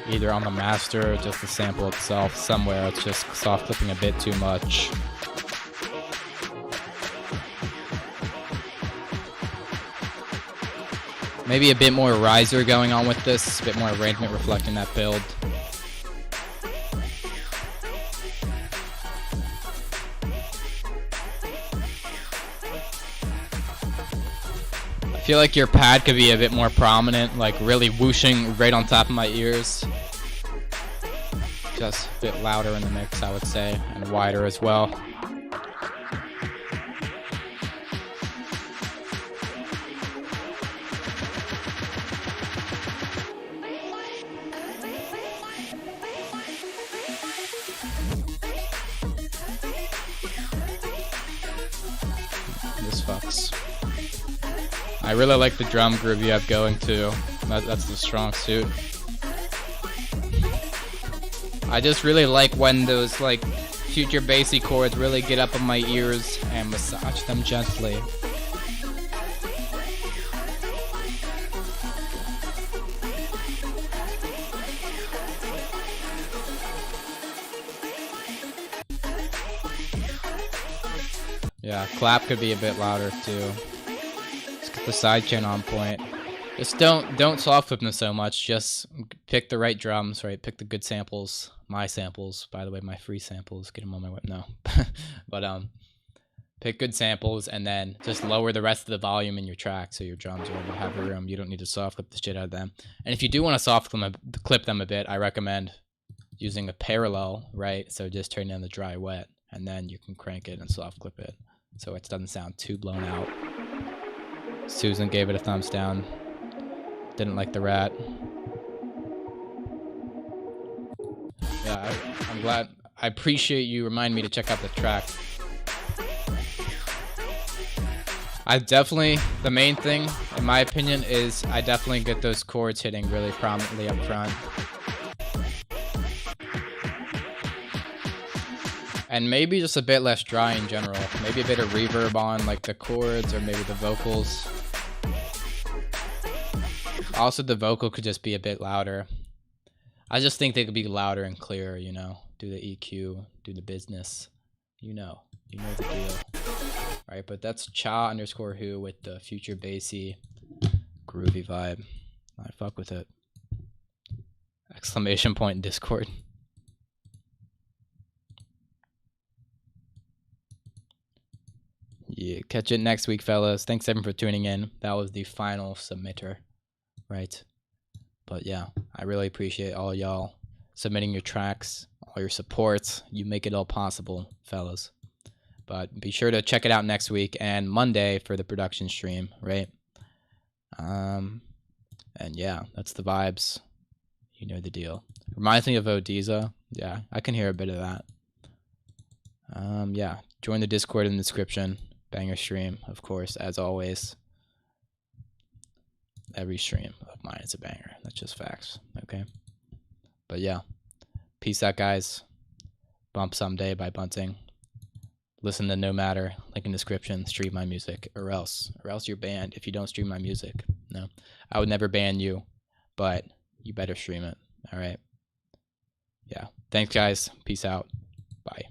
either on the master or just the sample itself. Somewhere it's just soft clipping a bit too much. Maybe a bit more riser going on with this, a bit more arrangement reflecting that build. I feel like your pad could be a bit more prominent, like really whooshing right on top of my ears. Just a bit louder in the mix, I would say, and wider as well. This fucks. I really like the drum groove you have going too. That's the strong suit. I just really like when those like future bassy chords really get up in my ears and massage them gently. Yeah, clap could be a bit louder too. The sidechain on point. Just don't soft flip them so much. Just pick the right drums, right? Pick the good samples. My samples, by the way, my free samples. Get them on my web. No, but pick good samples and then just lower the rest of the volume in your track so your drums are able to have room. You don't need to soft clip the shit out of them. And if you do want to soft clip them a bit, I recommend using a parallel, right? So just turn down the dry wet, and then you can crank it and soft clip it so it doesn't sound too blown out. Susan gave it a thumbs down. Didn't like the rat. Yeah, I'm glad. I appreciate you reminding me to check out the track. I definitely, the main thing, in my opinion, is I definitely get those chords hitting really prominently up front. And maybe just a bit less dry in general. Maybe a bit of reverb on like the chords or maybe the vocals. Also, the vocal could just be a bit louder. I just think they could be louder and clearer, you know. Do the EQ, do the business. You know the deal. Alright, but that's Cha_who with the future bassy Groovy vibe. I fuck with it. Exclamation point in Discord. Yeah, catch it next week, fellas. Thanks everyone for tuning in. That was the final submitter, right? But yeah, I really appreciate all y'all submitting your tracks, all your supports. You make it all possible, fellas. But be sure to check it out next week and Monday for the production stream, right? And yeah, that's the vibes. You know the deal. Reminds me of Odiza. Yeah, I can hear a bit of that. Yeah, join the Discord in the description. Banger stream, of course, as always. Every stream of mine is a banger. That's just facts, okay? But yeah, peace out, guys. Bump Someday by Bunting. Listen to No Matter, link in description, stream my music, or else you're banned if you don't stream my music. No, I would never ban you, but you better stream it, all right? Yeah, thanks, guys. Peace out. Bye.